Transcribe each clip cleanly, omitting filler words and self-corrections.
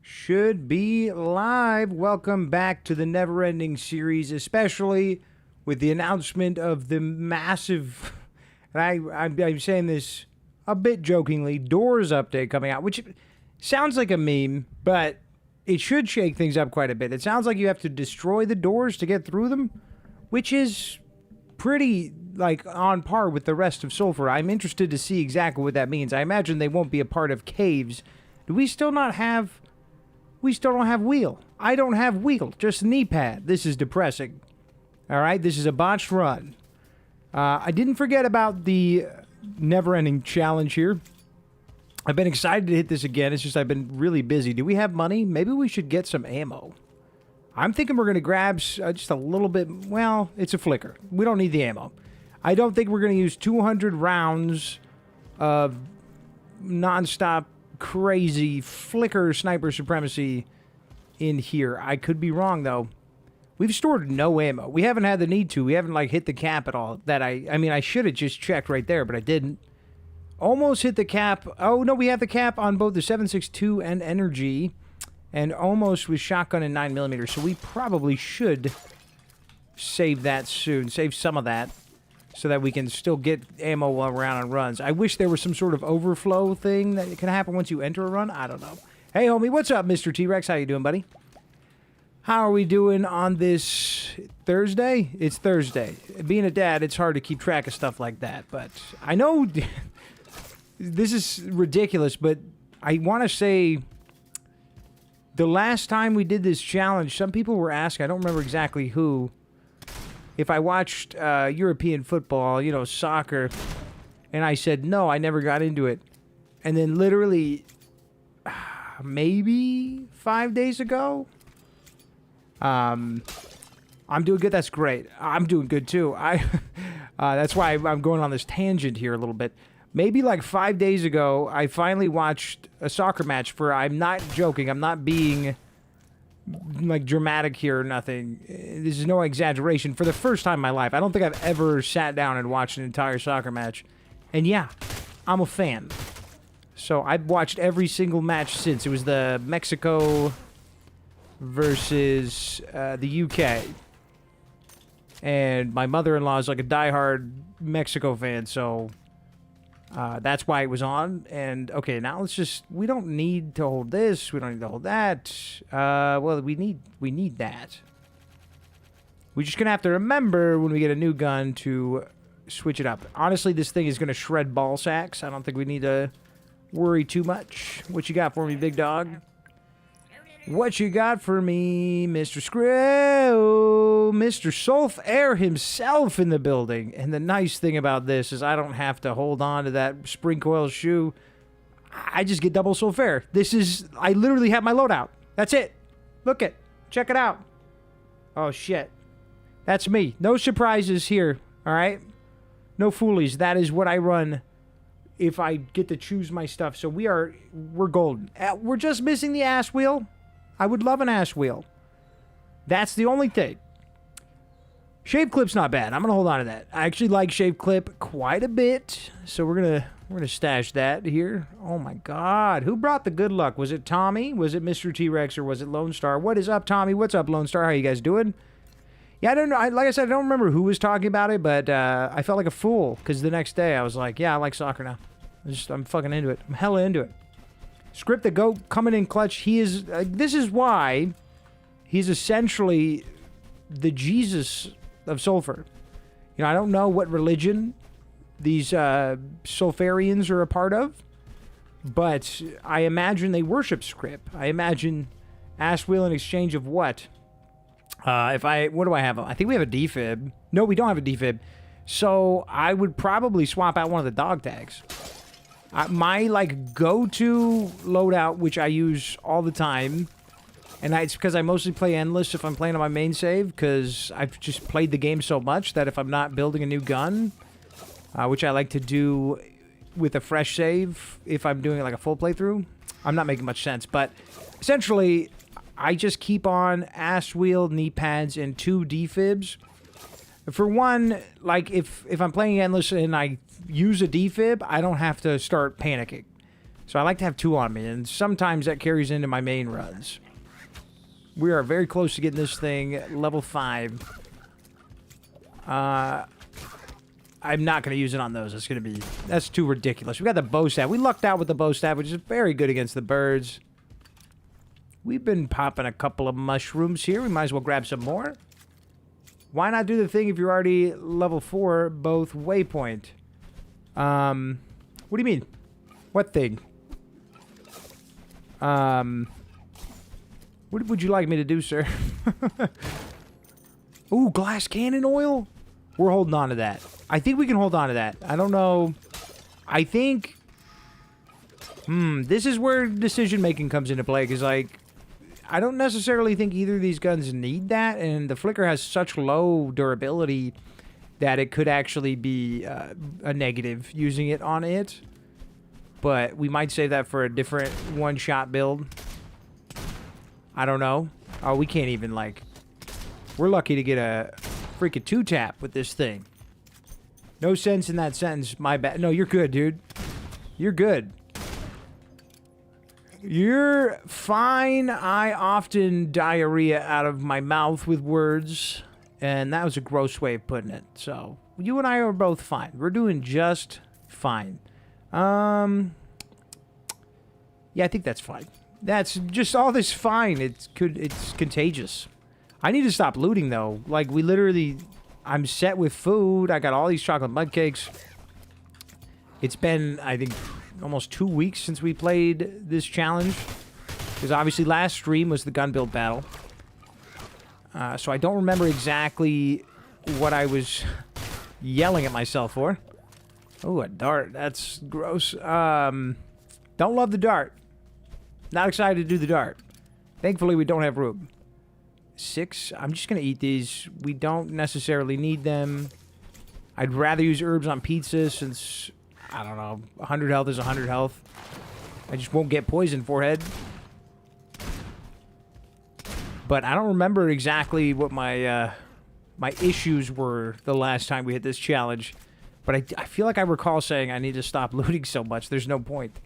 Should be live. Welcome back to the never-ending series, especially with the announcement of the massive, and I'm saying this a bit jokingly, Doors update coming out, which sounds like a meme, but it should shake things up quite a bit. It sounds like you have to destroy the doors to get through them, which is pretty, like, on par with the rest of Sulfur. I'm interested to see exactly what that means. I imagine they won't be a part of caves. Do we still not have... We still don't have wheel. I don't have wheel, just knee pad. This is depressing. All right, this is a botched run. I didn't forget about the never-ending challenge here. I've been excited to hit this again. It's just I've been really busy. Do we have money? Maybe we should get some ammo. I'm thinking we're going to grab just a little bit. Well, it's a flicker. We don't need the ammo. I don't think we're going to use 200 rounds of non-stop crazy flicker sniper supremacy in here. I could be wrong, though. We've stored no ammo. We haven't had the need to. We haven't, like, hit the cap at all. I mean, I should have just checked right there, but I didn't. Almost hit the cap. Oh, no, we have the cap on both the 7.62 and Energy, and almost with shotgun and 9mm, so we probably should save that soon. Save some of that, so that we can still get ammo around on runs. I wish there was some sort of overflow thing that can happen once you enter a run. I don't know. Hey, homie, what's up, Mr. T-Rex? How you doing, buddy? How are we doing on this Thursday? It's Thursday. Being a dad, it's hard to keep track of stuff like that, but I know this is ridiculous, but I want to say the last time we did this challenge, some people were asking, I don't remember exactly who, if I watched European football, you know, soccer, and I said, no, I never got into it. And then literally, maybe 5 days ago, I'm doing good. That's great. I'm doing good, too. That's why I'm going on this tangent here a little bit. Maybe like 5 days ago, I finally watched a soccer match for, I'm not joking, I'm not being like dramatic here or nothing. This is no exaggeration. For the first time in my life, I don't think I've ever sat down and watched an entire soccer match. And yeah, I'm a fan. So I've watched every single match since. It was the Mexico versus the UK. And my mother-in-law is like a diehard Mexico fan, so that's why it was on. And okay, now let's just, we don't need to hold this, we don't need to hold that. Well, we need that. We're just gonna have to remember when we get a new gun to switch it up. Honestly, this thing is gonna shred ball sacks. I don't think we need to worry too much. What you got for me, big dog? What you got for me, Mr. Screw? Mr. SULFUR himself in the building. And the nice thing about this is I don't have to hold on to that spring coil shoe. I just get double SULFUR. This is, I literally have my loadout. That's it. Look it. Check it out. Oh, shit. That's me. No surprises here, all right? No foolies. That is what I run if I get to choose my stuff. So we're golden. We're just missing the ass wheel. I would love an ass wheel. That's the only thing. Shave clip's not bad. I'm gonna hold on to that. I actually like shave clip quite a bit, so we're gonna stash that here. Oh my God, who brought the good luck? Was it Tommy? Was it Mr. T-Rex, or was it Lone Star? What is up, Tommy? What's up, Lone Star? How you guys doing? Yeah, I don't know. Like I said, I don't remember who was talking about it, but I felt like a fool because the next day I was like, yeah, I like soccer now. I'm fucking into it. I'm hella into it. Script the GOAT coming in clutch. He is, this is why he's essentially the Jesus of Sulfur. You know, I don't know what religion these Sulfurians are a part of, but I imagine they worship Script. I imagine ass wheel in exchange of what? What do I have? I think we have a defib. No, we don't have a defib. So I would probably swap out one of the dog tags. My, like, go-to loadout, which I use all the time, and it's because I mostly play Endless if I'm playing on my main save, because I've just played the game so much that if I'm not building a new gun, which I like to do with a fresh save if I'm doing, like, a full playthrough, I'm not making much sense, but essentially, I just keep on ass wheel, knee pads, and 2 defibs. For one, like, if I'm playing Endless and I use a defib, I don't have to start panicking. So I like to have 2 on me, and sometimes that carries into my main runs. We are very close to getting this thing level 5. I'm not going to use it on those. That's too ridiculous. We got the bow staff. We lucked out with the bow staff, which is very good against the birds. We've been popping a couple of mushrooms here. We might as well grab some more. Why not do the thing if you're already level 4, both waypoint? What do you mean? What thing? What would you like me to do, sir? Ooh, glass cannon oil? We're holding on to that. I think we can hold on to that. I don't know. I think... this is where decision-making comes into play, because, like, I don't necessarily think either of these guns need that, and the Flicker has such low durability that it could actually be a negative using it on it. But we might save that for a different one-shot build. I don't know. Oh, we can't even, like... We're lucky to get a freaking 2-tap with this thing. No sense in that sentence. My bad. No, you're good, dude. You're good. You're fine. I often diarrhea out of my mouth with words, and that was a gross way of putting it. So, you and I are both fine. We're doing just fine. Yeah, I think that's fine. That's just all this fine. It's contagious. I need to stop looting, though. Like, we literally... I'm set with food. I got all these chocolate mud cakes. It's been, I think, almost 2 weeks since we played this challenge. Because obviously last stream was the gun build battle. So I don't remember exactly what I was yelling at myself for. Oh, a dart. That's gross. Don't love the dart. Not excited to do the dart. Thankfully, we don't have room. 6. I'm just going to eat these. We don't necessarily need them. I'd rather use herbs on pizza since, I don't know, 100 health is 100 health. I just won't get poisoned, forehead. But I don't remember exactly what my my issues were the last time we hit this challenge. But I feel like I recall saying I need to stop looting so much. There's no point.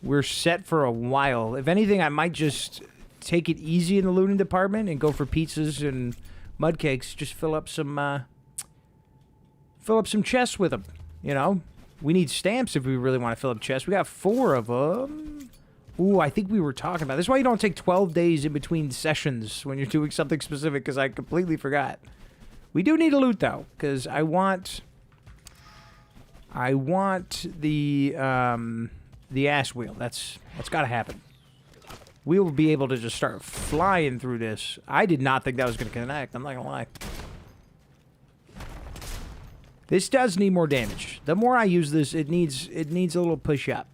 We're set for a while. If anything, I might just take it easy in the looting department and go for pizzas and mud cakes. Just fill up some chests with them. You know, we need stamps if we really want to fill up chests. We got 4 of them. Ooh, I think we were talking about this. Is why you don't take 12 days in between sessions when you're doing something specific, because I completely forgot. We do need to loot though, because I want the ass wheel. That's got to happen. We will be able to just start flying through this. I did not think that was going to connect. I'm not going to lie. This does need more damage. The more I use this, it needs a little push up.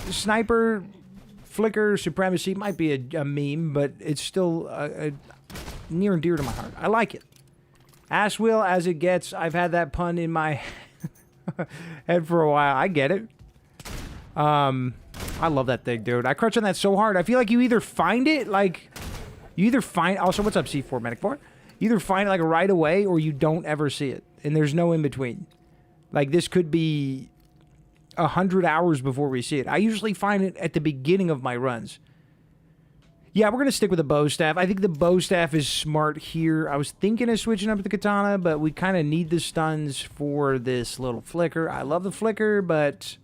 Sniper, Flicker, Supremacy might be a meme, but it's still near and dear to my heart. I like it. Ass wheel as it gets. I've had that pun in my head for a while. I get it. I love that thing, dude. I crunch on that so hard. I feel like you either find it, like... You either find... Also, what's up, C4 Medic 4? You either find it, like, right away, or you don't ever see it. And there's no in-between. Like, this could be 100 hours before we see it. I usually find it at the beginning of my runs. Yeah, we're going to stick with the bow staff. I think the bow staff is smart here. I was thinking of switching up to the katana, but we kind of need the stuns for this little Flicker. I love the Flicker, but...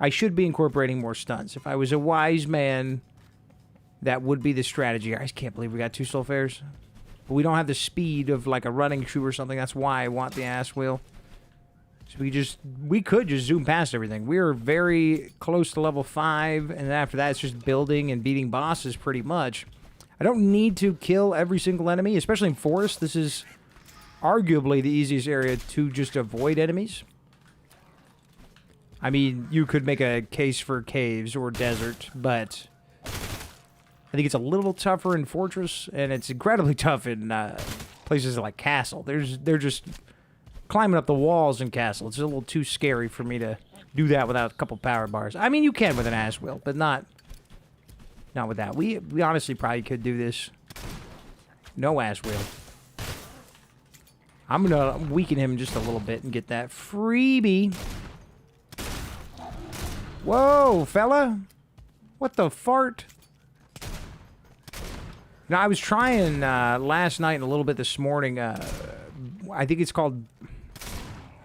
I should be incorporating more stuns. If I was a wise man, that would be the strategy. I just can't believe we got 2 sulfurs. But we don't have the speed of like a running shoe or something. That's why I want the ass wheel. So we could just zoom past everything. We are very close to level 5, and then after that it's just building and beating bosses pretty much. I don't need to kill every single enemy, especially in forest. This is arguably the easiest area to just avoid enemies. I mean, you could make a case for caves or desert, but I think it's a little tougher in Fortress, and it's incredibly tough in places like Castle. They're just climbing up the walls in Castle. It's a little too scary for me to do that without a couple power bars. I mean, you can with an ass wheel, but not with that. We honestly probably could do this. No ass wheel. I'm going to weaken him just a little bit and get that freebie. Whoa, fella. What the fart? Now, I was trying last night and a little bit this morning. I think it's called...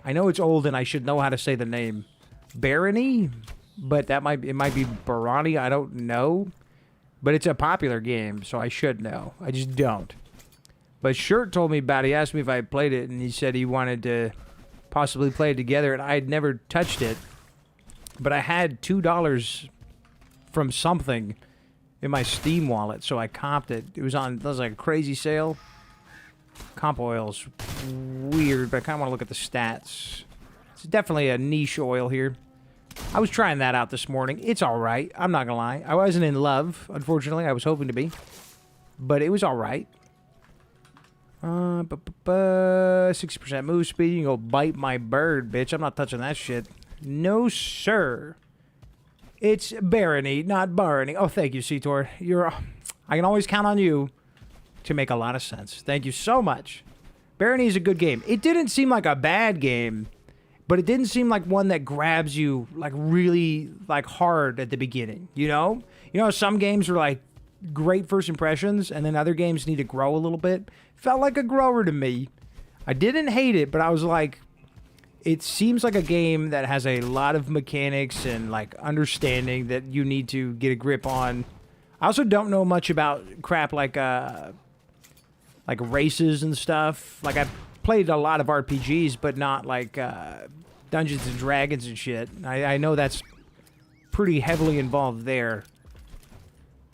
I know it's old and I should know how to say the name. Barony? But it might be Barani. I don't know. But it's a popular game, so I should know. I just don't. But Shirt told me about it. He asked me if I had played it, and he said he wanted to possibly play it together, and I had never touched it. But I had $2 from something in my Steam wallet, so I comped it. It was like a crazy sale. Comp oil's weird, but I kind of want to look at the stats. It's definitely a niche oil here. I was trying that out this morning. It's all right. I'm not going to lie. I wasn't in love, unfortunately. I was hoping to be. But it was all right. 60% move speed. You can go bite my bird, bitch. I'm not touching that shit. No, sir. It's Barony, not Barony. Oh, thank you, Seator. I can always count on you to make a lot of sense. Thank you so much. Barony is a good game. It didn't seem like a bad game, but it didn't seem like one that grabs you like really like hard at the beginning. You know, some games are like great first impressions, and then other games need to grow a little bit. Felt like a grower to me. I didn't hate it, but I was like, it seems like a game that has a lot of mechanics and like understanding that you need to get a grip on. I also don't know much about crap like races and stuff. Like I've played a lot of RPGs, but not like Dungeons and Dragons and shit. I know that's pretty heavily involved there.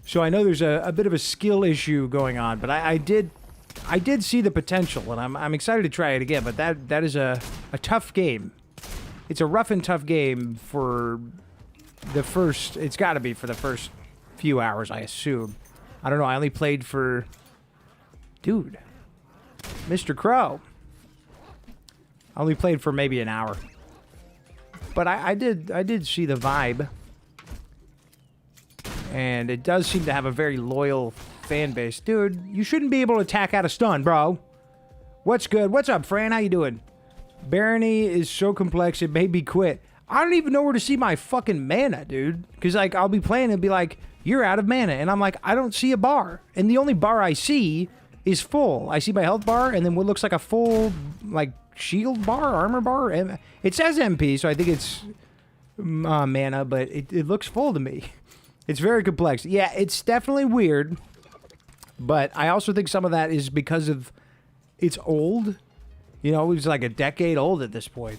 So I know there's a bit of a skill issue going on, but I did see the potential, and I'm excited to try it again. But that is a tough game. It's a rough and tough game for the first. It's got to be for the first few hours, I assume. I don't know. I only played for, dude, Mr. Crow. I only played for maybe an hour, but I did see the vibe. And it does seem to have a very loyal fan base. Dude, you shouldn't be able to attack out of stun, bro. What's good? What's up, Fran? How you doing? Barony is so complex, it made me quit. I don't even know where to see my fucking mana, dude. Because, like, I'll be playing and be like, you're out of mana. And I'm like, I don't see a bar. And the only bar I see is full. I see my health bar and then what looks like a full, like, shield bar, armor bar. It says MP, so I think it's mana, but it looks full to me. It's very complex. Yeah, it's definitely weird, but I also think some of that is because of it's old. You know, it was like a decade old at this point.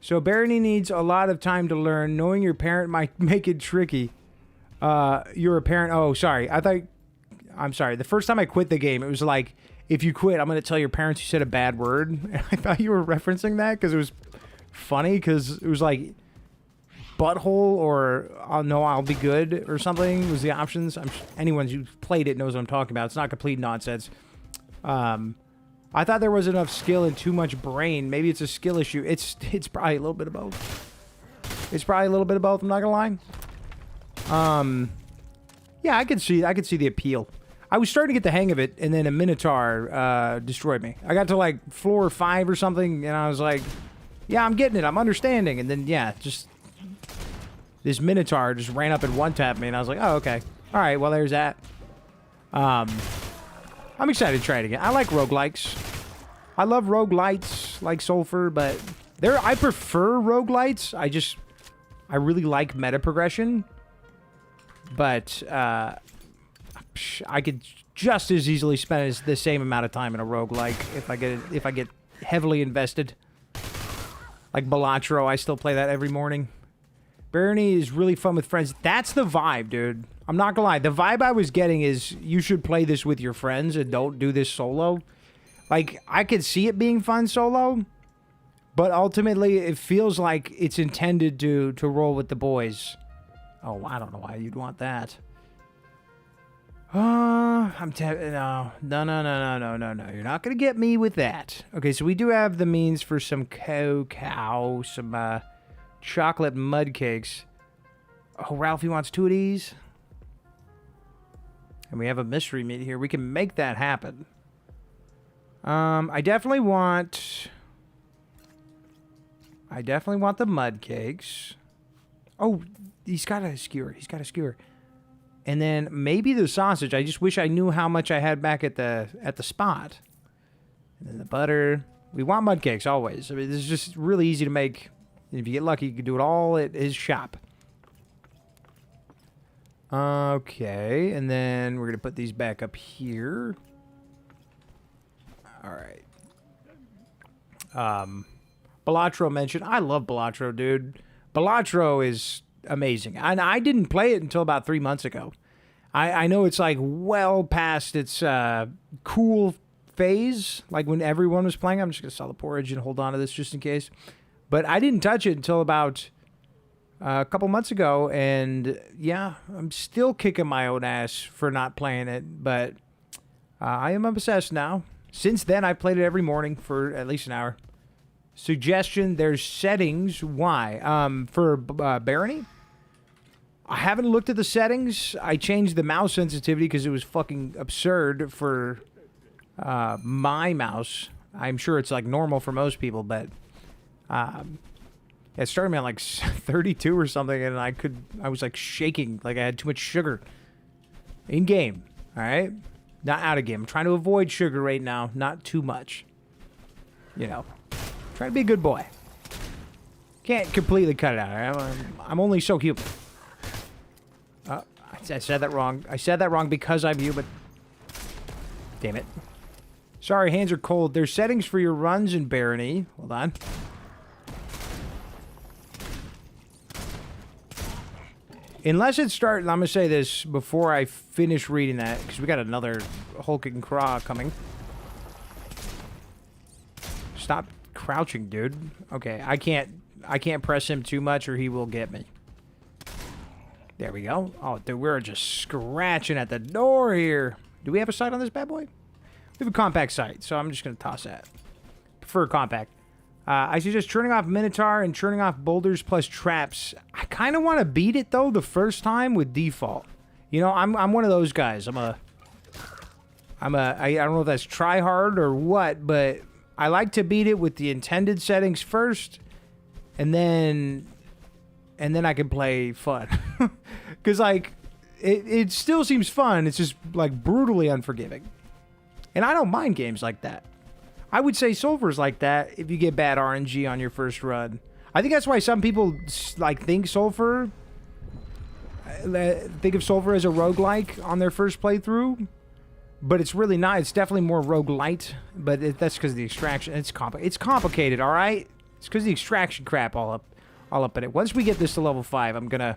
So Barony needs a lot of time to learn. Knowing your parent might make it tricky. You're a parent. Oh, sorry. I'm sorry. The first time I quit the game, it was like, if you quit, I'm going to tell your parents you said a bad word. And I thought you were referencing that because it was funny because it was like... butthole or I'll be good or something was the options. Anyone who's played it knows what I'm talking about. It's not complete nonsense. I thought there was enough skill and too much brain. Maybe it's a skill issue. It's probably a little bit of both. It's probably a little bit of both. I'm not gonna lie. Yeah, I could see the appeal. I was starting to get the hang of it, and then a Minotaur destroyed me. I got to like floor 5 or something, and I was like, yeah, I'm getting it. I'm understanding. And then yeah, just. This Minotaur just ran up and one-tapped me, and I was like, oh, okay. All right, well, there's that. I'm excited to try it again. I like roguelikes. I love roguelites like Sulfur, but I prefer roguelites. I really like meta progression. But I could just as easily spend the same amount of time in a roguelike if I get heavily invested. Like Balatro, I still play that every morning. Barony is really fun with friends. That's the vibe, dude. I'm not gonna lie. The vibe I was getting is you should play this with your friends and don't do this solo. Like, I could see it being fun solo, but ultimately it feels like it's intended to roll with the boys. Oh, I don't know why you'd want that. No. You're not gonna get me with that. Okay, so we do have the means for some cocoa, some chocolate mud cakes. Oh, Ralphie wants 2 of these. And we have a mystery meat here. We can make that happen. I definitely want the mud cakes. Oh, he's got a skewer. He's got a skewer. And then maybe the sausage. I just wish I knew how much I had back at the spot. And then the butter. We want mud cakes always. I mean, this is just really easy to make. If you get lucky, you can do it all at his shop. Okay, and then we're going to put these back up here. All right. Balatro mentioned. I love Balatro, dude. Balatro is amazing. And I didn't play it until about 3 months ago. I know it's like well past its cool phase, like when everyone was playing. I'm just going to sell the porridge and hold on to this just in case. But I didn't touch it until about a couple months ago, and yeah, I'm still kicking my own ass for not playing it, but I am obsessed now. Since then, I've played it every morning for at least an hour. Suggestion, there's settings. Why? For Barony? I haven't looked at the settings. I changed the mouse sensitivity because it was fucking absurd for my mouse. I'm sure it's like normal for most people, but it started me at like 32 or something, and I was like shaking, like I had too much sugar in game. All right, not out of game. I'm trying to avoid sugar right now, not too much. You know, trying to be a good boy. Can't completely cut it out. Right? I'm only so human. I said that wrong. I said that wrong because I'm you, but damn it. Sorry, hands are cold. There's settings for your runs in Barony. Hold on. Unless it starts, I'm going to say this before I finish reading that, because we got another hulking craw coming. Stop crouching, dude. Okay, I can't press him too much or he will get me. There we go. Oh, dude, we're just scratching at the door here. Do we have a sight on this bad boy? We have a compact sight, so I'm just going to toss that. Prefer compact. I suggest turning off Minotaur and turning off boulders plus traps. I kind of want to beat it, though, the first time with default. You know, I'm one of those guys. I don't know if that's try hard or what, but I like to beat it with the intended settings first, and then I can play fun. Because, like, it still seems fun. It's just, like, brutally unforgiving. And I don't mind games like that. I would say Sulfur's like that if you get bad RNG on your first run. I think that's why some people, like, think of Sulfur as a roguelike on their first playthrough. But it's really not. It's definitely more roguelite. But that's because of the extraction. It's complicated, all right? It's because of the extraction crap all up in it. Once we get this to level 5, I'm going to...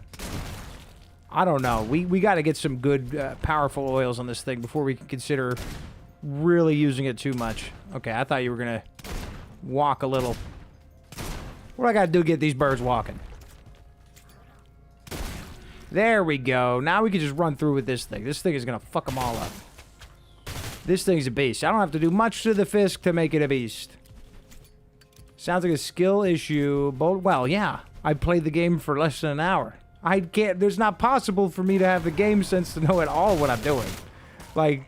I don't know. We got to get some good, powerful oils on this thing before we can consider really using it too much. Okay, I thought you were going to walk a little. What do I got to do to get these birds walking? There we go. Now we can just run through with this thing. This thing is going to fuck them all up. This thing's a beast. I don't have to do much to the Fisk to make it a beast. Sounds like a skill issue. Well, yeah. I played the game for less than an hour. I can't... There's not possible for me to have the game sense to know at all what I'm doing. Like...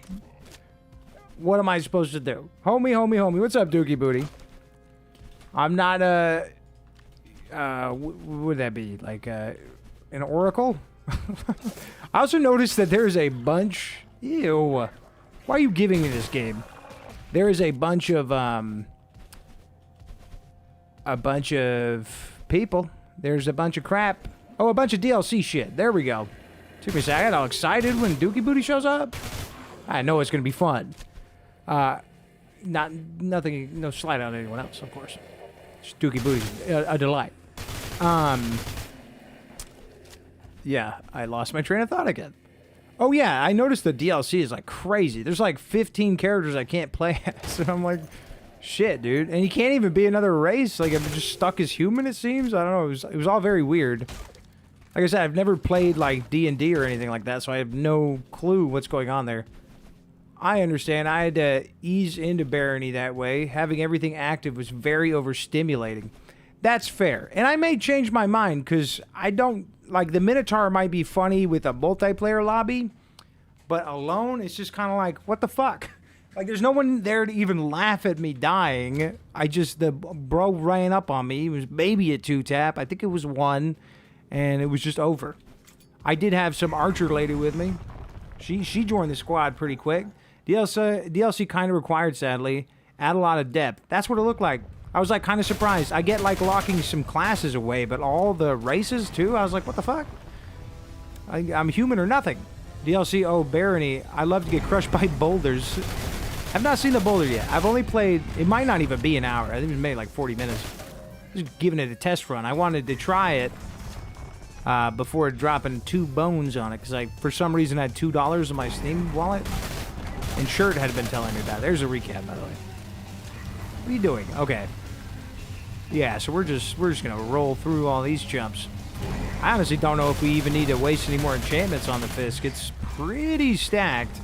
What am I supposed to do? Homie. What's up, Dookie Booty? I'm not, what would that be? Like, an oracle? I also noticed that there's a bunch... Ew. Why are you giving me this game? There is a bunch of people. There's a bunch of crap. Oh, a bunch of DLC shit. There we go. Took me a second. I got all excited when Dookie Booty shows up. I know it's going to be fun. Nothing, no slight on anyone else, of course. Just Dookie Booty's a delight. Yeah, I lost my train of thought again. Oh yeah, I noticed the DLC is like crazy. There's like 15 characters I can't play as, and I'm like, shit, dude. And you can't even be another race. Like I'm just stuck as human. It seems. I don't know. It was all very weird. Like I said, I've never played like D&D or anything like that, so I have no clue what's going on there. I understand. I had to ease into Barony that way. Having everything active was very overstimulating. That's fair. And I may change my mind because I don't... Like, the Minotaur might be funny with a multiplayer lobby, but alone, it's just kind of like, what the fuck? Like, there's no one there to even laugh at me dying. The bro ran up on me. He was maybe a 2-tap. I think it was 1. and it was just over. I did have some archer lady with me. She joined the squad pretty quick. DLC kind of required, sadly. Add a lot of depth. That's what it looked like. I was like kind of surprised. I get like locking some classes away, but all the races too? I was like, what the fuck? I'm human or nothing. DLC, oh, Barony. I love to get crushed by boulders. I've not seen the boulder yet. I've only played, it might not even be an hour. I think it was made like 40 minutes. Just giving it a test run. I wanted to try it before dropping 2 bones on it, because I, for some reason, had $2 in my Steam wallet. And Shirt had been telling me about it. There's a recap, by the way. What are you doing? Okay. Yeah, so we're just gonna roll through all these jumps. I honestly don't know if we even need to waste any more enchantments on the Fisk. It's pretty stacked.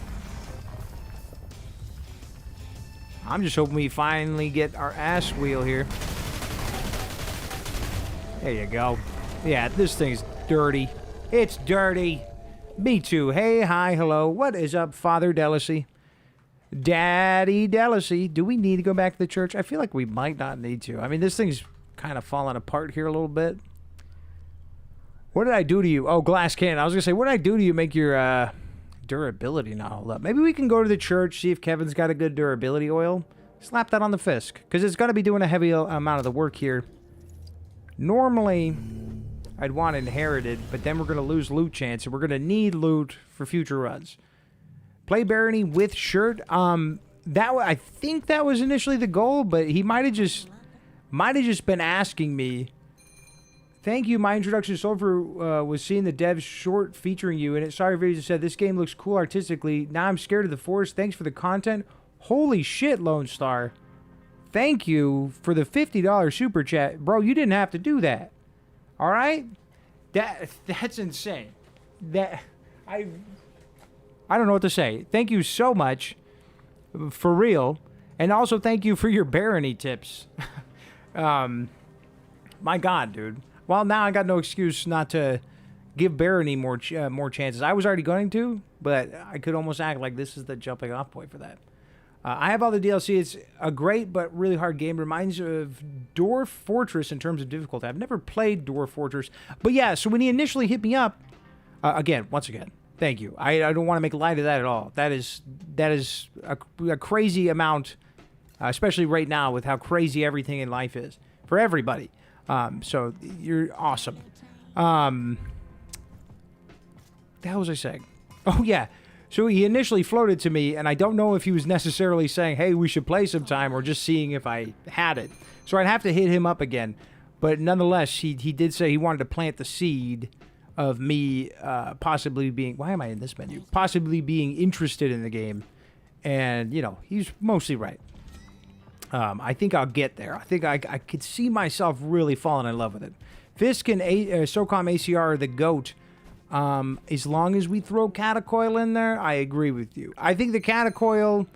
I'm just hoping we finally get our ass wheel here. There you go. Yeah, this thing's dirty. It's dirty. Me too. Hey, hi, hello. What is up, Father Delacy? Daddy Delacy. Do we need to go back to the church? I feel like we might not need to. I mean, this thing's kind of falling apart here a little bit. What did I do to you? Oh, glass cannon. I was going to say, what did I do to you make your durability not hold up? Maybe we can go to the church, see if Kevin's got a good durability oil. Slap that on the Fisk, because it's going to be doing a heavy amount of the work here. Normally, I'd want inherited, but then we're going to lose loot chance, and we're going to need loot for future runs. Play Barony with Shirt. I think that was initially the goal, but he might have just been asking me. Thank you. My introduction to Sulfur was seeing the devs short featuring you, and it. Sorry, videos said this game looks cool artistically. Now I'm scared of the Force. Thanks for the content. Holy shit, Lone Star. Thank you for the $50 super chat, bro. You didn't have to do that. All right, that's insane. I don't know what to say. Thank you so much, for real, and also thank you for your Barony tips. My God, dude. Well, now I got no excuse not to give Barony more chances. I was already going to, but I could almost act like this is the jumping off point for that. I have all the DLC. It's a great but really hard game. Reminds of Dwarf Fortress in terms of difficulty. I've never played Dwarf Fortress. But yeah, so when he initially hit me up, once again, thank you. I don't want to make light of that at all. That is a crazy amount, especially right now with how crazy everything in life is for everybody. So you're awesome. What the hell was I saying? Oh, yeah. So he initially floated to me, and I don't know if he was necessarily saying, hey, we should play sometime, or just seeing if I had it. So I'd have to hit him up again. But nonetheless, he did say he wanted to plant the seed of me possibly being... Why am I in this menu? Possibly being interested in the game. And, you know, he's mostly right. I think I'll get there. I think I could see myself really falling in love with it. Fisk and SOCOM ACR are the GOAT. As long as we throw Catacoil in there, I agree with you. I think the Catacoil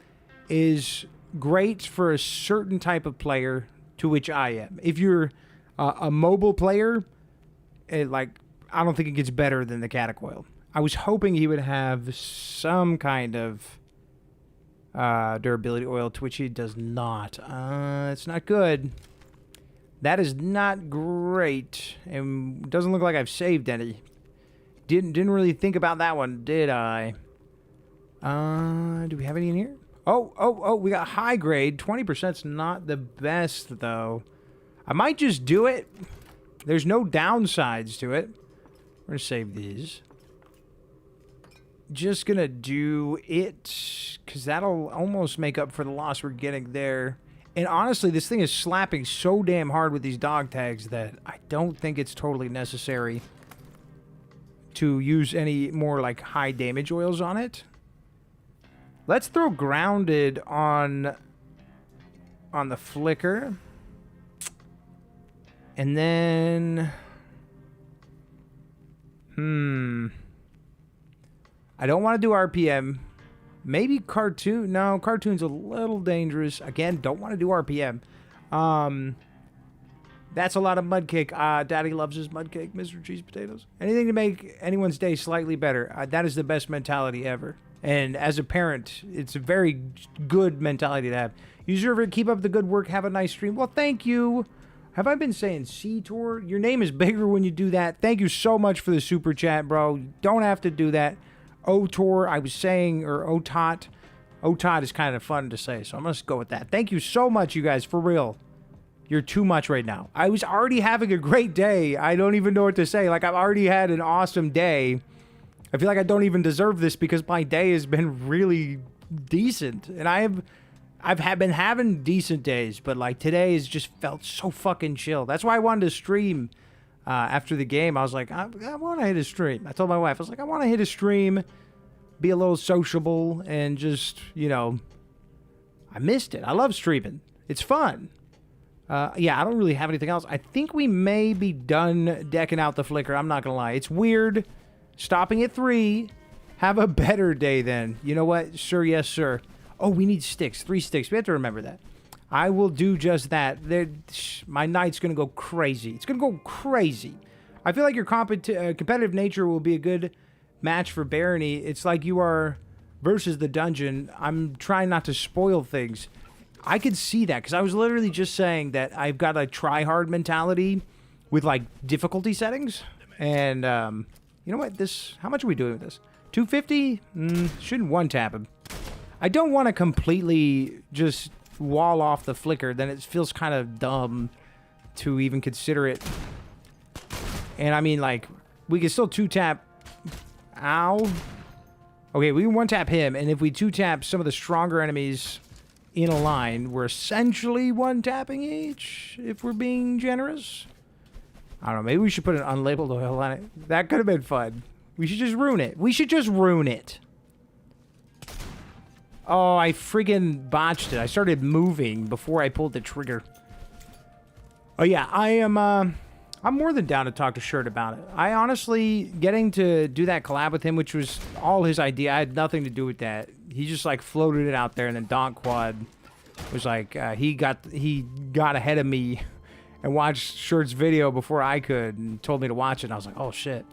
is great for a certain type of player, to which I am. If you're a mobile player, I don't think it gets better than the Catacoil. I was hoping he would have some kind of durability oil, to which he does not. It's not good. That is not great. And doesn't look like I've saved any. Didn't really think about that one, did I? Do we have any in here? Oh, we got high grade. 20%'s not the best, though. I might just do it. There's no downsides to it. We're gonna save these. Just gonna do it, because that'll almost make up for the loss we're getting there. And honestly, this thing is slapping so damn hard with these dog tags that I don't think it's totally necessary to use any more like high damage oils on it. Let's throw grounded on the flicker. And then I don't want to do RPM. Maybe cartoon. No, cartoon's a little dangerous. Again, don't want to do RPM. That's a lot of mud cake. Daddy loves his mud cake, Mr. Cheese Potatoes. Anything to make anyone's day slightly better. That is the best mentality ever. And as a parent, it's a very good mentality to have. You deserve it. Keep up the good work. Have a nice stream. Well, thank you. Have I been saying C-Tour? Your name is bigger when you do that. Thank you so much for the super chat, bro. You don't have to do that. O-Tour, I was saying, or O-Tot. O-Tot is kind of fun to say, so I'm going to go with that. Thank you so much, you guys, for real. You're too much right now. I was already having a great day. I don't even know what to say. Like, I've already had an awesome day. I feel like I don't even deserve this because my day has been really decent. And I've been having decent days, but like today has just felt so fucking chill. That's why I wanted to stream after the game. I was like, I want to hit a stream. I told my wife, I was like, I want to hit a stream, be a little sociable, and just, you know, I missed it. I love streaming. It's fun. Yeah, I don't really have anything else. I think we may be done decking out the flicker. I'm not going to lie. It's weird stopping at 3. Have a better day then. You know what? Sir, yes, sir. Oh, we need sticks. 3 sticks. We have to remember that. I will do just that. My night's going to go crazy. It's going to go crazy. I feel like your competitive nature will be a good match for Barony. It's like you are versus the dungeon. I'm trying not to spoil things. I could see that because I was literally just saying that I've got a try-hard mentality with, like, difficulty settings. And, you know what? How much are we doing with this? 250? Shouldn't one-tap him. I don't want to completely just wall off the flicker. Then it feels kind of dumb to even consider it. And, I mean, like, we can still 2-tap... Ow. Okay, we can 1-tap him. And if we 2-tap some of the stronger enemies... in a line, we're essentially 1-tapping each, if we're being generous. I don't know, maybe we should put an unlabeled oil on it. That could have been fun. We should just ruin it. We should just ruin it. Oh, I friggin' botched it. I started moving before I pulled the trigger. Oh yeah, I'm more than down to talk to Shirt about it. I honestly, getting to do that collab with him, which was all his idea, I had nothing to do with that. He just like floated it out there, and then Donk Quad was like, he got ahead of me and watched Shirt's video before I could and told me to watch it. And I was like, oh shit,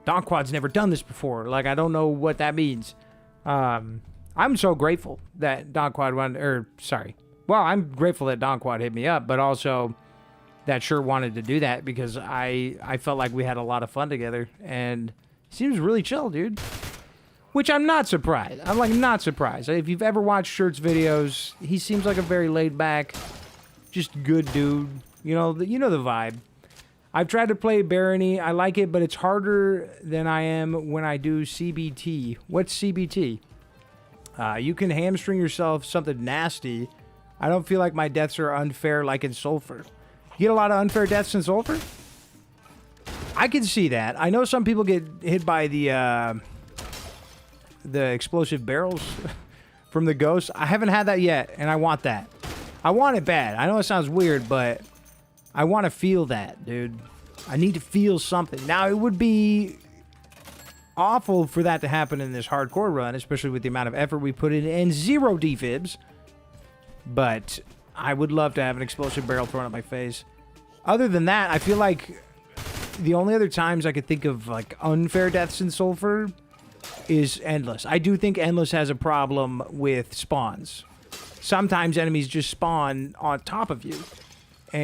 Donk Quad's never done this before. Like, I don't know what that means. I'm so grateful that Donk Quad I'm grateful that Donk Quad hit me up, but also that Shirt wanted to do that because I felt like we had a lot of fun together, and he seems really chill, dude. Which I'm not surprised. I'm like not surprised. If you've ever watched Shirt's videos, he seems like a very laid back, just good dude. You know the vibe. I've tried to play Barony. I like it, but it's harder than I am when I do CBT. What's CBT? You can hamstring yourself something nasty. I don't feel like my deaths are unfair like in Sulfur. You get a lot of unfair deaths in Sulfur? I can see that. I know some people get hit by the explosive barrels from the ghosts. I haven't had that yet, and I want that. I want it bad. I know it sounds weird, but I want to feel that, dude. I need to feel something. Now, it would be awful for that to happen in this hardcore run, especially with the amount of effort we put in and 0 defibs. But I would love to have an explosive barrel thrown at my face. Other than that, I feel like the only other times I could think of like unfair deaths in Sulfur is Endless. I do think Endless has a problem with spawns. Sometimes enemies just spawn on top of you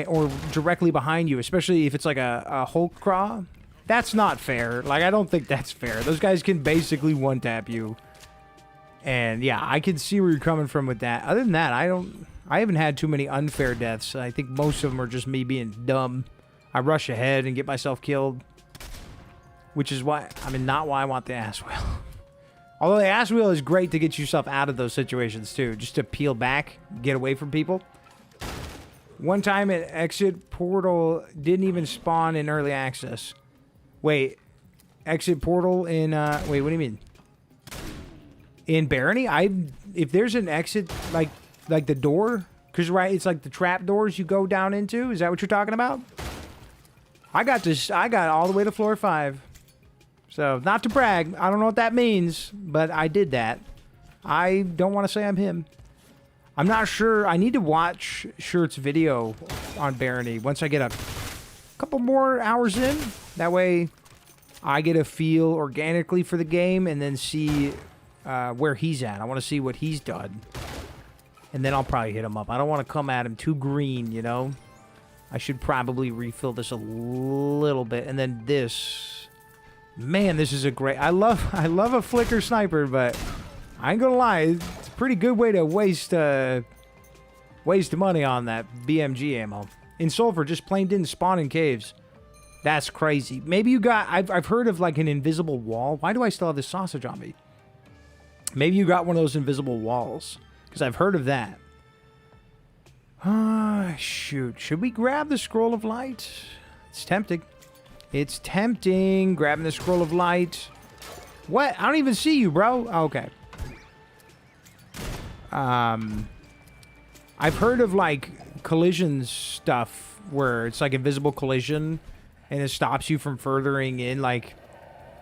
or directly behind you, especially if it's like a Hulk craw. That's not fair. Like, I don't think that's fair. Those guys can basically one-tap you. And yeah, I can see where you're coming from with that. Other than that, I haven't had too many unfair deaths. I think most of them are just me being dumb. I rush ahead and get myself killed. Which is why, not why I want the ass wheel. Although the ass wheel is great to get yourself out of those situations too. Just to peel back, get away from people. One time at exit portal didn't even spawn in early access. Wait, exit portal in, wait, what do you mean? In Barony? If there's an exit, like the door, because right, it's like the trap doors you go down into. Is that what you're talking about? I got all the way to floor 5. So, not to brag, I don't know what that means, but I did that. I don't want to say I'm him. I'm not sure. I need to watch Shirt's video on Barony once I get a couple more hours in. That way, I get a feel organically for the game and then see where he's at. I want to see what he's done. And then I'll probably hit him up. I don't want to come at him too green, you know? I should probably refill this a little bit. And then this. Man, this is a great... I love a flicker sniper, but I ain't gonna lie. It's a pretty good way to waste money on that BMG ammo. In Sulfur, just plain didn't spawn in caves. That's crazy. Maybe you got... I've heard of like an invisible wall. Why do I still have this sausage on me? Maybe you got one of those invisible walls. Because I've heard of that. Shoot. Should we grab the Scroll of Light? It's tempting. It's tempting. Grabbing the Scroll of Light. What? I don't even see you, bro. Oh, okay. I've heard of, like, collision stuff where it's, like, invisible collision and it stops you from furthering in, like...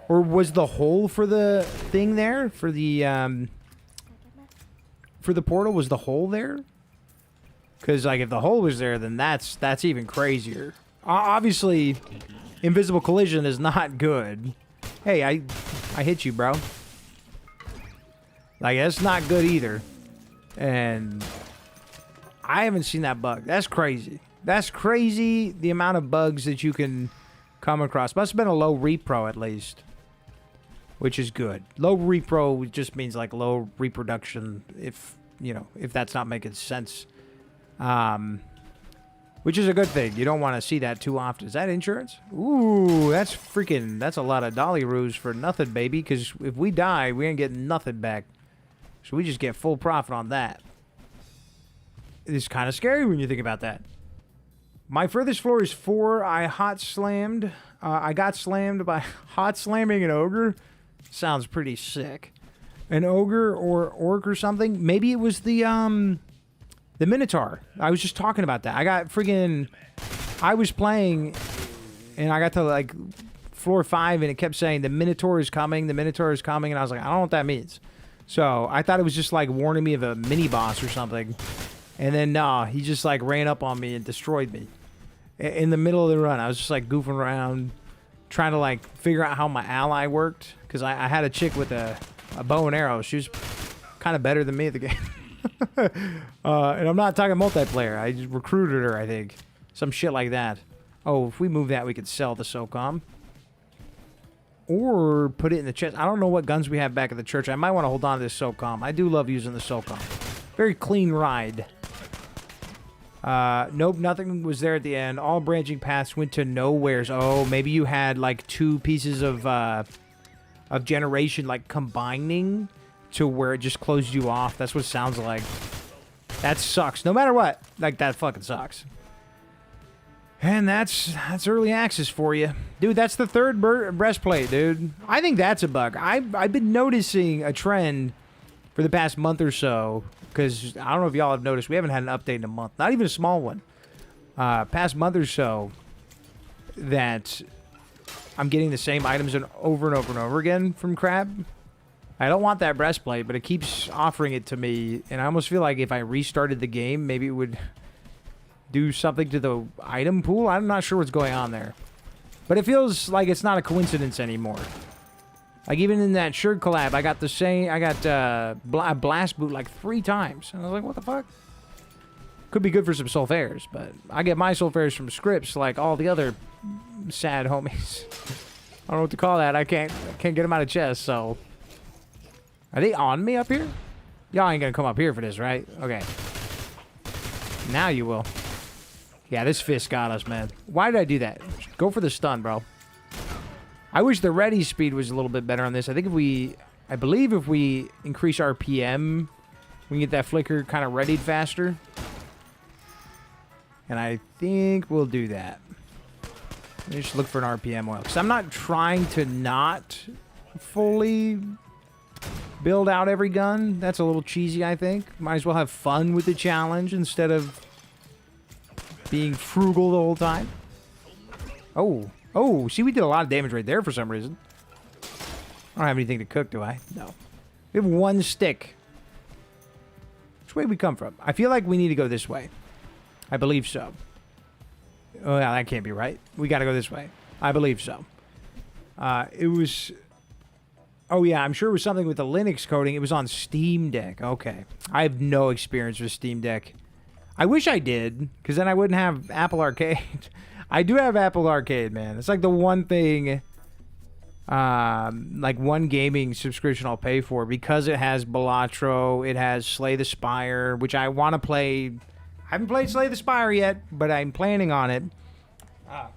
Or was the hole for the thing there? For the portal, was the hole there? Because, like, if the hole was there, then that's even crazier. Obviously, invisible collision is not good. Hey, I hit you, bro. Like, that's not good either. And I haven't seen that bug. That's crazy. That's crazy, the amount of bugs that you can come across. Must have been a low repro, at least. Which is good. Low repro just means, like, low reproduction, if, you know, if that's not making sense. Which is a good thing. You don't want to see that too often. Is that insurance? Ooh, that's a lot of dolly roos for nothing, baby. Because if we die, we ain't getting nothing back. So we just get full profit on that. It's kind of scary when you think about that. My furthest floor is 4. I got slammed by hot slamming an ogre. Sounds pretty sick. An ogre or orc or something. Maybe it was the Minotaur. I was just talking about that. I got friggin'... I was playing, and I got to, like, floor 5, and it kept saying, the Minotaur is coming, the Minotaur is coming, and I was like, I don't know what that means. So, I thought it was just, like, warning me of a mini-boss or something. And then, nah, he just, like, ran up on me and destroyed me. In the middle of the run, I was just, like, goofing around, trying to, like, figure out how my ally worked. Because I had a chick with a bow and arrow. She was kind of better than me at the game. And I'm not talking multiplayer. I just recruited her, I think. Some shit like that. Oh, if we move that, we could sell the SOCOM. Or put it in the chest. I don't know what guns we have back at the church. I might want to hold on to this SOCOM. I do love using the SOCOM. Very clean ride. Nope, nothing was there at the end. All branching paths went to nowheres. Oh, maybe you had, like, 2 pieces of generation, like, combining to where it just closed you off. That's what it sounds like. That sucks. No matter what. Like, that fucking sucks. And that's early access for you. Dude, that's the 3rd breastplate, dude. I think that's a bug. I've been noticing a trend for the past month or so. Because, I don't know if y'all have noticed, we haven't had an update in a month. Not even a small one. Past month or so, that I'm getting the same items over and over and over again from Crab. I don't want that breastplate, but it keeps offering it to me. And I almost feel like if I restarted the game, maybe it would do something to the item pool. I'm not sure what's going on there. But it feels like it's not a coincidence anymore. Like, even in that shirt collab, I got the same... I got a blast boot like 3 times. And I was like, what the fuck? Could be good for some sulfurs, but I get my sulfurs from scripts like all the other sad homies. I don't know what to call that. I can't get them out of chest, so... Are they on me up here? Y'all ain't gonna come up here for this, right? Okay. Now you will. Yeah, this Fisk got us, man. Why did I do that? Go for the stun, bro. I wish the ready speed was a little bit better on this. I think I believe if we increase RPM, we can get that flicker kind of readied faster. And I think we'll do that. Let me just look for an RPM oil. Because I'm not trying to not fully build out every gun. That's a little cheesy, I think. Might as well have fun with the challenge instead of being frugal the whole time. Oh. Oh, see, we did a lot of damage right there for some reason. I don't have anything to cook, do I? No. We have 1 stick. Which way we come from? I feel like we need to go this way. I believe so. Oh, yeah, that can't be right. We got to go this way. I believe so. It was... Oh, yeah, I'm sure it was something with the Linux coding. It was on Steam Deck. Okay. I have no experience with Steam Deck. I wish I did, because then I wouldn't have Apple Arcade. I do have Apple Arcade, man. It's like the one thing, like one gaming subscription I'll pay for, because it has Balatro, it has Slay the Spire, which I want to play. I haven't played Slay the Spire yet, but I'm planning on it.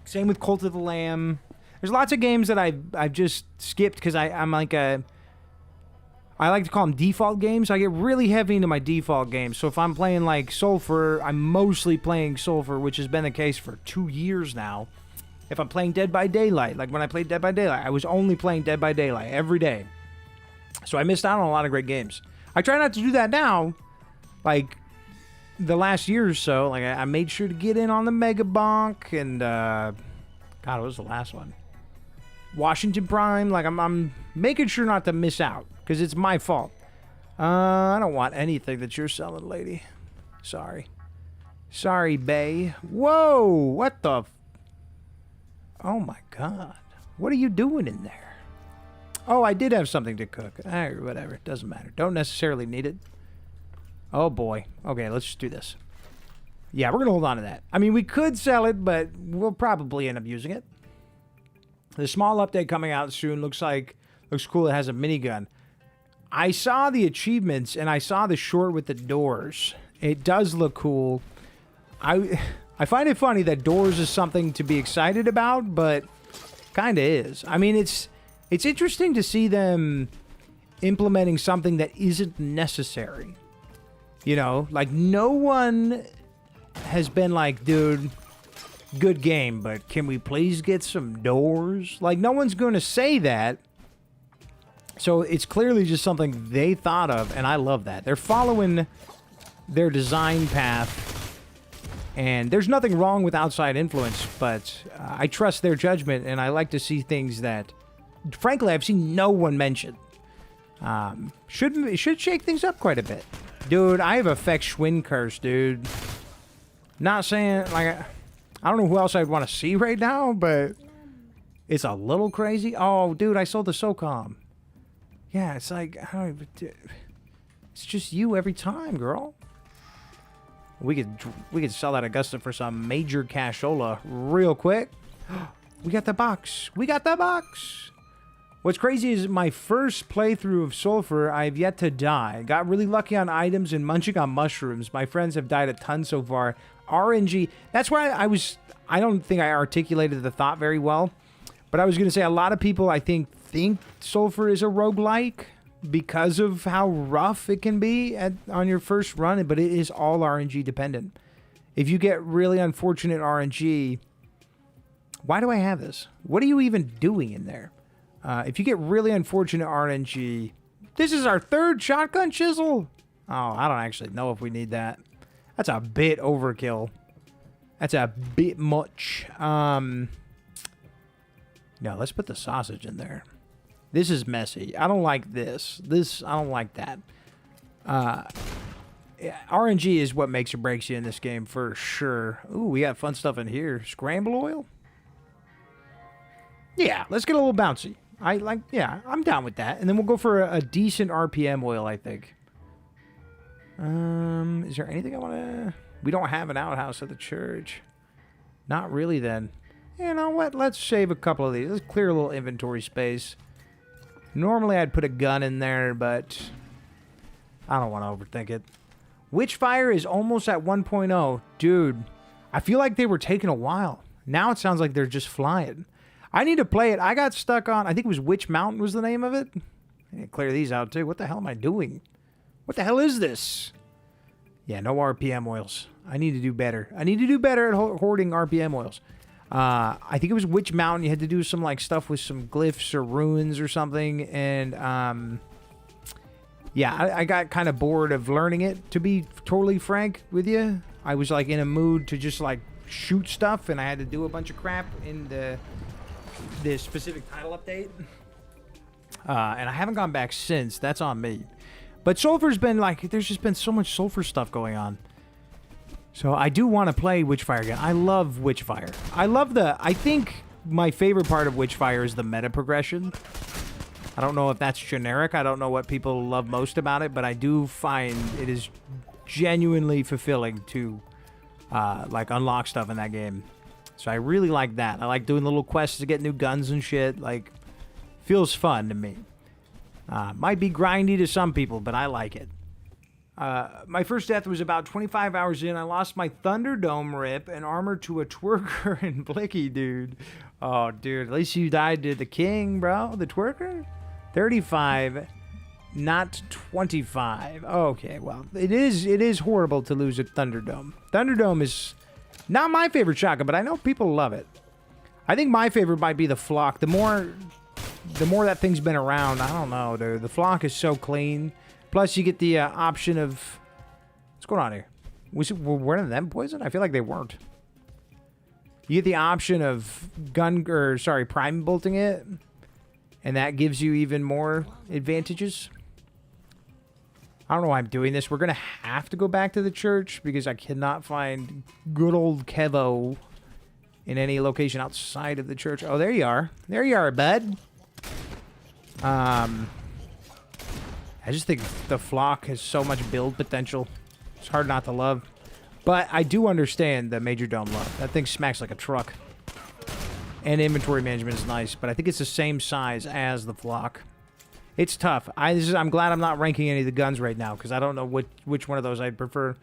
Same with Cult of the Lamb. There's lots of games that I've just skipped because I'm like a... I like to call them default games. I get really heavy into my default games. So if I'm playing like Sulfur, I'm mostly playing Sulfur, which has been the case for 2 years now. If I'm playing Dead by Daylight, like when I played Dead by Daylight, I was only playing Dead by Daylight every day. So I missed out on a lot of great games. I try not to do that now. Like the last year or so, like I made sure to get in on the Mega Bonk and God, what was the last one? Washington Prime. Like I'm making sure not to miss out because it's my fault. I don't want anything that you're selling, lady. Sorry, bae. Whoa, what the? Oh my God, what are you doing in there? Oh, I did have something to cook. Whatever, it doesn't matter. Don't necessarily need it. Oh boy. Okay, let's just do this. Yeah, we're gonna hold on to that. I mean, we could sell it, but we'll probably end up using it. The small update coming out soon looks cool. It has a minigun. I saw the achievements and I saw the short with the doors. It does look cool. I find it funny that doors is something to be excited about, but kind of is. I mean, it's interesting to see them implementing something that isn't necessary. You know, like no one has been like, dude, good game, but can we please get some doors? Like, no one's going to say that. So it's clearly just something they thought of, and I love that. They're following their design path, and there's nothing wrong with outside influence, but I trust their judgment, and I like to see things that, frankly, I've seen no one mention. Should shake things up quite a bit. Dude, I have a Feck Schwinn curse, dude. Not saying, like, I don't know who else I'd want to see right now, but it's a little crazy. Oh, dude, I sold the SOCOM. Yeah, it's like, it's just you every time, girl. We could sell that Augusta for some major cashola real quick. We got the box. We got the box. What's crazy is my first playthrough of Sulfur, I've yet to die. Got really lucky on items and munching on mushrooms. My friends have died a ton so far. RNG, that's why I don't think I articulated the thought very well, but I was going to say a lot of people, I think Sulfur is a roguelike because of how rough it can be on your first run, but it is all RNG dependent. If you get really unfortunate RNG, why do I have this? What are you even doing in there? If you get really unfortunate RNG, this is our third shotgun chisel. Oh, I don't actually know if we need that. That's a bit overkill. That's a bit much. No, let's put the sausage in there. This is messy. I don't like this. I don't like that. RNG is what makes or breaks you in this game for sure. Ooh, we got fun stuff in here. Scramble oil? Yeah, let's get a little bouncy. Yeah, I'm down with that. And then we'll go for a decent RPM oil, I think. Is there anything I want to... We don't have an outhouse at the church. Not really, then. You know what? Let's save a couple of these. Let's clear a little inventory space. Normally, I'd put a gun in there, but... I don't want to overthink it. Witchfire is almost at 1.0. Dude, I feel like they were taking a while. Now it sounds like they're just flying. I need to play it. I got stuck on... I think it was Witch Mountain was the name of it. I need to clear these out, too. What the hell am I doing? What the hell is this? Yeah, no RPM oils. I need to do better. I need to do better at hoarding RPM oils. I think it was Witch Mountain. You had to do some like stuff with some glyphs or runes or something. And yeah, I got kind of bored of learning it, to be totally frank with you. I was like in a mood to just like shoot stuff, and I had to do a bunch of crap in the specific title update. And I haven't gone back since. That's on me. But Sulfur's been like, there's just been so much Sulfur stuff going on. So I do want to play Witchfire again. I love Witchfire. I think my favorite part of Witchfire is the meta progression. I don't know if that's generic. I don't know what people love most about it, but I do find it is genuinely fulfilling to like unlock stuff in that game. So I really like that. I like doing little quests to get new guns and shit. Like, feels fun to me. Might be grindy to some people, but I like it. My first death was about 25 hours in. I lost my Thunderdome rip and armor to a twerker and Blicky, dude. Oh, dude, at least you died to the king, bro. The twerker? 35, not 25. Okay, well, it is horrible to lose a Thunderdome. Thunderdome is not my favorite shotgun, but I know people love it. I think my favorite might be the Flock. The more that thing's been around, I don't know, dude. The Flock is so clean. Plus, you get the option of... What's going on here? Were one of them poisoned? I feel like they weren't. You get the option of prime bolting it, and that gives you even more advantages. I don't know why I'm doing this. We're going to have to go back to the church because I cannot find good old Kevo in any location outside of the church. Oh, there you are. There you are, bud. I just think the Flock has so much build potential. It's hard not to love. But I do understand the Major Dome love. That thing smacks like a truck. And inventory management is nice, but I think it's the same size as the Flock. It's tough. I'm glad I'm not ranking any of the guns right now, because I don't know which one of those I'd prefer.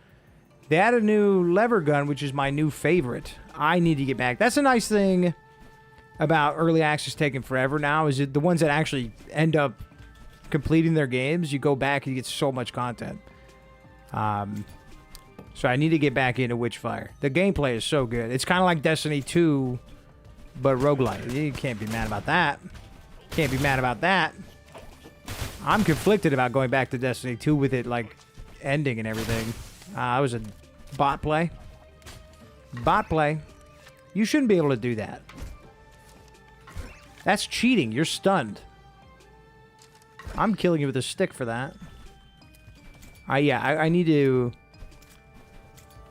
They had a new lever gun, which is my new favorite. I need to get back. That's a nice thing about early access taking forever now, is it the ones that actually end up completing their games, you go back and you get so much content. So I need to get back into Witchfire. The gameplay is so good. It's kind of like Destiny 2, but roguelite. You can't be mad about that. Can't be mad about that. I'm conflicted about going back to Destiny 2 with it, like, ending and everything. It was a bot play. Bot play. You shouldn't be able to do that. That's cheating. You're stunned. I'm killing you with a stick for that. I need to...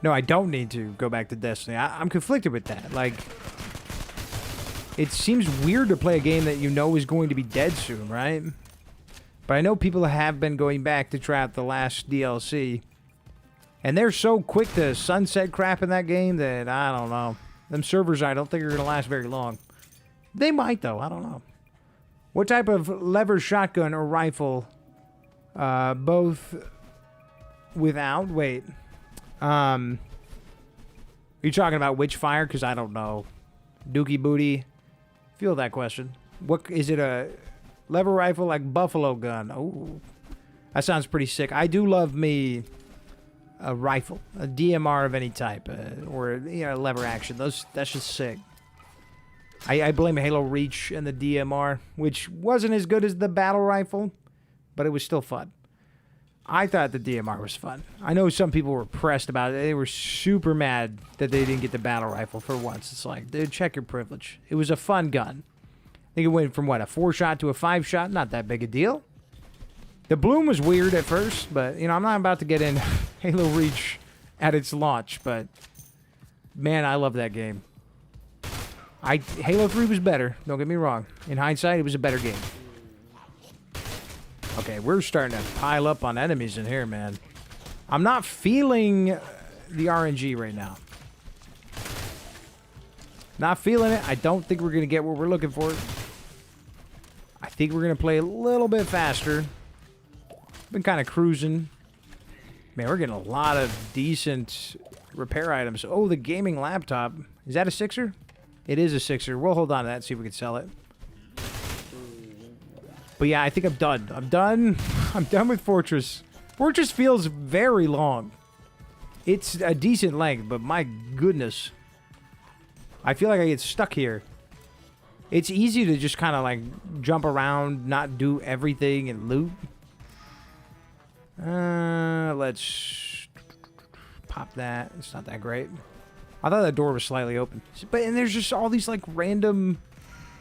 No, I don't need to go back to Destiny. I'm conflicted with that. Like, it seems weird to play a game that you know is going to be dead soon, right? But I know people have been going back to try out the last DLC. And they're so quick to sunset crap in that game that, I don't know. Them servers, I don't think are going to last very long. They might, though. I don't know. What type of lever shotgun or rifle? Both without... Wait. Are you talking about Witchfire? Because I don't know. Dookie Booty. Feel that question. What is it, a lever rifle like Buffalo gun? Oh, that sounds pretty sick. I do love me a rifle, a DMR of any type, or lever action. That's just sick. I blame Halo Reach and the DMR, which wasn't as good as the battle rifle, but it was still fun. I thought the DMR was fun. I know some people were pressed about it. They were super mad that they didn't get the battle rifle for once. It's like, dude, check your privilege. It was a fun gun. I think it went from, what, a 4-shot to a 5-shot? Not that big a deal. The bloom was weird at first, but, I'm not about to get in Halo Reach at its launch, but, man, I love that game. Halo 3 was better, don't get me wrong. In hindsight, it was a better game. Okay, we're starting to pile up on enemies in here, man. I'm not feeling the RNG right now. Not feeling it. I don't think we're going to get what we're looking for. I think we're going to play a little bit faster. Been kind of cruising. Man, we're getting a lot of decent repair items. Oh, the gaming laptop. Is that a 6er? It is a 6er. We'll hold on to that and see if we can sell it. But yeah, I think I'm done. I'm done. I'm done with Fortress. Fortress feels very long. It's a decent length, but my goodness. I feel like I get stuck here. It's easy to just kind of like jump around, not do everything and loot. Let's pop that. It's not that great. I thought that door was slightly open. And there's just all these like random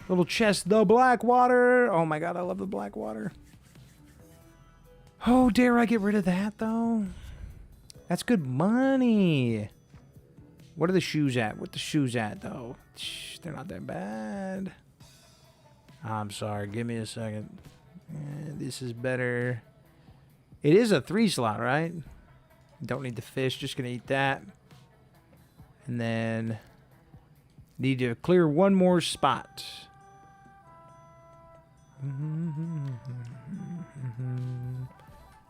little chests. The black water. Oh my god, I love the black water. Oh, dare I get rid of that though? That's good money. What are the shoes at? What the shoes at though? They're not that bad. I'm sorry. Give me a second. This is better. It is a 3 slot, right? Don't need the fish. Just gonna eat that. And then need to clear one more spot.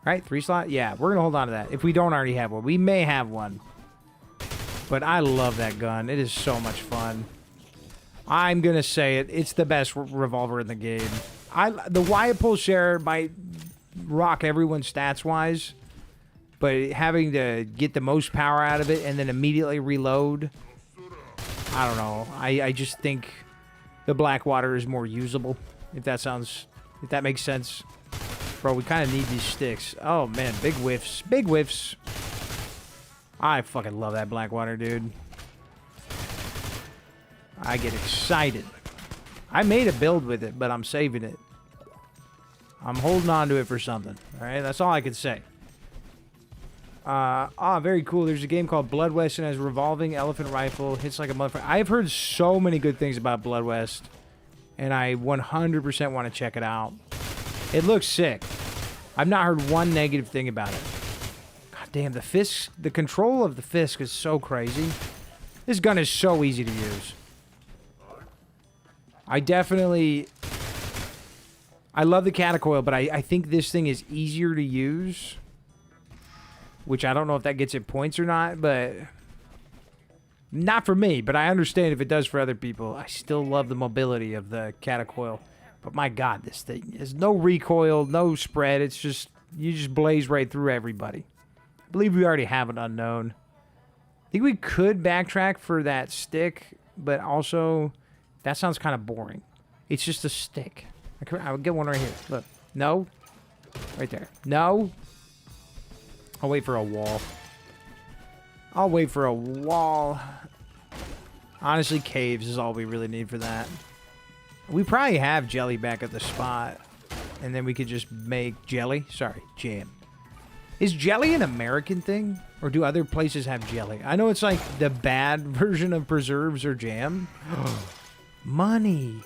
Right, 3 slot? Yeah, we're going to hold on to that. If we don't already have one. We may have one. But I love that gun. It is so much fun. I'm going to say it. It's the best revolver in the game. The Wyatt Pulse Share might rock everyone's stats-wise. But having to get the most power out of it and then immediately reload, I don't know. I just think the Blackwater is more usable. If that makes sense. Bro, we kind of need these sticks. Oh, man. Big whiffs. Big whiffs. I fucking love that Blackwater, dude. I get excited. I made a build with it, but I'm saving it. I'm holding on to it for something. Alright? That's all I can say. Very cool. There's a game called Blood West and has a revolving elephant rifle. Hits like a motherfucker. I've heard so many good things about Blood West. And I 100% want to check it out. It looks sick. I've not heard one negative thing about it. God damn, the Fisk, the control of the Fisk is so crazy. This gun is so easy to use. I love the catacoil, but I think this thing is easier to use. Which I don't know if that gets it points or not, but... Not for me, but I understand if it does for other people. I still love the mobility of the catacoil. But my god, this thing has no recoil, no spread. It's just, you just blaze right through everybody. I believe we already have an unknown. I think we could backtrack for that stick, but also, that sounds kind of boring. It's just a stick. I would get one right here. Look. No. Right there. No. I'll wait for a wall. I'll wait for a wall. Honestly, caves is all we really need for that. We probably have jelly back at the spot. And then we could just make jelly. Sorry, jam. Is jelly an American thing? Or do other places have jelly? I know it's like the bad version of preserves or jam. Money.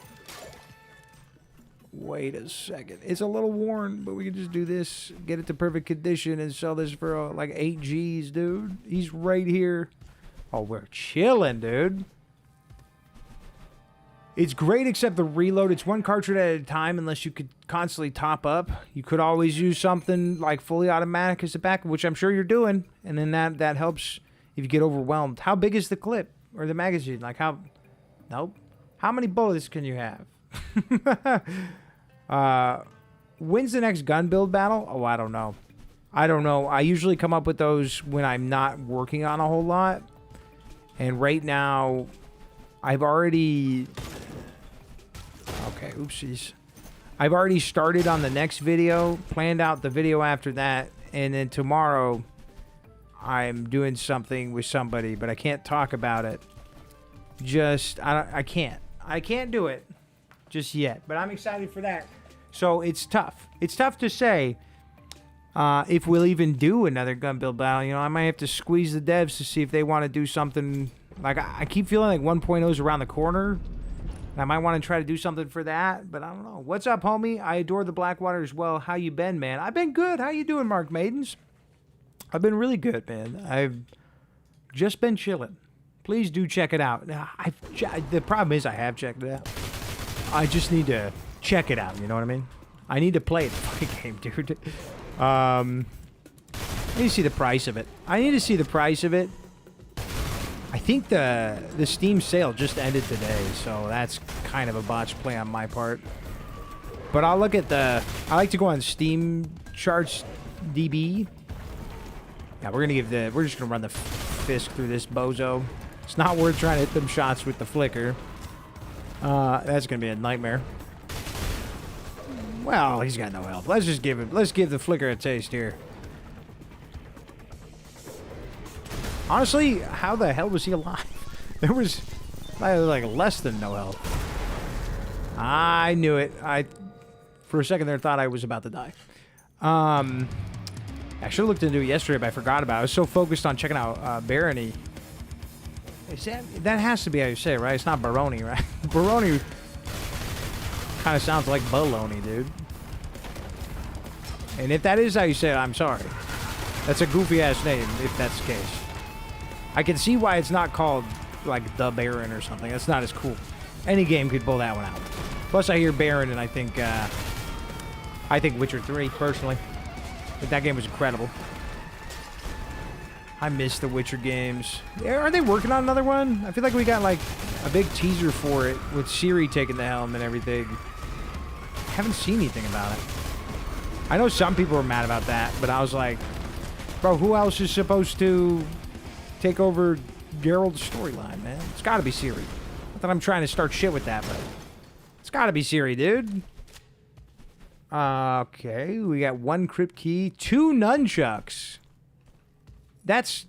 Wait a second. It's a little worn, but we can just do this, get it to perfect condition, and sell this for like 8 G's, dude. He's right here. Oh, we're chilling, dude. It's great except the reload. It's one cartridge at a time unless you could constantly top up. You could always use something like fully automatic as a backup, which I'm sure you're doing. And then that helps if you get overwhelmed. How big is the clip or the magazine? Like how... Nope. How many bullets can you have? When's the next gun build battle? Oh, I don't know. I don't know. I usually come up with those when I'm not working on a whole lot. And right now, I've already... Okay, oopsies. I've already started on the next video, planned out the video after that, and then tomorrow I'm doing something with somebody, but I can't talk about it. I can't. I can't do it just yet, but I'm excited for that. So it's tough. It's tough to say if we'll even do another gun build battle. You know, I might have to squeeze the devs to see if they want to do something. Like, I keep feeling like 1.0 is around the corner. I might want to try to do something for that, but I don't know. What's up, homie? I adore the Blackwater as well. How you been, man? I've been good. How you doing, Mark Maidens? I've been really good, man. I've just been chilling. Please do check it out. The problem is I have checked it out. I just need to check it out, you know what I mean? I need to play the fucking game, dude. I need to see the price of it. I think the Steam sale just ended today, so that's kind of a botched play on my part. But I'll look at I like to go on Steam charts DB. Yeah, we're just gonna run the Fisk through this bozo. It's not worth trying to hit them shots with the flicker. That's gonna be a nightmare. Well, he's got no health. Let's give the flicker a taste here. Honestly, how the hell was he alive? There was like less than no health. I knew it. For a second there thought I was about to die. I should have looked into it yesterday, but I forgot about it. I was so focused on checking out Barony. That has to be how you say it, right? It's not Baroni, right? Baroni kind of sounds like baloney, dude. And if that is how you say it, I'm sorry. That's a goofy ass name, if that's the case. I can see why it's not called, like, The Baron or something. That's not as cool. Any game could pull that one out. Plus, I hear Baron, and I think Witcher 3, personally. But that game was incredible. I miss the Witcher games. Are they working on another one? I feel like we got, like, a big teaser for it with Ciri taking the helm and everything. I haven't seen anything about it. I know some people were mad about that, but I was like, bro, who else is supposed to take over Geralt's storyline, man? It's gotta be Ciri. Not that I'm trying to start shit with that, but it's gotta be Ciri, dude. Okay, we got 1 crypt key, 2 nunchucks. That's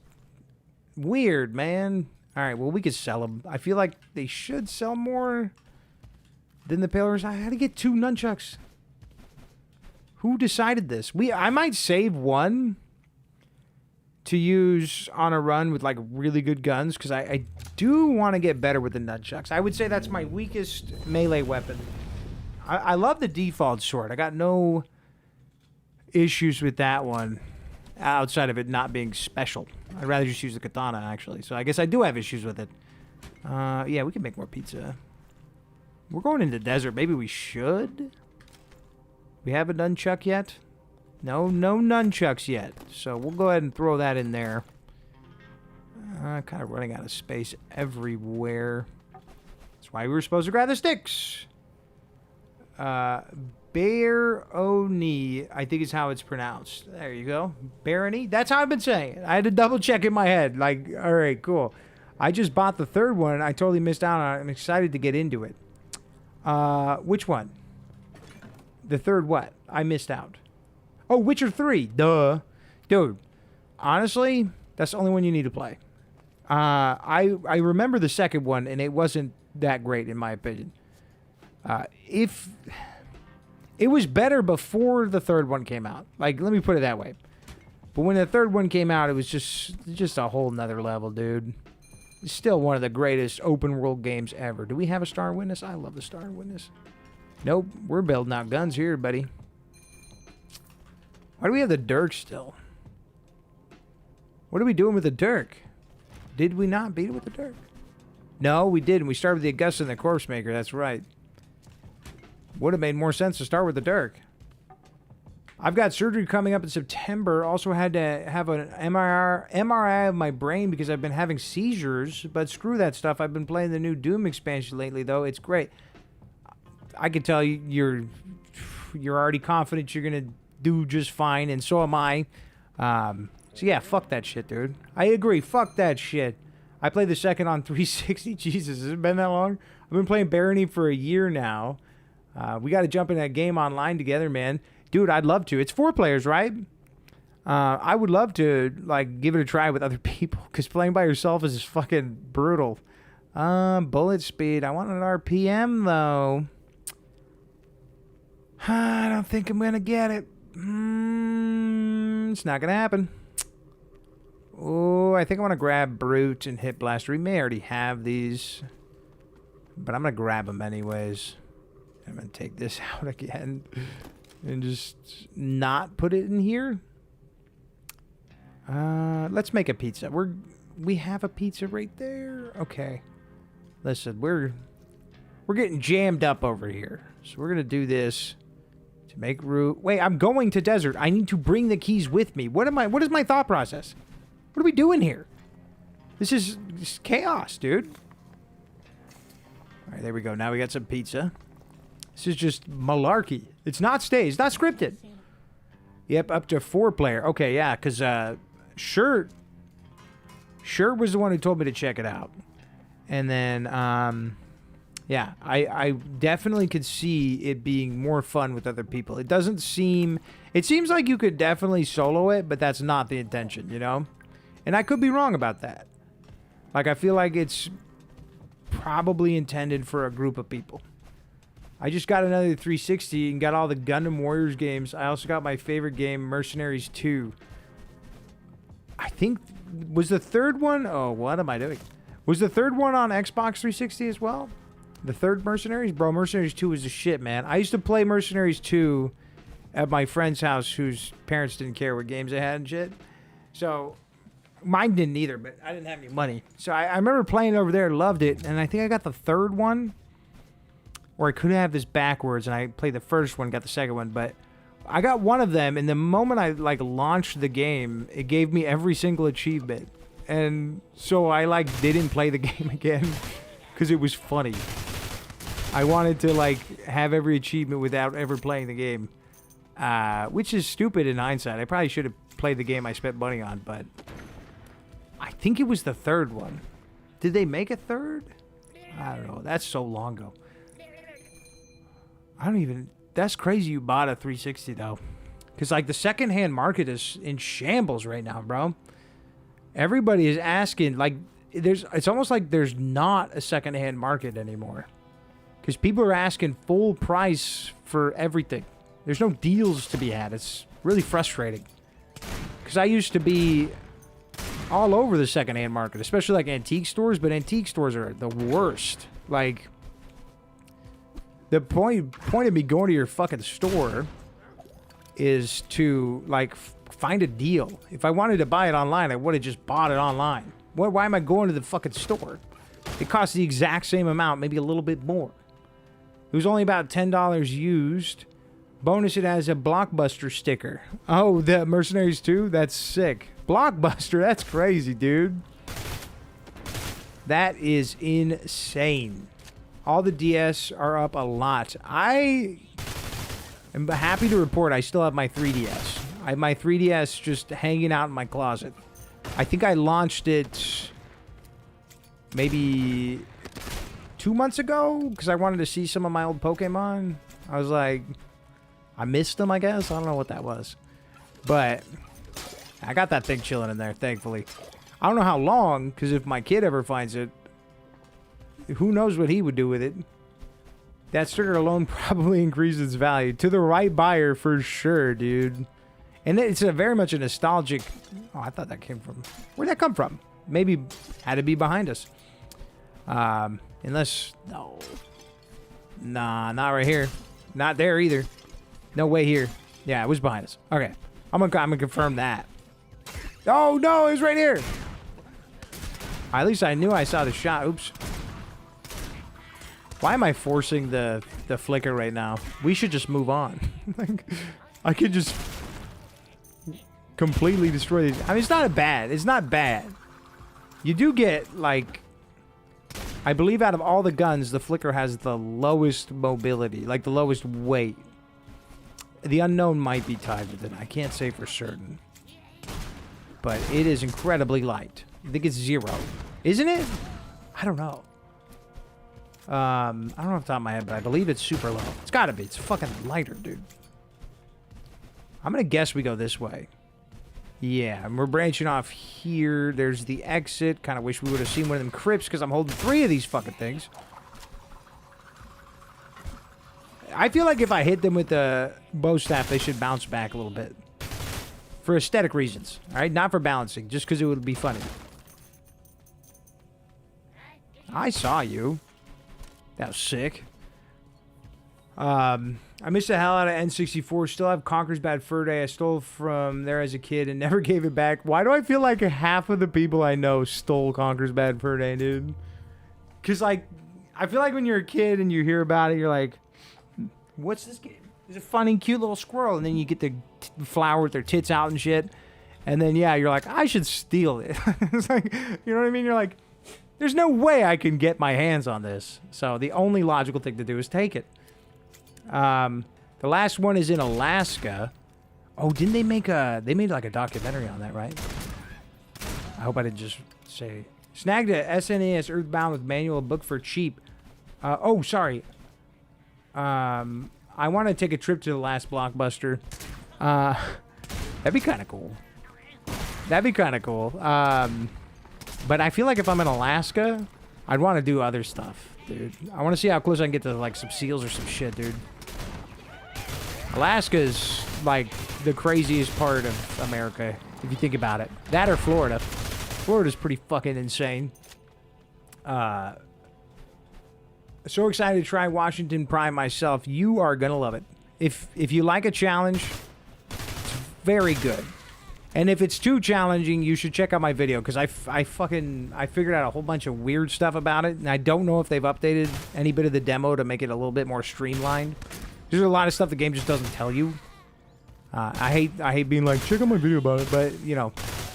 weird, man. All right, well, we could sell them. I feel like they should sell more than the pillars. I had to get 2 nunchucks. Who decided this? I might save 1 to use on a run with, like, really good guns, because I do want to get better with the nunchucks. I would say that's my weakest melee weapon. I love the default sword. I got no issues with that one outside of it not being special. I'd rather just use the katana, actually. So I guess I do have issues with it. Yeah, we can make more pizza. We're going into the desert. Maybe we should? We have a nunchuck yet? No nunchucks yet. So we'll go ahead and throw that in there. Kind of running out of space everywhere. That's why we were supposed to grab the sticks. Barony, I think is how it's pronounced. There you go. Barony? That's how I've been saying it. I had to double check in my head. Like, all right, cool. I just bought the 3rd one, and I totally missed out on it. I'm excited to get into it. Which one? The 3rd what? I missed out. Oh, Witcher 3. Duh. Dude, honestly, that's the only one you need to play. I remember the 2nd one, and it wasn't that great, in my opinion. If it was better before the 3rd one came out, like, let me put it that way. But when the 3rd one came out, it was just a whole nother level, dude. It's still one of the greatest open world games ever. Do we have a Star Witness? I love the Star Witness. Nope, we're building out guns here, buddy. Why do we have the Dirk still? What are we doing with the Dirk? Did we not beat it with the Dirk? No, we didn't. We started with the Augusta and the Corpsemaker. That's right. Would have made more sense to start with the Dirk. I've got surgery coming up in September. Also had to have an MRI of my brain because I've been having seizures. But screw that stuff. I've been playing the new Doom expansion lately, though. It's great. I can tell you, you're already confident you're gonna do just fine, and so am I. So yeah, fuck that shit, dude. I agree. Fuck that shit. I played the 2nd on 360. Jesus, has it been that long? I've been playing Barony for a year now. We got to jump in that game online together, man. Dude, I'd love to. It's 4 players, right? I would love to, like, give it a try with other people, because playing by yourself is fucking brutal. Bullet speed. I want an RPM, though. I don't think I'm going to get it. It's not going to happen. Oh, I think I want to grab Brute and Hit Blaster. We may already have these, but I'm going to grab them anyways. I'm going to take this out again and just not put it in here. Let's make a pizza. We have a pizza right there. Okay. Listen, we're getting jammed up over here. So we're going to do this to make root. Wait, I'm going to desert. I need to bring the keys with me. What is my thought process? What are we doing here? This is chaos, dude. All right, there we go. Now we got some pizza. This is just malarkey. It's not staged. It's not scripted. Yep, up to 4 player. Okay, yeah, because Shirt was the one who told me to check it out. And then, yeah, I definitely could see it being more fun with other people. It doesn't seem... It seems like you could definitely solo it, but that's not the intention, you know? And I could be wrong about that. Like, I feel like it's probably intended for a group of people. I just got another 360 and got all the Gundam Warriors games. I also got my favorite game, Mercenaries 2. I think... Was the 3rd one... Oh, what am I doing? Was the 3rd one on Xbox 360 as well? The 3rd Mercenaries? Bro, Mercenaries 2 was the shit, man. I used to play Mercenaries 2 at my friend's house whose parents didn't care what games they had and shit. So, Mine didn't either, but I didn't have any money. So I remember playing over there, loved it, and I think I got the third one. Or I could have this backwards, and I played the first one, got the second one, but I got one of them, and the moment I, like, launched the game, it gave me every single achievement. And so I, like, didn't play the game again, because it was funny. I wanted to, like, have every achievement without ever playing the game. Which is stupid in hindsight. I probably should have played the game I spent money on, but I think it was the third one. Did they make a third? I don't know. That's so long ago. I don't even... That's crazy you bought a 360, though. Because, like, the secondhand market is in shambles right now, bro. Everybody is asking, like... It's almost like there's not a secondhand market anymore. Because people are asking full price for everything. There's no deals to be had. It's really frustrating. Because I used to be all over the secondhand market, especially like antique stores, but antique stores are the worst. Like, the point of me going to your fucking store is to, like, find a deal. If I wanted to buy it online, I would have just bought it online. Why am I going to the fucking store? It costs the exact same amount, maybe a little bit more. It was only about $10 used. Bonus, it has a Blockbuster sticker. Oh, the Mercenaries 2? That's sick. Blockbuster, that's crazy, dude. That is insane. All the DS are up a lot. I am happy to report I still have my 3DS. I have my 3DS just hanging out in my closet. I think I launched it maybe 2 months ago because I wanted to see some of my old Pokemon. I was like... I missed them, I guess. I don't know what that was. But I got that thing chilling in there, thankfully. I don't know how long, because if my kid ever finds it, who knows what he would do with it. That sticker alone probably increases its value. To the right buyer, for sure, dude. And it's a very much a nostalgic... Oh, I thought that came from... Where'd that come from? Maybe had to be behind us. Unless... No. Nah, not right here. Not there either. No way here. Yeah, it was behind us. Okay. I'm gonna confirm that. Oh, no, it was right here. At least I knew I saw the shot. Oops. Why am I forcing the flicker right now? We should just move on. Like, I could just completely destroy these. I mean, it's not bad. It's not bad. You do get, like... I believe out of all the guns, the flicker has the lowest mobility. Like, the lowest weight. The unknown might be tied with it. I can't say for certain. But it is incredibly light. I think it's 0. Isn't it? I don't know. I don't know off the top of my head, but I believe it's super low. It's gotta be. It's fucking lighter, dude. I'm gonna guess we go this way. Yeah, and we're branching off here. There's the exit. Kind of wish we would have seen one of them crypts because I'm holding 3 of these fucking things. I feel like if I hit them with the bow staff, they should bounce back a little bit. For aesthetic reasons, all right? Not for balancing, just because it would be funny. I saw you. That was sick. I missed the hell out of N64. Still have Conker's Bad Fur Day. I stole from there as a kid and never gave it back. Why do I feel like half of the people I know stole Conker's Bad Fur Day, dude? Because, like, I feel like when you're a kid and you hear about it, you're like... What's this game? It's a funny, cute little squirrel. And then you get the flower with their tits out and shit. And then, yeah, you're like, I should steal it. It's like, you know what I mean? You're like, there's no way I can get my hands on this. So the only logical thing to do is take it. The last one is in Alaska. Oh, didn't they make a... They made like a documentary on that, right? I hope I didn't just say... Snagged a SNES Earthbound with manual book for cheap. Oh, sorry. I want to take a trip to the last Blockbuster. That'd be kind of cool. That'd be kind of cool. But I feel like if I'm in Alaska, I'd want to do other stuff, dude. I want to see how close I can get to, like, some seals or some shit, dude. Alaska is, like, the craziest part of America, if you think about it. That or Florida. Florida's pretty fucking insane. So excited to try Washington Prime myself. You are gonna love it. If you like a challenge, it's very good. And if it's too challenging, you should check out my video, because I figured out a whole bunch of weird stuff about it, and I don't know if they've updated any bit of the demo to make it a little bit more streamlined. There's a lot of stuff the game just doesn't tell you. I hate being like, check out my video about it, but you know,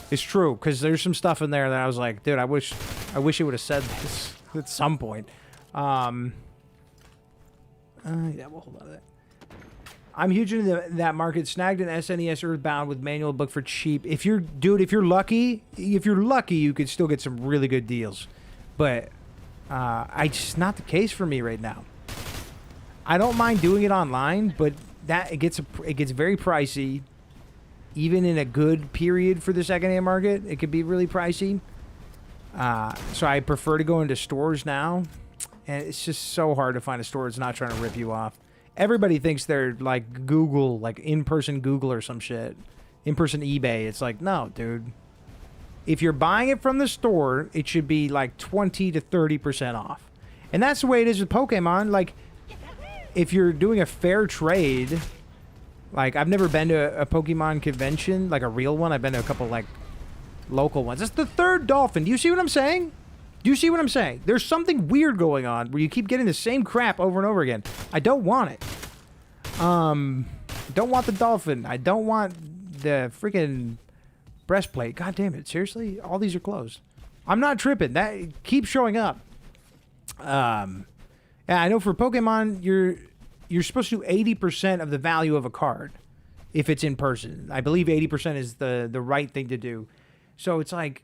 it's true, because there's some stuff in there that I was like, dude, I wish it would have said this at some point. Yeah, we'll hold on to that. I'm huge into that market. Snagged an SNES Earthbound with manual book for cheap. If you're lucky, you could still get some really good deals. But it's just not the case for me right now. I don't mind doing it online, but it gets very pricey. Even in a good period for the secondhand market, it could be really pricey. So I prefer to go into stores now, and it's just so hard to find a store that's not trying to rip you off. Everybody thinks they're like Google, like in-person Google or some shit. In-person eBay. It's like, no, dude. If you're buying it from the store, it should be like 20 to 30% off. And that's the way it is with Pokemon. Like, if you're doing a fair trade, like, I've never been to a Pokemon convention, like a real one. I've been to a couple, like, local ones. That's the third dolphin. Do you see what I'm saying? Do you see what I'm saying? There's something weird going on where you keep getting the same crap over and over again. I don't want it. Don't want the dolphin. I don't want the freaking breastplate. God damn it. Seriously? All these are closed. I'm not tripping. That keeps showing up. Yeah, I know for Pokemon, you're supposed to do 80% of the value of a card if it's in person. I believe 80% is the right thing to do. So it's like,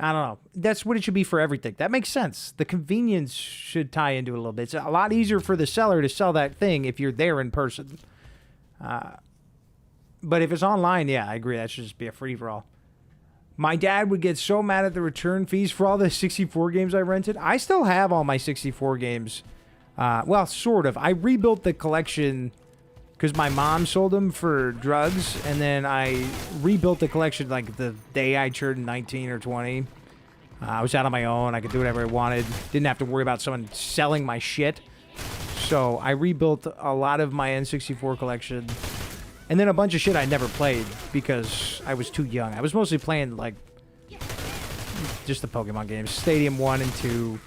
I don't know. That's what it should be for everything. That makes sense. The convenience should tie into it a little bit. It's a lot easier for the seller to sell that thing if you're there in person. But if it's online, yeah, I agree. That should just be a free-for-all. My dad would get so mad at the return fees for all the 64 games I rented. I still have all my 64 games. Well, sort of. I rebuilt the collection because my mom sold them for drugs, and then I rebuilt the collection like the day I turned 19 or 20. I was out on my own. I could do whatever I wanted. Didn't have to worry about someone selling my shit. So I rebuilt a lot of my N64 collection. And then a bunch of shit I never played because I was too young. I was mostly playing, like, just the Pokemon games. Stadium 1 and 2.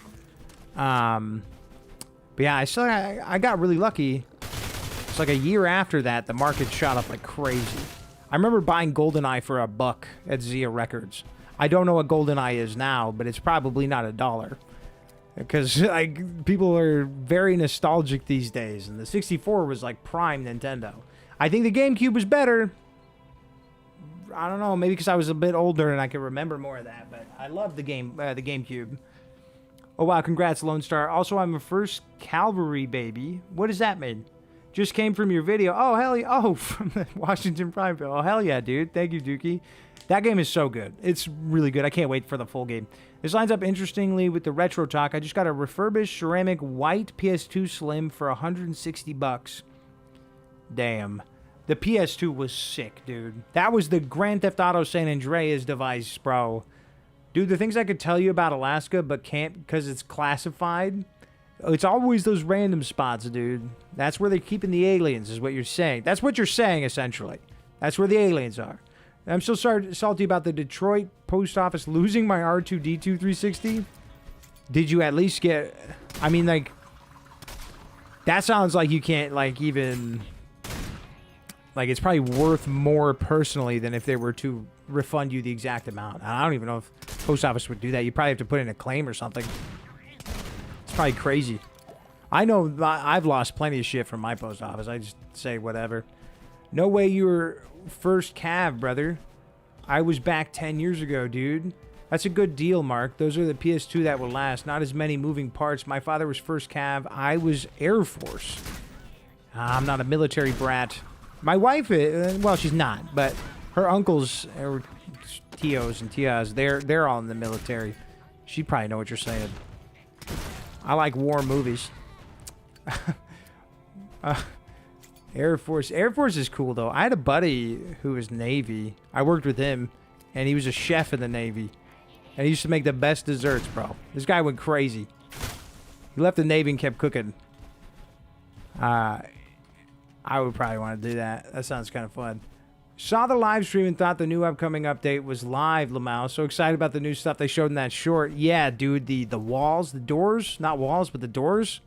But yeah, I got really lucky. It's like a year after that, the market shot up like crazy. I remember buying GoldenEye for $1 at Zia Records. I don't know what GoldenEye is now, but it's probably not $1. Because like people are very nostalgic these days, and the 64 was like prime Nintendo. I think the GameCube was better. I don't know, maybe because I was a bit older and I can remember more of that, but I love the GameCube. Oh wow, congrats Lone Star. Also, I'm a first Cavalry baby. What does that mean? Just came from your video. Oh, hell yeah. Oh, from the Washington Prime Bill. Oh, hell yeah, dude. Thank you, Dookie. That game is so good. It's really good. I can't wait for the full game. This lines up interestingly with the Retro Talk. I just got a refurbished ceramic white PS2 Slim for $160. Damn. The PS2 was sick, dude. That was the Grand Theft Auto San Andreas device, bro. Dude, the things I could tell you about Alaska but can't because it's classified... It's always those random spots, dude. That's where they're keeping the aliens, is what you're saying. That's what you're saying, essentially. That's where the aliens are. I'm still salty about the Detroit post office losing my R2-D2 360. Did you at least get... I mean, like... That sounds like you can't, like, even... Like, it's probably worth more personally than if they were to refund you the exact amount. I don't even know if post office would do that. You'd probably have to put in a claim or something. Probably crazy. I know I've lost plenty of shit from my post office. I just say whatever. No way you were first Cav, brother. I was back 10 years ago, dude. That's a good deal, Mark. Those are the PS2 that will last. Not as many moving parts. My father was first Cav. I was Air Force. I'm not a military brat. My wife is, well, she's not, but her uncles, or Tios and Tias, they're all in the military. She'd probably know what you're saying. I like war movies. Air Force. Air Force is cool, though. I had a buddy who was Navy. I worked with him, and he was a chef in the Navy. And he used to make the best desserts, bro. This guy went crazy. He left the Navy and kept cooking. I would probably want to do that. That sounds kind of fun. Saw the live stream and thought the new upcoming update was live, Lamau. So excited about the new stuff they showed in that short. Yeah, dude, the walls, the doors, not walls, but the doors.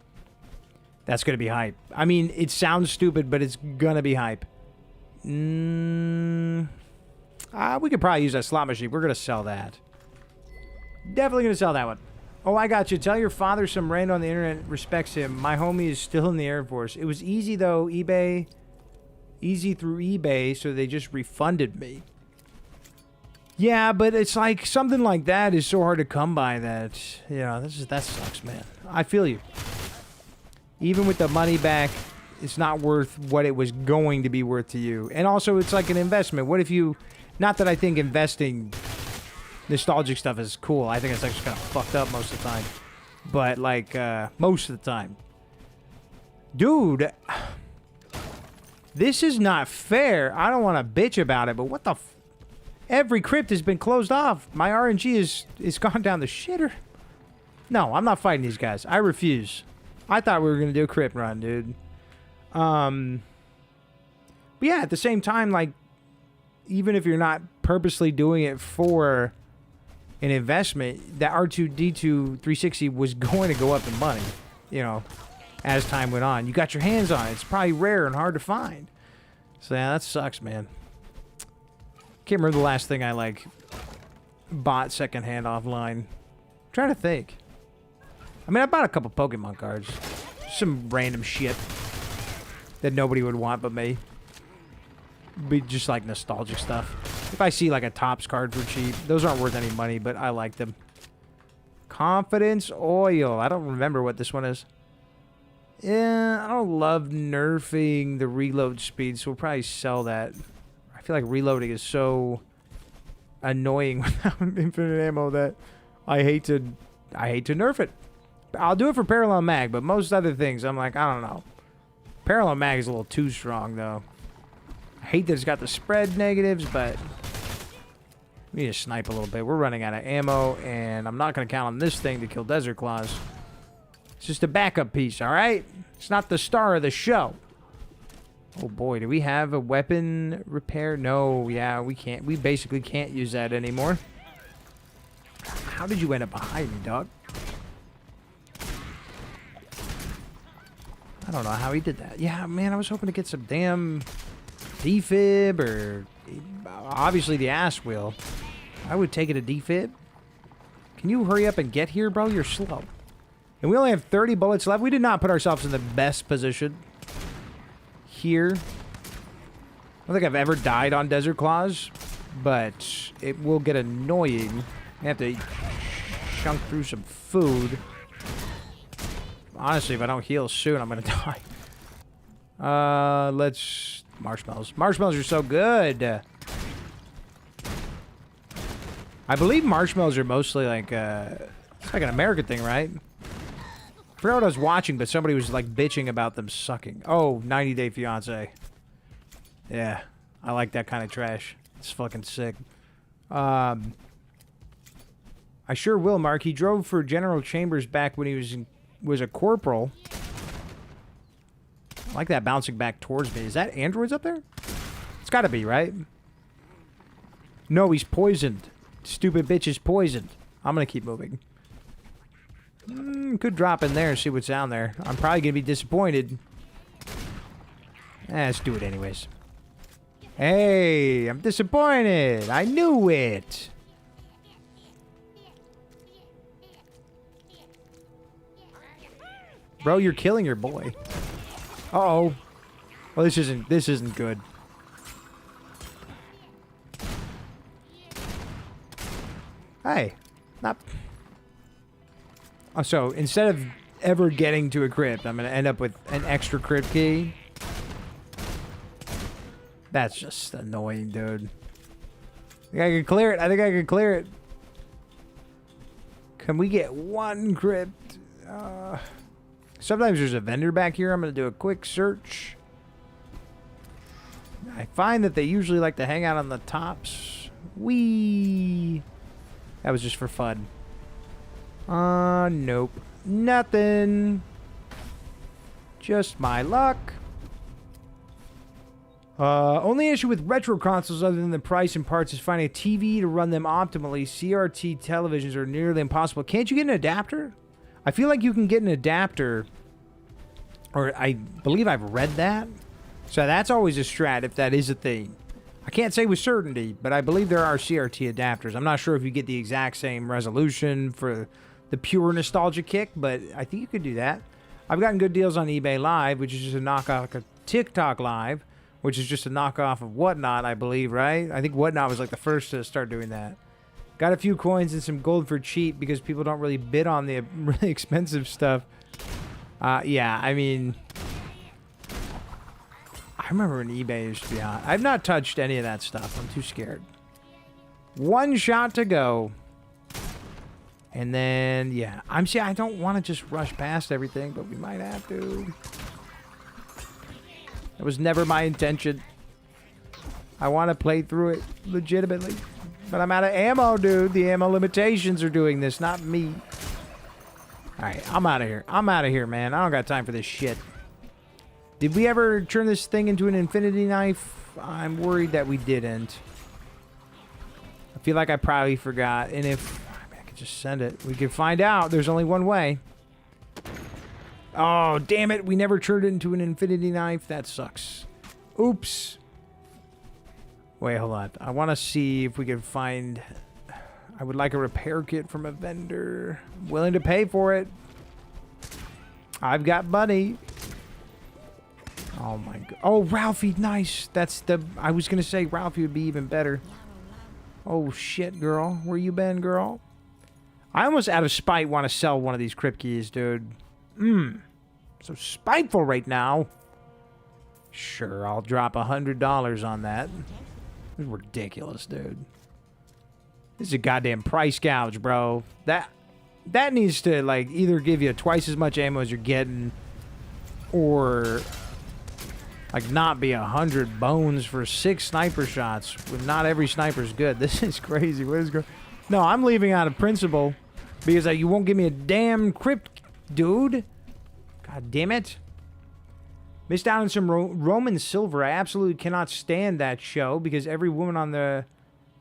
That's going to be hype. I mean, it sounds stupid, but it's going to be hype. We could probably use that slot machine. We're going to sell that. Definitely going to sell that one. Oh, I got you. Tell your father some random on the internet respects him. My homie is still in the Air Force. It was easy, though. Easy through eBay, so they just refunded me. Yeah, but it's like something like that is so hard to come by that, you know, that sucks, man. I feel you. Even with the money back, it's not worth what it was going to be worth to you. And also, it's like an investment. What if you... Not that I think investing nostalgic stuff is cool. I think it's actually kind of fucked up most of the time. But, like, most of the time. Dude... This is not fair. I don't want to bitch about it, but what the every crypt has been closed off. My RNG is gone down the shitter. No, I'm not fighting these guys. I refuse. I thought we were going to do a crypt run, dude. But yeah, at the same time, like, even if you're not purposely doing it for an investment, that R2-D2 360 was going to go up in money, you know, as time went on. You got your hands on it. It's probably rare and hard to find. So yeah, that sucks, man. Can't remember the last thing I, like, bought secondhand offline. I'm trying to think. I mean, I bought a couple Pokemon cards. Some random shit that nobody would want but me. Be just, like, nostalgic stuff. If I see, like, a Topps card for cheap, those aren't worth any money, but I like them. Confidence Oil. I don't remember what this one is. Yeah, I don't love nerfing the reload speed, so we'll probably sell that. I feel like reloading is so annoying without infinite ammo that I hate to nerf it. I'll do it for parallel mag, but most other things, I'm like, I don't know. Parallel mag is a little too strong, though. I hate that it's got the spread negatives, but we need to snipe a little bit. We're running out of ammo, and I'm not going to count on this thing to kill Desert Claws. It's just a backup piece, all right? It's not the star of the show. Oh, boy. Do we have a weapon repair? No. Yeah, we can't. We basically can't use that anymore. How did you end up behind me, dog? I don't know how he did that. Yeah, man, I was hoping to get some damn defib or obviously the ass wheel. I would take it a defib. Can you hurry up and get here, bro? You're slow. And we only have 30 bullets left. We did not put ourselves in the best position here. I don't think I've ever died on Desert Claws, but it will get annoying. I have to chunk through some food. Honestly, if I don't heal soon, I'm going to die. Let's... Marshmallows. Marshmallows are so good. I believe marshmallows are mostly like, it's like an American thing, right? I forgot what I was watching, but somebody was like bitching about them sucking. Oh, 90 Day Fiancé. Yeah, I like that kind of trash. It's fucking sick. I sure will, Mark. He drove for General Chambers back when he was a corporal. I like that bouncing back towards me. Is that androids up there? It's gotta be, right? No, he's poisoned. Stupid bitch is poisoned. I'm gonna keep moving. Could drop in there and see what's down there. I'm probably gonna be disappointed. Let's do it anyways. Hey, I'm disappointed. I knew it. Bro, you're killing your boy. Uh-oh. Well, this isn't good. Hey, not... Oh, so, instead of ever getting to a crypt, I'm going to end up with an extra crypt key. That's just annoying, dude. I think I can clear it. I think I can clear it. Can we get one crypt? Sometimes there's a vendor back here. I'm going to do a quick search. I find that they usually like to hang out on the tops. Whee! That was just for fun. Nope. Nothing. Just my luck. Only issue with retro consoles other than the price and parts is finding a TV to run them optimally. CRT televisions are nearly impossible. Can't you get an adapter? I feel like you can get an adapter, or I believe I've read that. So that's always a strat if that is a thing. I can't say with certainty, but I believe there are CRT adapters. I'm not sure if you get the exact same resolution for the pure nostalgia kick, but I think you could do that. I've gotten good deals on eBay Live, which is just a knockoff of TikTok Live, which is just a knockoff of Whatnot, I believe, right? I think Whatnot was like the first to start doing that. Got a few coins and some gold for cheap because people don't really bid on the really expensive stuff. Yeah, I mean, I remember when eBay used to be hot. I've not touched any of that stuff. I'm too scared. One shot to go. And then, yeah. I don't want to just rush past everything, but we might have to. That was never my intention. I want to play through it legitimately. But I'm out of ammo, dude. The ammo limitations are doing this, not me. Alright, I'm out of here. I'm out of here, man. I don't got time for this shit. Did we ever turn this thing into an infinity knife? I'm worried that we didn't. I feel like I probably forgot. And if... I could just send it. We can find out. There's only one way. Oh, damn it. We never turned it into an infinity knife. That sucks. Oops. Wait, hold on. I want to see if we can find... I would like a repair kit from a vendor. I'm willing to pay for it. I've got money. Oh, my God. Oh, Ralphie. Nice. That's the... I was going to say Ralphie would be even better. Oh, shit, girl. Where you been, girl? I almost out of spite want to sell one of these crypt keys, dude. So spiteful right now. Sure, I'll drop $100 on that. This is ridiculous, dude. This is a goddamn price gouge, bro. That needs to, like, either give you twice as much ammo as you're getting, or, like, not be 100 bones for 6 sniper shots when not every sniper's good. This is crazy. What is going? No, I'm leaving out of principle because you won't give me a damn crypt, dude. God damn it. Missed out on some Roman silver. I absolutely cannot stand that show because every woman on there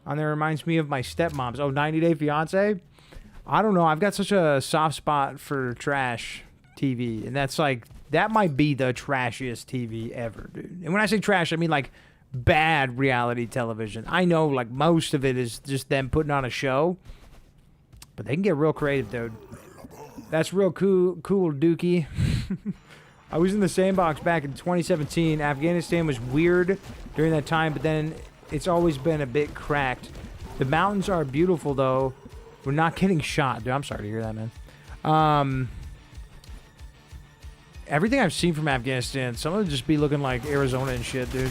reminds me of my stepmoms. Oh, 90 Day Fiance? I don't know. I've got such a soft spot for trash TV. And that's like, that might be the trashiest TV ever, dude. And when I say trash, I mean like bad reality television. I know like most of it is just them putting on a show. But they can get real creative, dude. That's real cool, Dookie. I was in the sandbox back in 2017. Afghanistan was weird during that time, but then it's always been a bit cracked. The mountains are beautiful, though. We're not getting shot. Dude, I'm sorry to hear that, man. Everything I've seen from Afghanistan, some of it just be looking like Arizona and shit, dude.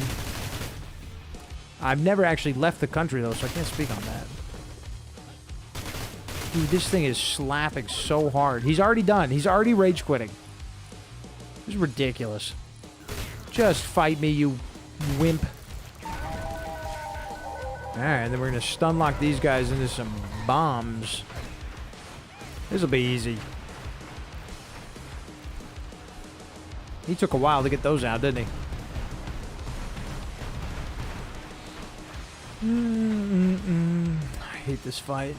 I've never actually left the country, though, so I can't speak on that. Dude, this thing is slapping so hard. He's already done. He's already rage quitting. This is ridiculous. Just fight me, you wimp. Alright, then we're going to stun lock these guys into some bombs. This'll be easy. He took a while to get those out, didn't he? I hate this fight.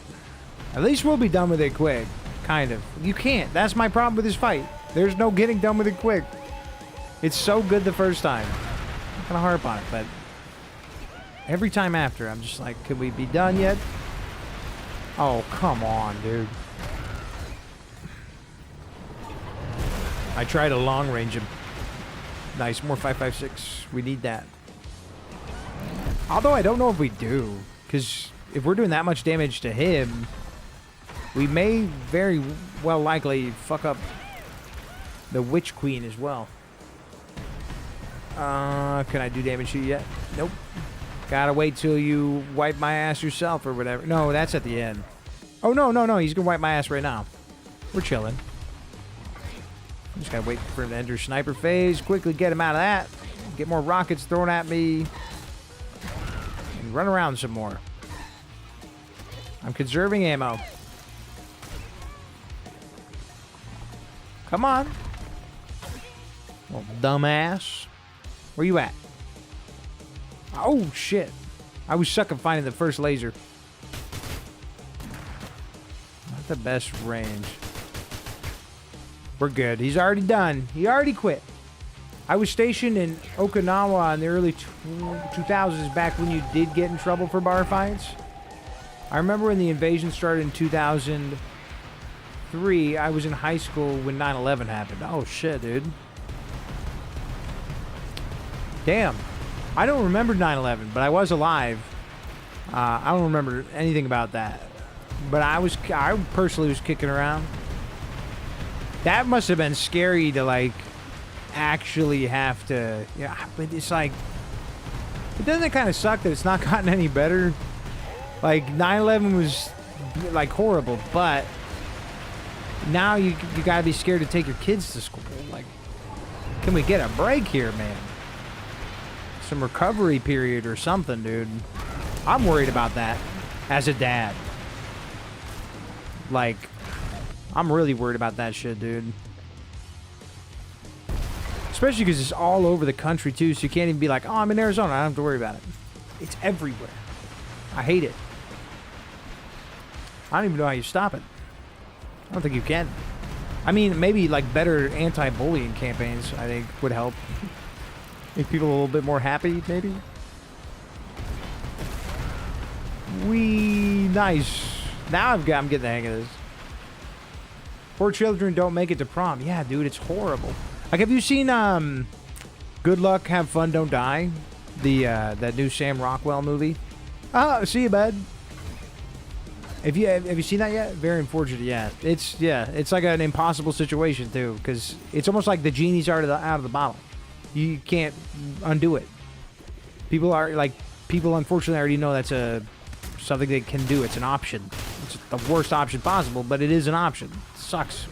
At least we'll be done with it quick. Kind of. You can't. That's my problem with this fight. There's no getting done with it quick. It's so good the first time. I'm not gonna harp on it, but every time after, I'm just like, could we be done yet? Oh, come on, dude. I tried to long range him. Nice, more 5.56. We need that. Although I don't know if we do, because if we're doing that much damage to him, we may very well likely fuck up the Witch Queen as well. Can I do damage to you yet? Nope. Gotta wait till you wipe my ass yourself or whatever. No, that's at the end. Oh, no. He's gonna wipe my ass right now. We're chilling. Just gotta wait for him to enter sniper phase. Quickly get him out of that. Get more rockets thrown at me. And run around some more. I'm conserving ammo. Come on. Little dumbass. Where you at? Oh, shit. I was sucking finding the first laser. Not the best range. We're good. He's already done. He already quit. I was stationed in Okinawa in the early 2000s, back when you did get in trouble for bar fights. I remember when the invasion started in 2003. I was in high school when 9/11 happened. Oh, shit, dude. Damn. I don't remember 9/11, but I was alive. I don't remember anything about that. But I personally was kicking around. That must have been scary to, like, actually have to... Yeah, but it's like... It doesn't kind of suck that it's not gotten any better? Like, 9/11 was, like, horrible, but... Now you gotta be scared to take your kids to school. Like, can we get a break here, man? Some recovery period or something, dude. I'm worried about that as a dad. Like, I'm really worried about that shit, dude. Especially because it's all over the country, too, so you can't even be like, oh, I'm in Arizona, I don't have to worry about it. It's everywhere. I hate it. I don't even know how you stop it. I don't think you can. I mean, maybe, like, better anti-bullying campaigns, I think, would help. Make people a little bit more happy, maybe? Nice. Now I'm getting the hang of this. Poor children don't make it to prom. Yeah, dude, it's horrible. Like, have you seen Good Luck, Have Fun, Don't Die? That new Sam Rockwell movie? Oh, see you, bud. Have you seen that yet? Very unfortunate. Yeah, it's like an impossible situation too, because it's almost like the genie's out of the bottle. You can't undo it. People unfortunately already know that's something they can do. It's an option. It's the worst option possible, but it is an option. It sucks.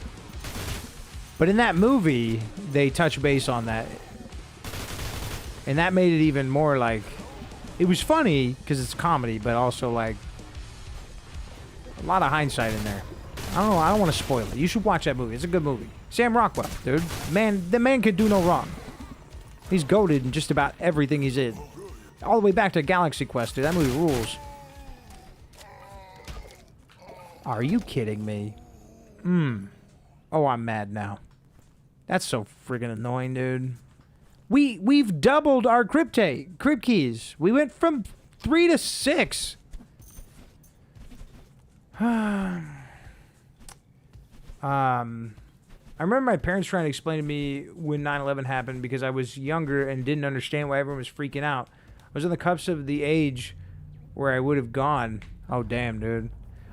But in that movie, they touch base on that, and that made it even more like, it was funny because it's comedy, but also like a lot of hindsight in there. I don't know. I don't want to spoil it. You should watch that movie. It's a good movie. Sam Rockwell, dude. The man could do no wrong. He's goated in just about everything he's in. All the way back to Galaxy Quest, dude. That movie rules. Are you kidding me? Oh, I'm mad now. That's so friggin' annoying, dude. We've doubled our crypt keys. We went from 3 to 6. I remember my parents trying to explain to me when 9/11 happened because I was younger and didn't understand why everyone was freaking out. I was on the cusp of the age where I would have gone. Oh, damn, dude.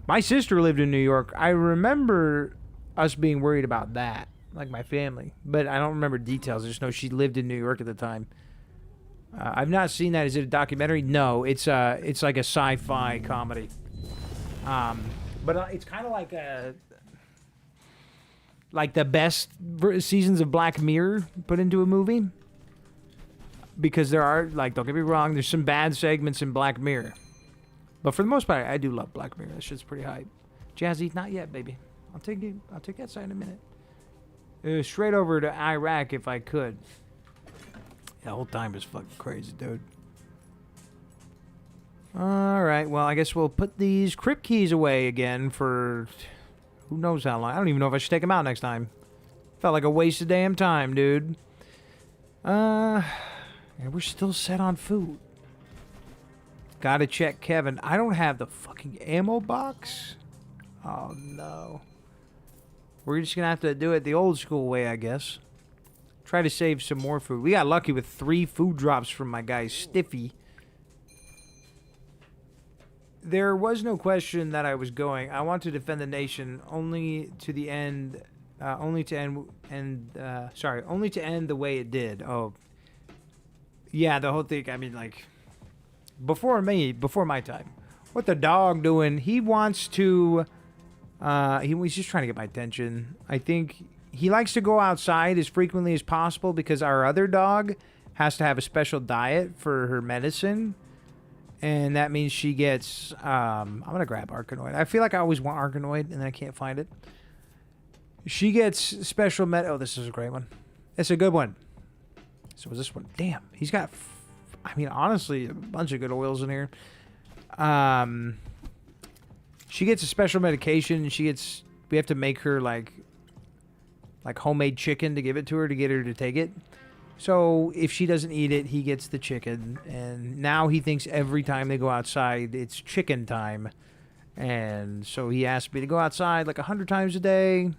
My sister lived in New York. I remember us being worried about that, like my family. But I don't remember details. I just know she lived in New York at the time. I've not seen that. Is it a documentary? No, it's like a sci-fi comedy. But it's kind of like the best seasons of Black Mirror put into a movie. Because there are, like, don't get me wrong, there's some bad segments in Black Mirror. But for the most part, I do love Black Mirror. That shit's pretty hype. Jazzy, not yet, baby. I'll take that side in a minute. Straight over to Iraq if I could. The whole time is fucking crazy, dude. Alright, well, I guess we'll put these crypt keys away again for who knows how long. I don't even know if I should take them out next time. Felt like a waste of damn time, dude. Yeah, we're still set on food. Gotta check Kevin. I don't have the fucking ammo box. Oh, no. We're just gonna have to do it the old school way, I guess. Try to save some more food. We got lucky with 3 food drops from my guy Stiffy. There was no question that I was going. I want to defend the nation only to the end. Only to end the way it did. Oh, yeah, the whole thing. I mean, like, before my time. What the dog doing? He wants to. He's just trying to get my attention. I think he likes to go outside as frequently as possible because our other dog has to have a special diet for her medicine. And that means she gets, I'm going to grab Arkanoid. I feel like I always want Arkanoid, and I can't find it. She gets special oh, this is a great one. It's a good one. So is this one? Damn, he's got I mean, honestly, a bunch of good oils in here. She gets a special medication. We have to make her like homemade chicken to give it to her to get her to take it. So if she doesn't eat it, he gets the chicken. And now he thinks every time they go outside, it's chicken time. And so he asked me to go outside like 100 times a day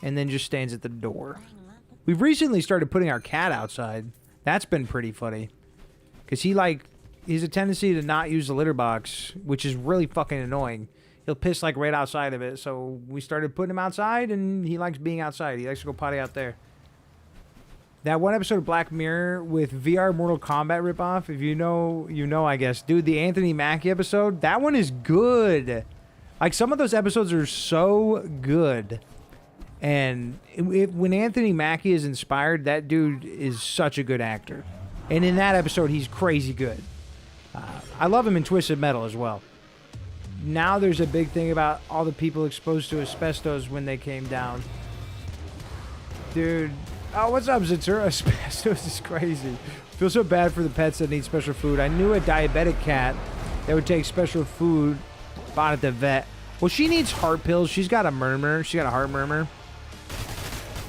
and then just stands at the door. We've recently started putting our cat outside. That's been pretty funny. Because he has a tendency to not use the litter box, which is really fucking annoying. He'll piss like right outside of it. So we started putting him outside and he likes being outside. He likes to go potty out there. That one episode of Black Mirror with VR Mortal Kombat ripoff, if you know, you know, I guess. Dude, the Anthony Mackie episode, that one is good. Like, some of those episodes are so good. And when Anthony Mackie is inspired, that dude is such a good actor. And in that episode, he's crazy good. I love him in Twisted Metal as well. Now there's a big thing about all the people exposed to asbestos when they came down. Dude... Oh, what's up, Zatura? Asbestos is crazy. Feel so bad for the pets that need special food. I knew a diabetic cat that would take special food bought at the vet. Well, she needs heart pills. She's got a murmur. She got a heart murmur.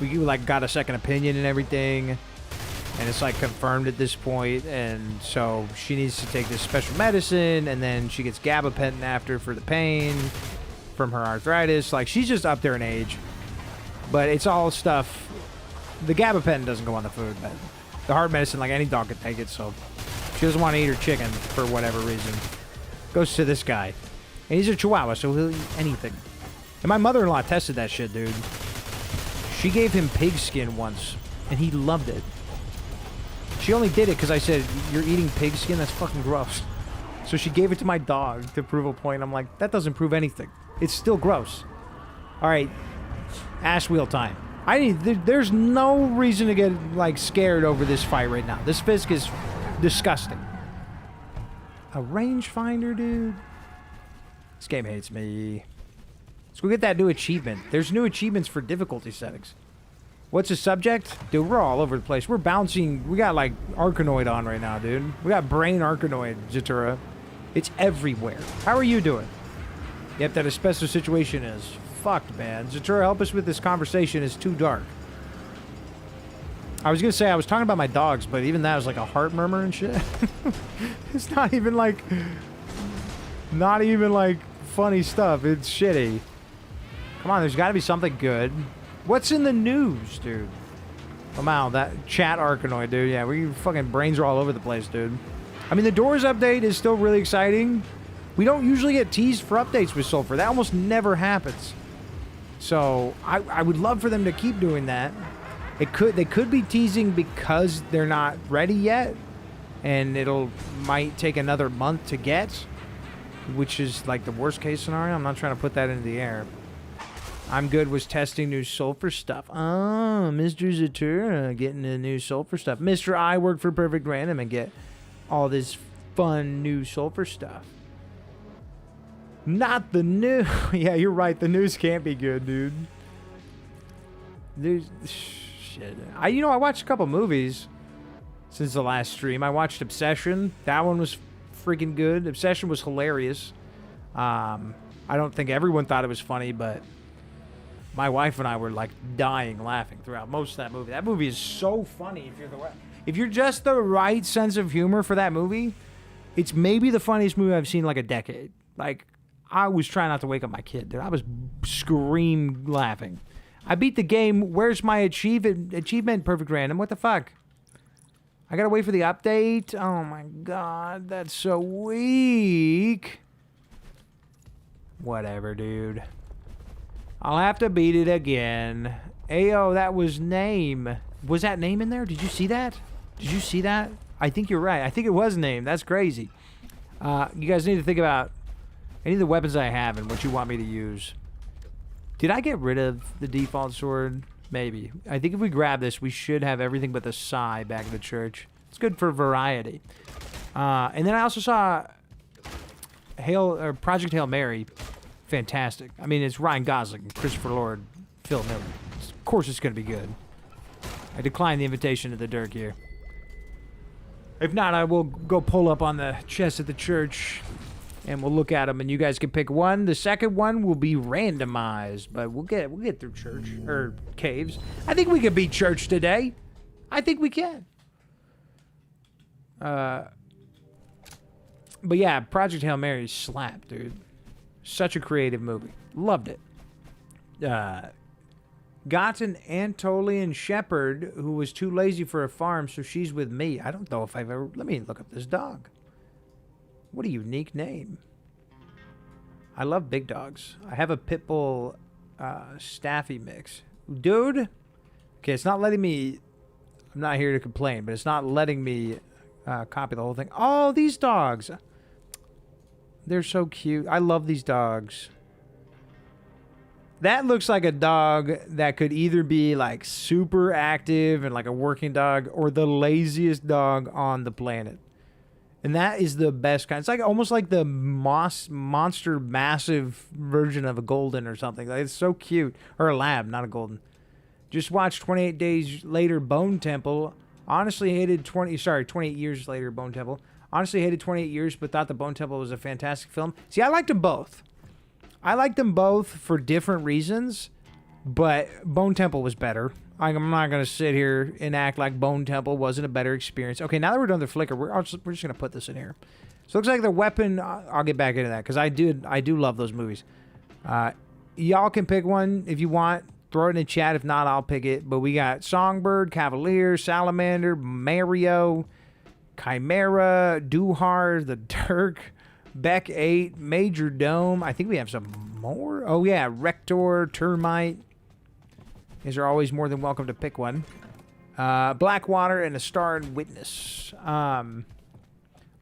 We like got a second opinion and everything, and it's like confirmed at this point. And so she needs to take this special medicine, and then she gets gabapentin after for the pain from her arthritis. Like, she's just up there in age, but it's all stuff. The gabapentin doesn't go on the food, but the heart medicine, like any dog could take it, so she doesn't want to eat her chicken for whatever reason. Goes to this guy. And he's a chihuahua, so he'll eat anything. And my mother-in-law tested that shit, dude. She gave him pig skin once, and he loved it. She only did it because I said, you're eating pig skin? That's fucking gross. So she gave it to my dog to prove a point. I'm like, that doesn't prove anything. It's still gross. All right, ass wheel time. There's no reason to get, like, scared over this fight right now. This Fisk is disgusting. A rangefinder, dude? This game hates me. Let's go get that new achievement. There's new achievements for difficulty settings. What's the subject? Dude, we're all over the place. We're bouncing. We got, like, Arkanoid on right now, dude. We got brain Arkanoid, Zatura. It's everywhere. How are you doing? Yep, that asbestos situation is... fucked, man. Zatura, help us with this conversation. It's too dark. I was gonna say I was talking about my dogs, but even that was like a heart murmur and shit. It's not even like funny stuff. It's shitty. Come on, there's got to be something good. What's in the news, dude? Oh, wow, that chat Arkanoid, dude. Yeah, we fucking brains are all over the place, dude. I mean, the Doors update is still really exciting. We don't usually get teased for updates with Sulfur. That almost never happens. So I would love for them to keep doing that. They could be teasing because they're not ready yet, and might take another month to get, which is like the worst case scenario. I'm not trying to put that into the air. I'm good with testing new Sulfur stuff. Oh, Mr. Zatura getting the new Sulfur stuff. Mr. I work for Perfect Random and get all this fun new Sulfur stuff. Not the news. Yeah, you're right. The news can't be good, dude. There's shit. I watched a couple movies since the last stream. I watched Obsession. That one was freaking good. Obsession was hilarious. I don't think everyone thought it was funny, but my wife and I were like dying laughing throughout most of that movie. That movie is so funny if you're just the right sense of humor for that movie. It's maybe the funniest movie I've seen in like a decade. Like, I was trying not to wake up my kid, dude. I was scream laughing. I beat the game. Where's my achievement? Perfect Random. What the fuck? I gotta wait for the update. Oh my god, that's so weak. Whatever, dude. I'll have to beat it again. Ayo, that was name. Was that name in there? Did you see that? Did you see that? I think you're right. I think it was name. That's crazy. You guys need to think about any of the weapons I have and what you want me to use. Did I get rid of the default sword? Maybe. I think if we grab this, we should have everything but the Sai back in the church. It's good for variety. And then I also saw Project Hail Mary. Fantastic. I mean, it's Ryan Gosling, Christopher Lord, Phil Miller. Of course it's going to be good. I declined the invitation to the Dirk here. If not, I will go pull up on the chest at the church, and we'll look at them, and you guys can pick one. The second one will be randomized, but we'll get through church or caves. I think we can beat church today. I think we can. But yeah, Project Hail Mary slapped, dude. Such a creative movie. Loved it. Got an Anatolian shepherd who was too lazy for a farm, so she's with me. I don't know if I've ever... Let me look up this dog. What a unique name. I love big dogs. I have a pit bull staffy mix. Dude. Okay, it's not letting me... I'm not here to complain, but it's not letting me copy the whole thing. Oh, these dogs. They're so cute. I love these dogs. That looks like a dog that could either be like super active and like a working dog or the laziest dog on the planet. And that is the best kind. It's like almost like the monster massive version of a golden or something. Like, it's so cute. Or a lab, not a golden. Just watched 28 Days Later Bone Temple. Honestly hated 28 Years Later Bone Temple. Honestly hated 28 Years, but thought the Bone Temple was a fantastic film. See, I liked them both. I liked them both for different reasons, but Bone Temple was better. I'm not going to sit here and act like Bone Temple wasn't a better experience. Okay, now that we're done with the Flicker, we're just going to put this in here. So it looks like the weapon, I'll get back into that, because I do love those movies. Y'all can pick one if you want. Throw it in the chat. If not, I'll pick it. But we got Songbird, Cavalier, Salamander, Mario, Chimera, Duhar, the Dirk, Beck 8, Major Dome. I think we have some more. Oh, yeah. Rector, Termite. These are always more than welcome to pick one. Blackwater and a Star and Witness.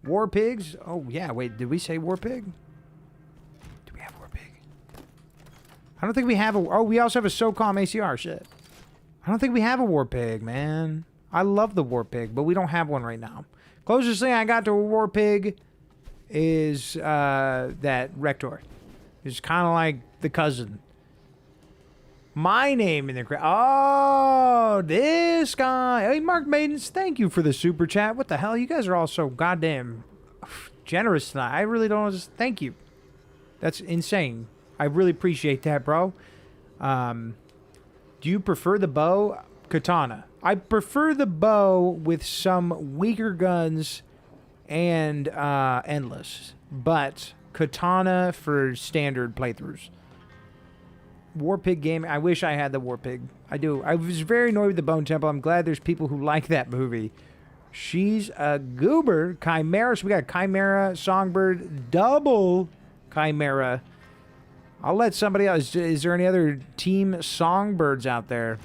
War Pigs. Oh, yeah. Wait, did we say War Pig? Do we have War Pig? I don't think we have a... Oh, we also have a SOCOM ACR. Shit. I don't think we have a War Pig, man. I love the War Pig, but we don't have one right now. Closest thing I got to a War Pig is that Rector. It's kind of like the cousin. My name in the crowd. Oh, this guy. Hey, Mark Maidens, thank you for the super chat. What the hell? You guys are all so goddamn generous tonight. I really don't know. Thank you. That's insane. I really appreciate that, bro. Do you prefer the bow? Katana. I prefer the bow with some weaker guns and endless, but katana for standard playthroughs. Warpig game. I wish I had the Warpig. I do. I was very annoyed with the Bone Temple. I'm glad there's people who like that movie. She's a goober. Chimera. So we got Chimera, Songbird, double Chimera. I'll let somebody else. Is there any other team Songbirds out there?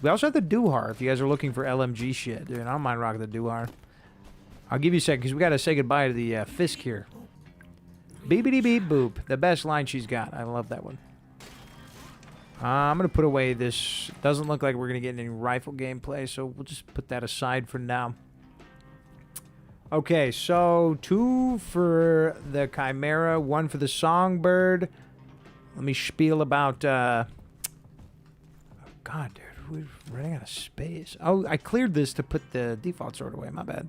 We also have the Duhar if you guys are looking for LMG shit. Dude, I don't mind rocking the Duhar. I'll give you a second because we got to say goodbye to the Fisk here. Beepity beep boop. The best line she's got. I love that one. I'm going to put away this. Doesn't look like we're going to get any rifle gameplay, so we'll just put that aside for now. Okay, so 2 for the Chimera, 1 for the Songbird. Let me spiel about... Oh, God, dude. We're running out of space. Oh, I cleared this to put the default sword away. My bad.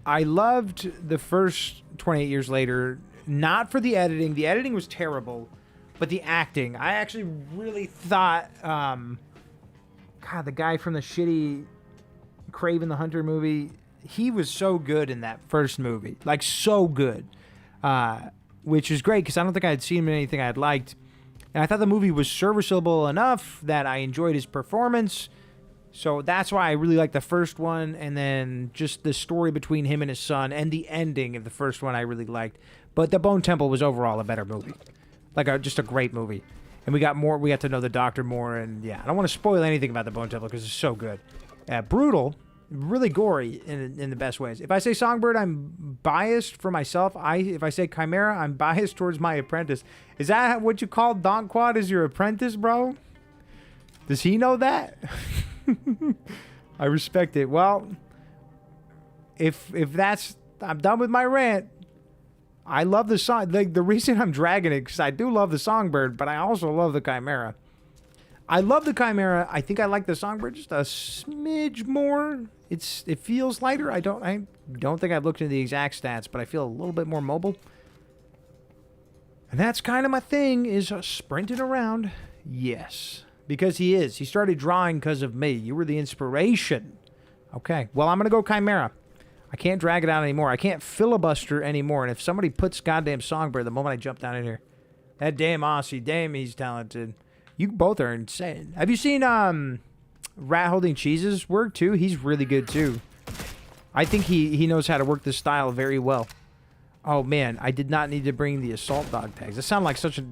I loved the first 28 Years Later... Not for the editing. The editing was terrible. But the acting. I actually really thought... God, the guy from the shitty Kraven the Hunter movie... He was so good in that first movie. Like, so good. Which is great, because I don't think I had seen him in anything I had liked. And I thought the movie was serviceable enough that I enjoyed his performance. So that's why I really liked the first one. And then just the story between him and his son. And the ending of the first one I really liked. But The Bone Temple was overall a better movie. Like, just a great movie. And we got to know the Doctor more. And, yeah, I don't want to spoil anything about The Bone Temple because it's so good. Brutal. Really gory in the best ways. If I say Songbird, I'm biased for myself. If I say Chimera, I'm biased towards my apprentice. Is that what you call Don Quad as your apprentice, bro? Does he know that? I respect it. Well, if that's... I'm done with my rant. I love the song. The reason I'm dragging it, because I do love the Songbird, but I also love the Chimera. I love the Chimera. I think I like the Songbird just a smidge more. It feels lighter. I don't think I've looked into the exact stats, but I feel a little bit more mobile. And that's kind of my thing, is sprinting around. Yes. Because he is. He started drawing because of me. You were the inspiration. Okay. Well, I'm going to go Chimera. I can't drag it out anymore. I can't filibuster anymore. And if somebody puts goddamn Songbird the moment I jump down in here. That damn Aussie. Damn, he's talented. You both are insane. Have you seen Rat Holding Cheese's work too? He's really good too. I think he knows how to work this style very well. Oh man, I did not need to bring the assault dog tags. They sound like such a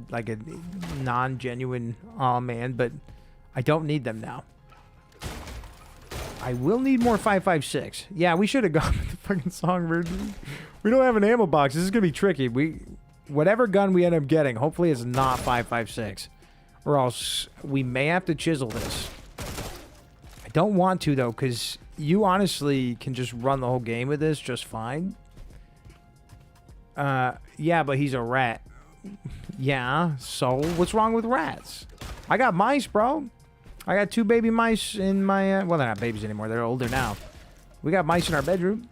non-genuine oh man, but I don't need them now. I will need more 5.56. Yeah, we should have gone with the fucking Songbird. We don't have an ammo box. This is gonna be tricky. Whatever gun we end up getting, hopefully it's not 5.56. Or else we may have to chisel this. I don't want to, though, because you honestly can just run the whole game with this just fine. Yeah, but he's a rat. Yeah, so what's wrong with rats? I got mice, bro. I got 2 baby mice in my... well, they're not babies anymore. They're older now. We got mice in our bedroom.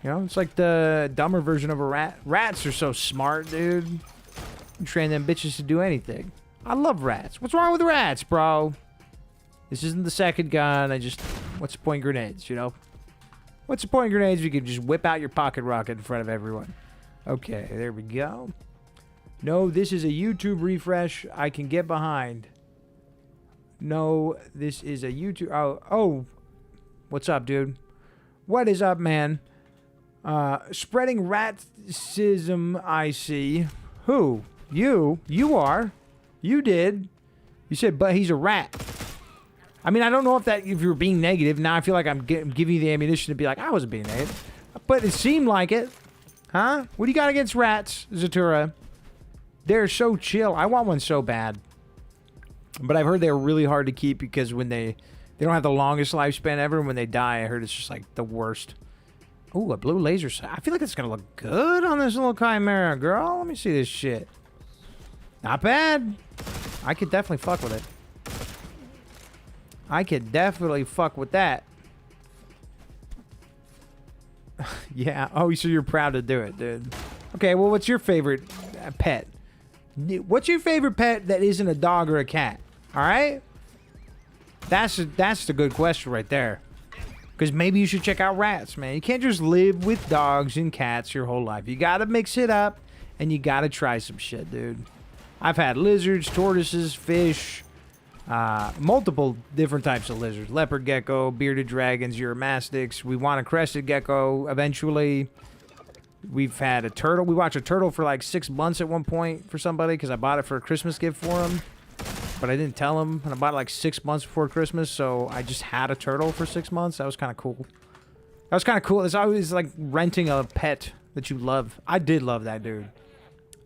You know, it's like the dumber version of a rat. Rats are so smart, dude. You train them bitches to do anything. I love rats. What's wrong with rats, bro? This isn't the second gun. What's the point in grenades, you know? What's the point in grenades if you can just whip out your pocket rocket in front of everyone? Okay, there we go. No, this is a YouTube refresh I can get behind. No, this is a YouTube... Oh. What's up, dude? What is up, man? Spreading ratism, I see. Who? You? You are? You did. You said, but he's a rat. I mean, I don't know if you're being negative. Now I feel like I'm giving you the ammunition to be like, I wasn't being negative. But it seemed like it. Huh? What do you got against rats, Zatura? They're so chill. I want one so bad. But I've heard they're really hard to keep because when they don't have the longest lifespan ever. And when they die, I heard it's just like the worst. Ooh, a blue laser sight. I feel like it's going to look good on this little Chimera, girl. Let me see this shit. Not bad. I could definitely fuck with it. I could definitely fuck with that. Yeah. Oh, so you're proud to do it, dude. Okay, well, what's your favorite pet? What's your favorite pet that isn't a dog or a cat? All right? That's the good question right there. Because maybe you should check out rats, man. You can't just live with dogs and cats your whole life. You got to mix it up, and you got to try some shit, dude. I've had lizards, tortoises, fish, multiple different types of lizards. Leopard gecko, bearded dragons, uromastics. We want a crested gecko eventually. We've had a turtle. We watched a turtle for like 6 months at one point for somebody because I bought it for a Christmas gift for him. But I didn't tell him, and I bought it like 6 months before Christmas, so I just had a turtle for 6 months. That was kind of cool. That was kind of cool. It's always like renting a pet that you love. I did love that, dude.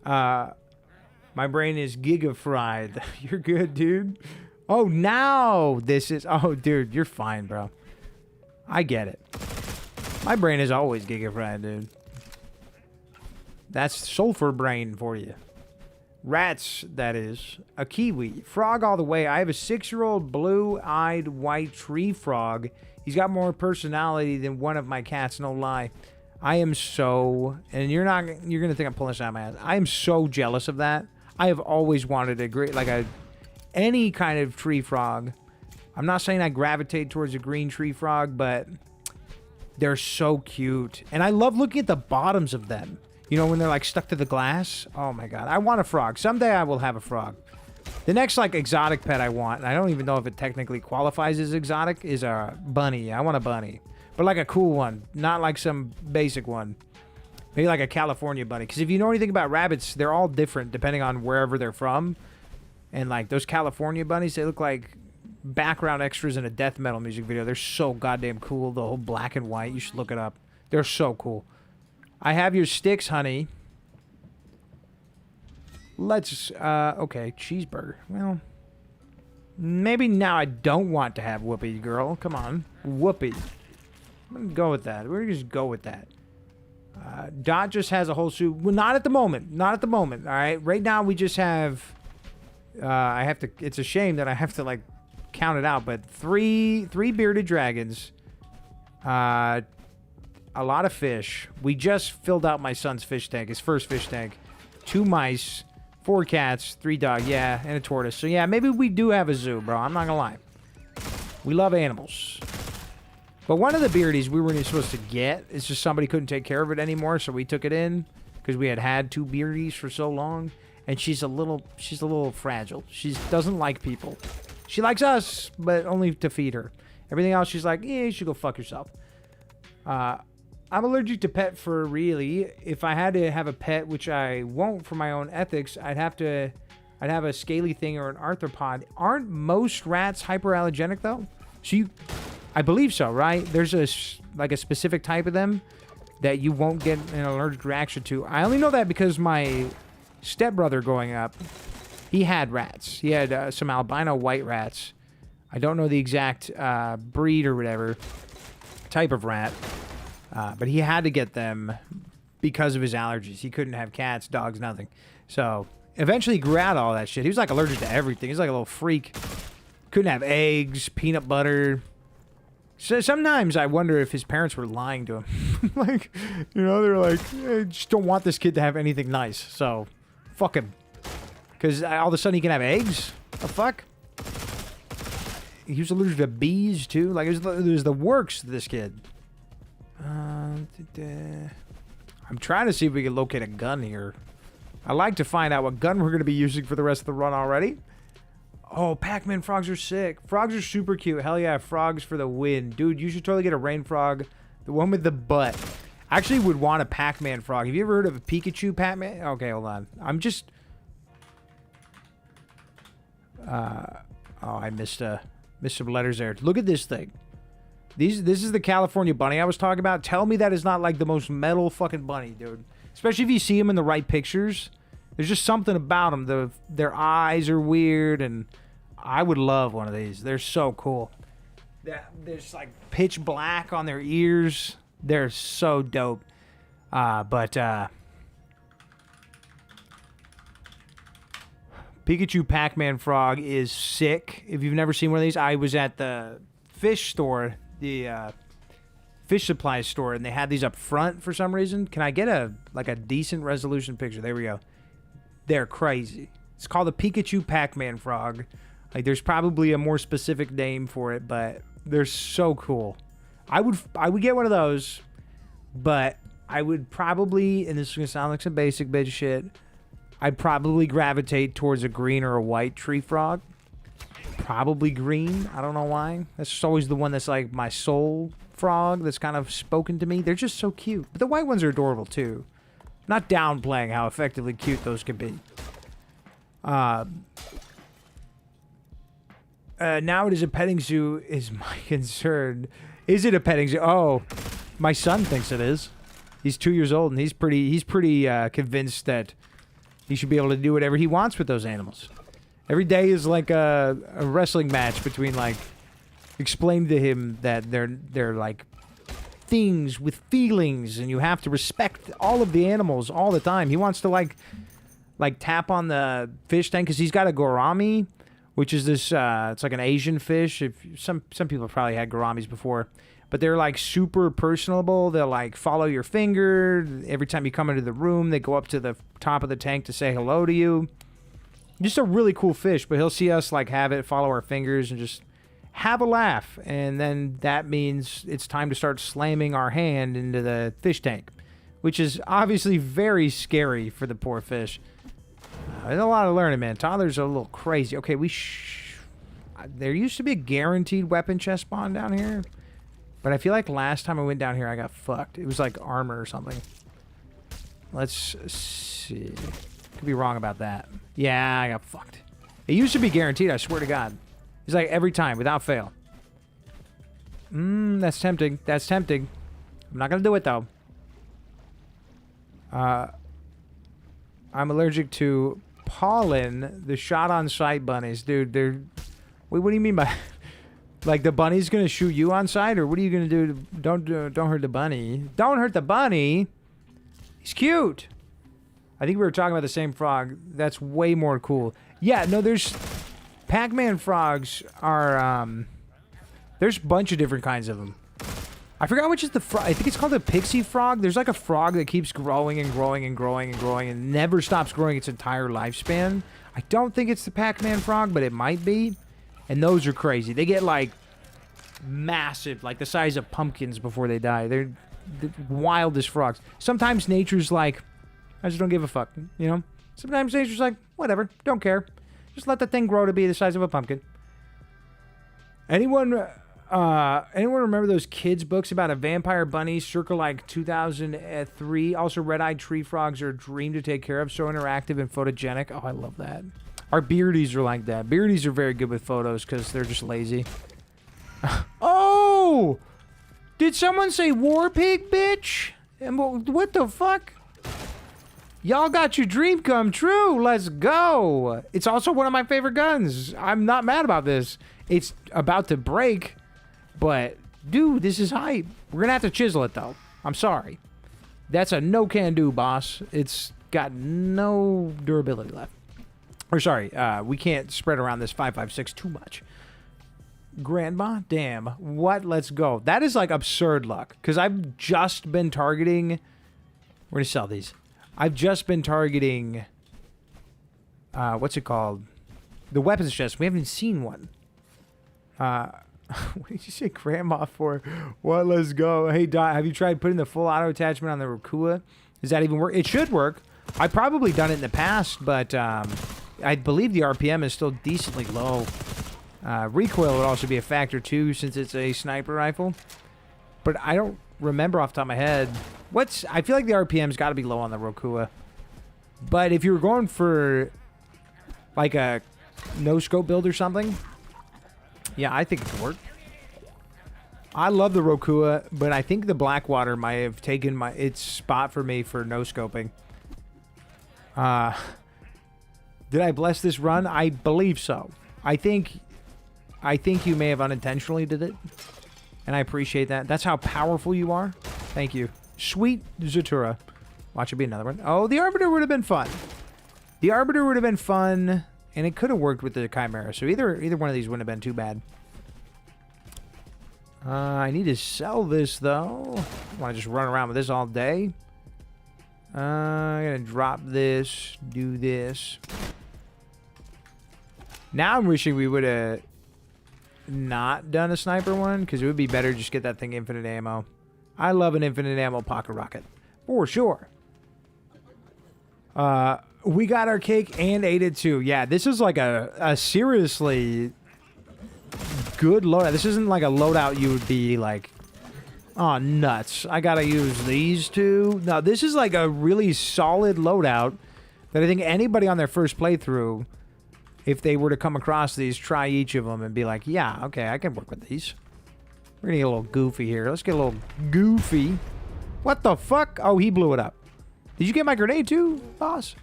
My brain is giga-fried. You're good, dude. Oh, now this is... oh, dude, you're fine, bro. I get it. My brain is always giga-fried, dude. That's sulfur brain for you. Rats, that is. A kiwi. Frog all the way. I have a 6-year-old blue-eyed white tree frog. He's got more personality than one of my cats, no lie. I am so... and you're going to think I'm pulling this out of my ass. I am so jealous of that. I have always wanted any kind of tree frog. I'm not saying I gravitate towards a green tree frog, but they're so cute. And I love looking at the bottoms of them. You know, when they're like stuck to the glass. Oh my god. I want a frog. Someday I will have a frog. The next like exotic pet I want, and I don't even know if it technically qualifies as exotic, is a bunny. I want a bunny. But like a cool one. Not like some basic one. Maybe like a California bunny. Because if you know anything about rabbits, they're all different depending on wherever they're from. And like those California bunnies, they look like background extras in a death metal music video. They're so goddamn cool. The whole black and white. You should look it up. They're so cool. I have your sticks, honey. Let's, okay, cheeseburger. Well, maybe now I don't want to have Whoopi, girl. Come on. Whoopi. I'm going to go with that. We're going to just go with that. Dot just has a whole suit. Well, not at the moment. Not at the moment, all right? Right now, we just have I have to. It's a shame that I have to like count it out, but three bearded dragons. A lot of fish. We just filled out my son's fish tank, his first fish tank. 2 mice, 4 cats, 3 dogs, yeah, and a tortoise. So yeah, maybe we do have a zoo, bro. I'm not gonna lie. We love animals. But one of the beardies we weren't even supposed to get. It's just somebody couldn't take care of it anymore, so we took it in because we had 2 beardies for so long. And she's a little fragile. She doesn't like people. She likes us, but only to feed her. Everything else, she's like, yeah, you should go fuck yourself. I'm allergic to pet fur, really. If I had to have a pet, which I won't for my own ethics, I'd have a scaly thing or an arthropod. Aren't most rats hyperallergenic, though? I believe so, right? There's a specific type of them that you won't get an allergic reaction to. I only know that because my stepbrother growing up, he had rats. He had some albino white rats. I don't know the exact breed or whatever, type of rat. But he had to get them because of his allergies. He couldn't have cats, dogs, nothing. So eventually he grew out all that shit. He was like allergic to everything. He was like a little freak. Couldn't have eggs, peanut butter. So sometimes I wonder if his parents were lying to him. Like, you know, they're like, I just don't want this kid to have anything nice. So fuck him. Because all of a sudden he can have eggs? The fuck? He was allergic to bees too. Like, it was the works to this kid. I'm trying to see if we can locate a gun here. I'd like to find out what gun we're going to be using for the rest of the run already. Oh, Pac-Man frogs are sick. Frogs are super cute. Hell yeah, frogs for the win. Dude, you should totally get a rain frog. The one with the butt. I actually would want a Pac-Man frog. Have you ever heard of a Pikachu Pac-Man? Okay, hold on. I'm just... oh, I missed some letters there. Look at this thing. This is the California bunny I was talking about. Tell me that is not like the most metal fucking bunny, dude. Especially if you see him in the right pictures. There's just something about them. Their eyes are weird, and I would love one of these. They're so cool. There's like pitch black on their ears. They're so dope. Pikachu Pac-Man frog is sick. If you've never seen one of these, I was at the fish store, the fish supply store, and they had these up front for some reason. Can I get a decent resolution picture? There we go. They're crazy. It's called the Pikachu Pac-Man frog. Like, there's probably a more specific name for it, but they're so cool. I would get one of those, but I would probably, and this is gonna sound like some basic bitch shit, I'd probably gravitate towards a green or a white tree frog. Probably green. I don't know why. That's just always the one that's like my soul frog that's kind of spoken to me. They're just so cute. But the white ones are adorable too. Not downplaying how effectively cute those can be. Now it is a petting zoo is my concern. Is it a petting zoo? Oh, my son thinks it is. He's 2 years old and he's pretty convinced that he should be able to do whatever he wants with those animals. Every day is like a wrestling match between, like, explain to him that they're like things with feelings and you have to respect all of the animals all the time. He wants to like tap on the fish tank because he's got a gourami, which is this it's like an Asian fish. If some people have probably had gouramis before, but they're like super personable. They'll like follow your finger every time you come into the room. They go up to the top of the tank to say hello to you. Just a really cool fish, but he'll see us like have it, follow our fingers, and just have a laugh. And then that means it's time to start slamming our hand into the fish tank, which is obviously very scary for the poor fish. There's a lot of learning, man. Toddlers are a little crazy. Okay, there used to be a guaranteed weapon chest spawn down here, but I feel like last time I went down here, I got fucked. It was like armor or something. Let's see. Could be wrong about that. Yeah, I got fucked. It used to be guaranteed, I swear to God. It's like every time, without fail. That's tempting. That's tempting. I'm not gonna do it, though. I'm allergic to pollen, the shot-on-sight bunnies. Dude, Wait, what do you mean by... Like, the bunny's gonna shoot you on sight? Or what are you gonna do? Don't hurt the bunny. Don't hurt the bunny! He's cute! I think we were talking about the same frog. That's way more cool. Yeah, no, there's... Pac-Man frogs are, there's a bunch of different kinds of them. I forgot which is the frog. I think it's called a pixie frog. There's like a frog that keeps growing and growing and growing and growing and never stops growing its entire lifespan. I don't think it's the Pac-Man frog, but it might be. And those are crazy. They get, like, massive, like the size of pumpkins before they die. They're the wildest frogs. Sometimes nature's like, I just don't give a fuck, you know? Sometimes nature's like, whatever, don't care. Just let the thing grow to be the size of a pumpkin. Anyone remember those kids' books about a vampire bunny circa like 2003? Also, red-eyed tree frogs are a dream to take care of, so interactive and photogenic. Oh, I love that. Our beardies are like that. Beardies are very good with photos because they're just lazy. Oh! Did someone say war pig, bitch? And what the fuck? Y'all got your dream come true. Let's go. It's also one of my favorite guns. I'm not mad about this. It's about to break, but dude, this is hype. We're gonna have to chisel it though. I'm sorry. That's a no can do, boss. It's got no durability left. Or sorry, we can't spread around this 5.56 too much. Grandma? Damn. What? Let's go. That is like absurd luck. Because I've just been targeting... We're going to sell these. I've just been targeting... what's it called? The weapons chest. We haven't seen one. What did you say grandma for? What? Let's go. Hey, Dot, have you tried putting the full auto attachment on the Rakua? Does that even work? It should work. I've probably done it in the past, but I believe the RPM is still decently low. Recoil would also be a factor too, since it's a sniper rifle. But I don't remember off the top of my head. I feel like the RPM's got to be low on the Rokua. But if you were going for like a no-scope build or something, yeah, I think it could work. I love the Rokua, but I think the Blackwater might have taken its spot for me for no-scoping. Did I bless this run? I believe so. I think you may have unintentionally did it, and I appreciate that. That's how powerful you are. Thank you. Sweet Zatura. Watch it be another one. Oh, the Arbiter would have been fun. The Arbiter would have been fun, and it could have worked with the Chimera, so either one of these wouldn't have been too bad. I need to sell this, though. I want to just run around with this all day. I'm going to drop this, do this. Now I'm wishing we would have not done a sniper one, because it would be better to just get that thing infinite ammo. I love an infinite ammo pocket rocket. For sure. We got our cake and ate it too. Yeah, this is like a seriously good loadout. This isn't like a loadout you would be like, oh, nuts, I gotta use these two. No, this is like a really solid loadout that I think anybody on their first playthrough, if they were to come across these, try each of them and be like, yeah, okay, I can work with these. We're gonna get a little goofy here. Let's get a little goofy. What the fuck? Oh, he blew it up. Did you get my grenade too, boss?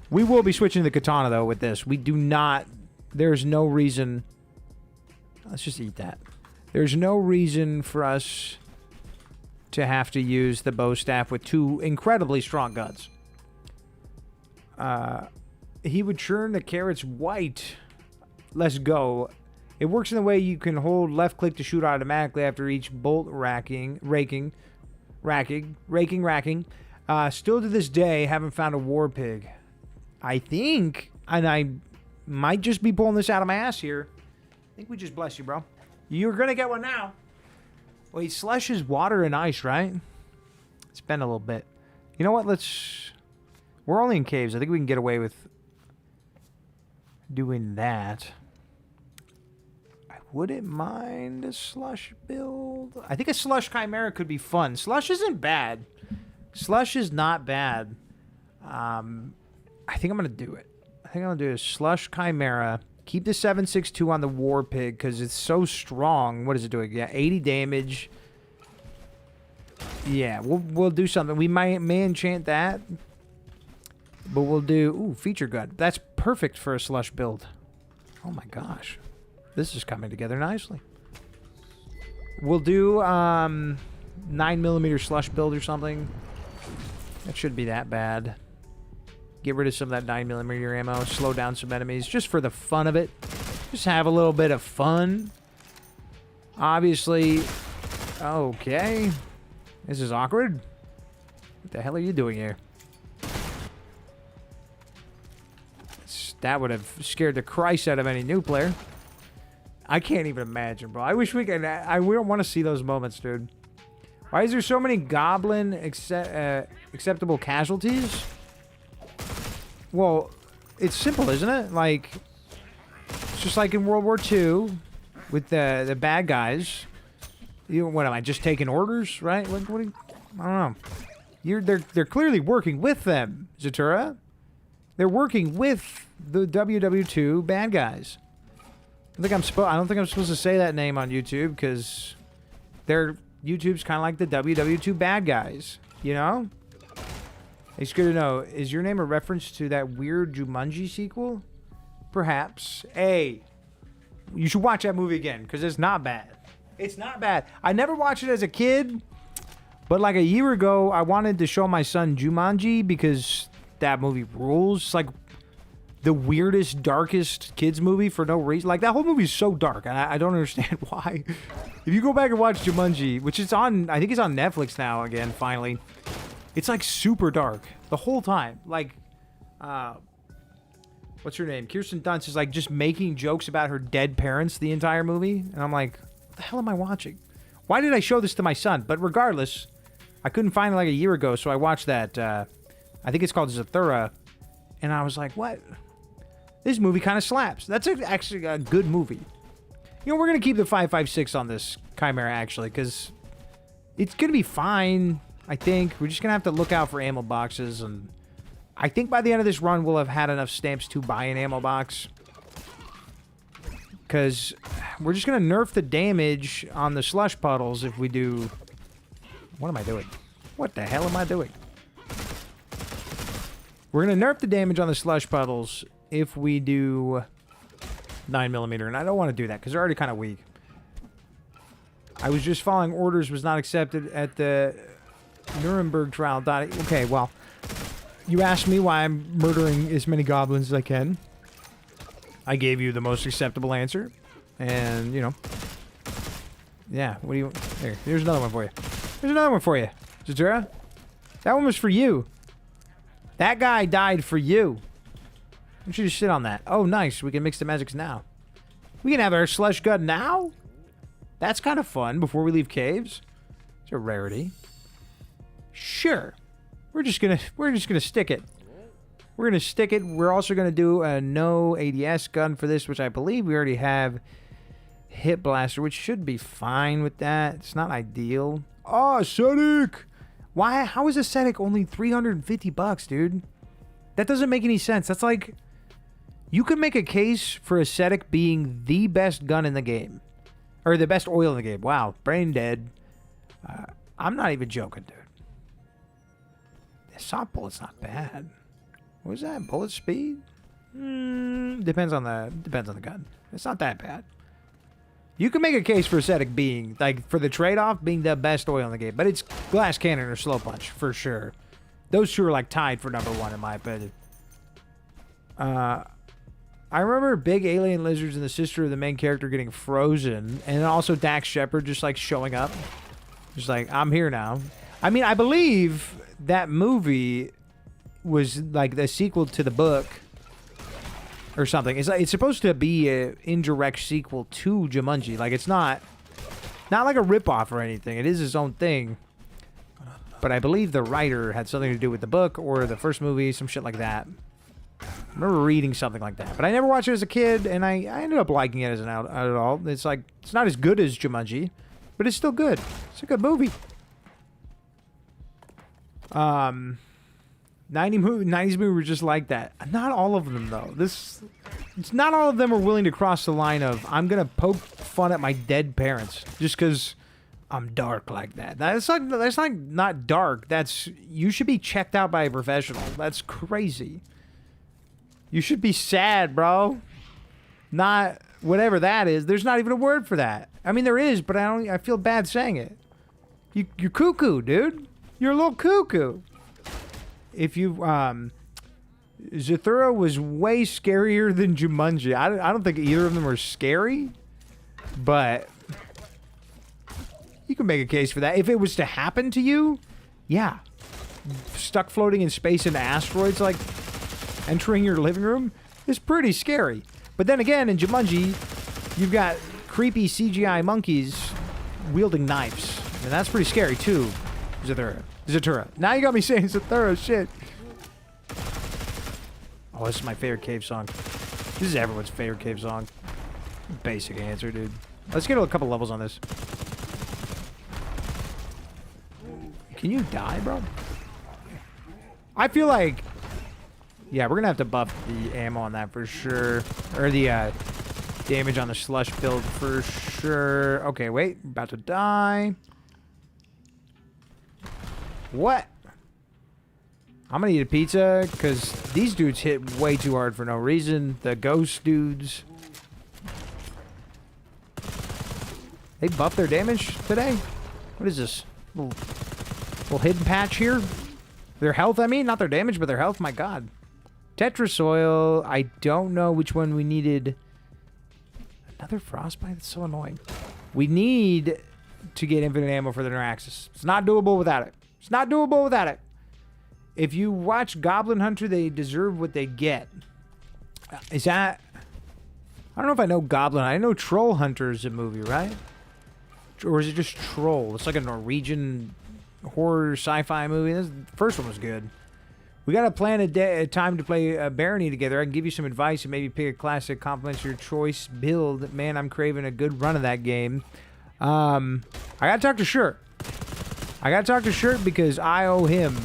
We will be switching to the katana, though, with this. We do not... There's no reason... Let's just eat that. There's no reason for us to have to use the bow staff with two incredibly strong guns. He would churn the carrots white. Let's go. It works in the way you can hold left click to shoot automatically after each bolt raking. Still to this day, haven't found a war pig. I think, and I might just be pulling this out of my ass here. I think we just bless you, bro. You're gonna get one now. Wait, slush is water and ice, right? It's been a little bit. You know what? We're only in caves. I think we can get away with doing that. I wouldn't mind a slush build. I think a slush chimera could be fun. Slush isn't bad. Slush is not bad. I think I'm going to do it. I think I'm going to do a slush chimera. Keep the 7.62 on the war pig because it's so strong. What is it doing? Yeah, 80 damage. Yeah, we'll do something. We may enchant that. But we'll do... Ooh, feature gun. That's perfect for a slush build. Oh my gosh. This is coming together nicely. We'll do 9mm slush build or something. That shouldn't be that bad. Get rid of some of that 9mm ammo. Slow down some enemies just for the fun of it. Just have a little bit of fun. Obviously. Okay. This is awkward. What the hell are you doing here? That would have scared the Christ out of any new player. I can't even imagine, bro. I wish we could. We don't want to see those moments, dude. Why is there so many goblin acceptable casualties? Well, it's simple, isn't it? Like, it's just like in World War II with the bad guys. What am I just taking orders, right? What do you, I don't know. They're clearly working with them, Zatura. They're working with the WW2 bad guys. I don't think I'm supposed to say that name on YouTube because YouTube's kind of like the WW2 bad guys, you know? It's good to know. Is your name a reference to that weird Jumanji sequel? Perhaps. Hey, you should watch that movie again because it's not bad. It's not bad. I never watched it as a kid, but like a year ago, I wanted to show my son Jumanji because that movie rules. It's like the weirdest, darkest kids movie for no reason. Like, that whole movie is so dark, and I don't understand why. If you go back and watch Jumanji, which is on, I think it's on Netflix now again, finally. It's like super dark the whole time. Like, what's her name? Kirsten Dunst is like just making jokes about her dead parents the entire movie. And I'm like, what the hell am I watching? Why did I show this to my son? But regardless, I couldn't find it like a year ago, so I watched that. I think it's called Zathura. And I was like, what? This movie kind of slaps. That's actually a good movie. You know, we're going to keep the 5.56 on this Chimera, actually, because it's going to be fine, I think. We're just going to have to look out for ammo boxes, and I think by the end of this run, we'll have had enough stamps to buy an ammo box. Because we're just going to nerf the damage on the slush puddles if we do... What am I doing? What the hell am I doing? We're going to nerf the damage on the slush puddles if we do 9mm, and I don't want to do that because they're already kind of weak. I was just following orders, was not accepted at the Nuremberg trial. Okay, well, you asked me why I'm murdering as many goblins as I can. I gave you the most acceptable answer, and, you know, yeah, what do you... Here's another one for you. Here's another one for you, Zatura. That one was for you. That guy died for you. Why don't you just sit on that? Oh, nice. We can mix the magics now. We can have our slush gun now? That's kind of fun before we leave caves. It's a rarity. Sure. We're just gonna stick it. We're gonna stick it. We're also gonna do a no ADS gun for this, which I believe we already have. Hit blaster, which should be fine with that. It's not ideal. Oh, ascetic! Why? How is ascetic only $350, dude? That doesn't make any sense. That's like... You could make a case for ascetic being the best gun in the game. Or the best oil in the game. Wow. Brain dead. I'm not even joking, dude. The assault bullet's not bad. What was that? Bullet speed? Depends on the gun. It's not that bad. You can make a case for ascetic being, like, for the trade-off, being the best oil in the game. But it's glass cannon or slow punch, for sure. Those two are, like, tied for #1, in my opinion. I remember big alien lizards and the sister of the main character getting frozen. And also Dax Shepard just, like, showing up. Just like, I'm here now. I mean, I believe that movie was, like, the sequel to the book. Or something. It's supposed to be an indirect sequel to Jumanji. Like, it's not like a ripoff or anything. It is its own thing. But I believe the writer had something to do with the book or the first movie, some shit like that. I remember reading something like that. But I never watched it as a kid, and I ended up liking it as an out at all. It's like, it's not as good as Jumanji, but it's still good. It's a good movie. 90s movies were just like that. Not all of them, though. It's not all of them are willing to cross the line of, I'm going to poke fun at my dead parents just because I'm dark like that. That's like not dark. You should be checked out by a professional. That's crazy. You should be sad, bro. Not whatever that is. There's not even a word for that. I mean, there is, but I feel bad saying it. You're cuckoo, dude. You're a little cuckoo. If you, Zathura was way scarier than Jumanji. I don't think either of them are scary, but you can make a case for that. If it was to happen to you, yeah. Stuck floating in space into asteroids, like entering your living room, is pretty scary. But then again, in Jumanji, you've got creepy CGI monkeys wielding knives. And that's pretty scary, too. Zathura. Now you got me saying Zathura, shit. Oh, this is my favorite cave song. This is everyone's favorite cave song. Basic answer, dude. Let's get a couple levels on this. Can you die, bro? I feel like... Yeah, we're gonna have to buff the ammo on that for sure. Or the damage on the slush build for sure. Okay, wait. I'm about to die. What? I'm gonna eat a pizza because these dudes hit way too hard for no reason. The ghost dudes. They buffed their damage today? What is this? Little hidden patch here? Their health, I mean? Not their damage, but their health. My god. Tetrasoil. I don't know which one we needed. Another frostbite? That's so annoying. We need to get infinite ammo for the Neuraxis. It's not doable without it. It's not doable without it. If you watch Goblin Hunter, they deserve what they get. Is that... I don't know if I know Goblin. I know Troll Hunter is a movie, right? Or is it just Troll? It's like a Norwegian horror sci-fi movie. The first one was good. We got to plan a time to play Barony together. I can give you some advice and maybe pick a classic complements your choice build. Man, I'm craving a good run of that game. I got to talk to Shirt. I got to talk to Shirt because I owe him.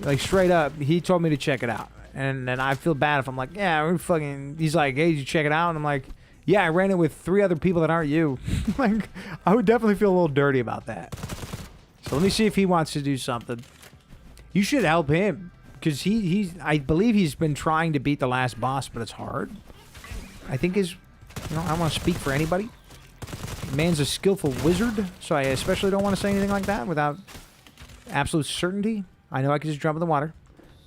Like, straight up, he told me to check it out. And then I feel bad if I'm like, yeah, we're fucking... He's like, hey, did you check it out? And I'm like, yeah, I ran it with 3 other people that aren't you. Like, I would definitely feel a little dirty about that. So let me see if he wants to do something. You should help him. Because I believe he's been trying to beat the last boss, but it's hard. I think I don't want to speak for anybody. Man's a skillful wizard, so I especially don't want to say anything like that without absolute certainty. I know I can just jump in the water,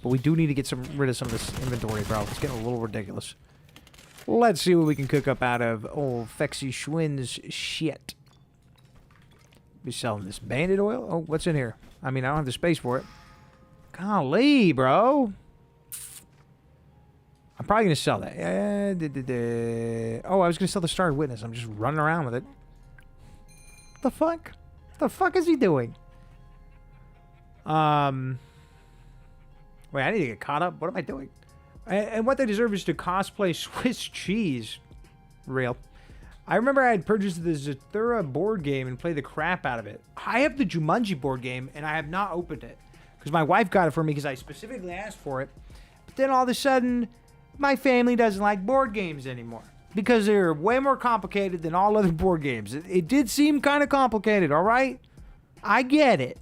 but we do need to get rid of some of this inventory, bro. It's getting a little ridiculous. Let's see what we can cook up out of old Fexy Schwinn's shit. Be selling this bandit oil? Oh, what's in here? I mean, I don't have the space for it. Golly, bro. I'm probably going to sell that. Oh, I was going to sell the Starred Witness. I'm just running around with it. The fuck? The fuck is he doing? Wait, I need to get caught up. What am I doing? And what they deserve is to cosplay Swiss cheese. Real. I remember I had purchased the Zathura board game and played the crap out of it. I have the Jumanji board game, and I have not opened it. Because my wife got it for me because I specifically asked for it. But then all of a sudden, my family doesn't like board games anymore. Because they're way more complicated than all other board games. It did seem kind of complicated, all right? I get it.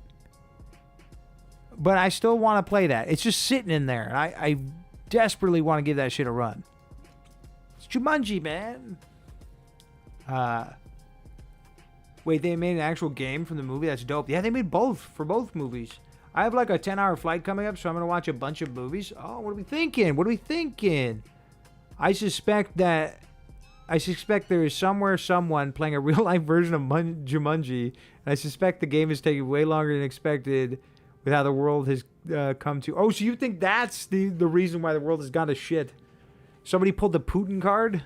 But I still want to play that. It's just sitting in there. And I desperately want to give that shit a run. It's Jumanji, man. Wait, they made an actual game from the movie? That's dope. Yeah, they made both for both movies. I have like a 10-hour flight coming up, so I'm going to watch a bunch of movies. Oh, what are we thinking? What are we thinking? I suspect there is somewhere someone playing a real-life version of Jumanji, and I suspect the game is taking way longer than expected with how the world has come to... Oh, so you think that's the reason why the world has gone to shit? Somebody pulled the Putin card?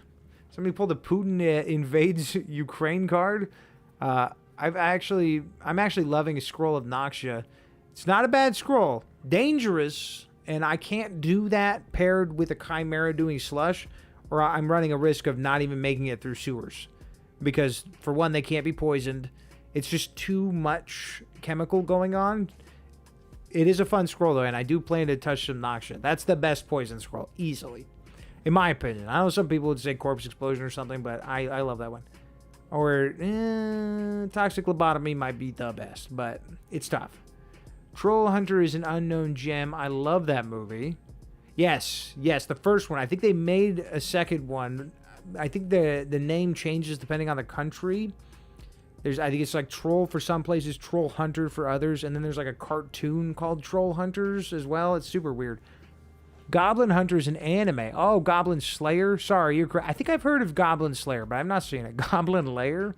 Somebody pulled the Putin invades Ukraine card? I'm actually loving a Scroll of Noxia. It's not a bad scroll. Dangerous, and I can't do that paired with a Chimera doing slush, or I'm running a risk of not even making it through sewers. Because, for one, they can't be poisoned. It's just too much chemical going on. It is a fun scroll, though, and I do plan to touch some Noxia. That's the best poison scroll, easily. In my opinion. I know some people would say Corpse Explosion or something, but I love that one. Or, Toxic Lobotomy might be the best, but it's tough. Troll Hunter is an unknown gem. I love that movie. Yes, the first one. I think they made a second one. I think the name changes depending on the country. I think it's like Troll for some places, Troll Hunter for others, and then there's like a cartoon called Troll Hunters as well. It's super weird. Goblin Hunter is an anime. Oh, Goblin Slayer. Sorry, you're correct. I think I've heard of Goblin Slayer, but I've not seen it. Goblin Lair?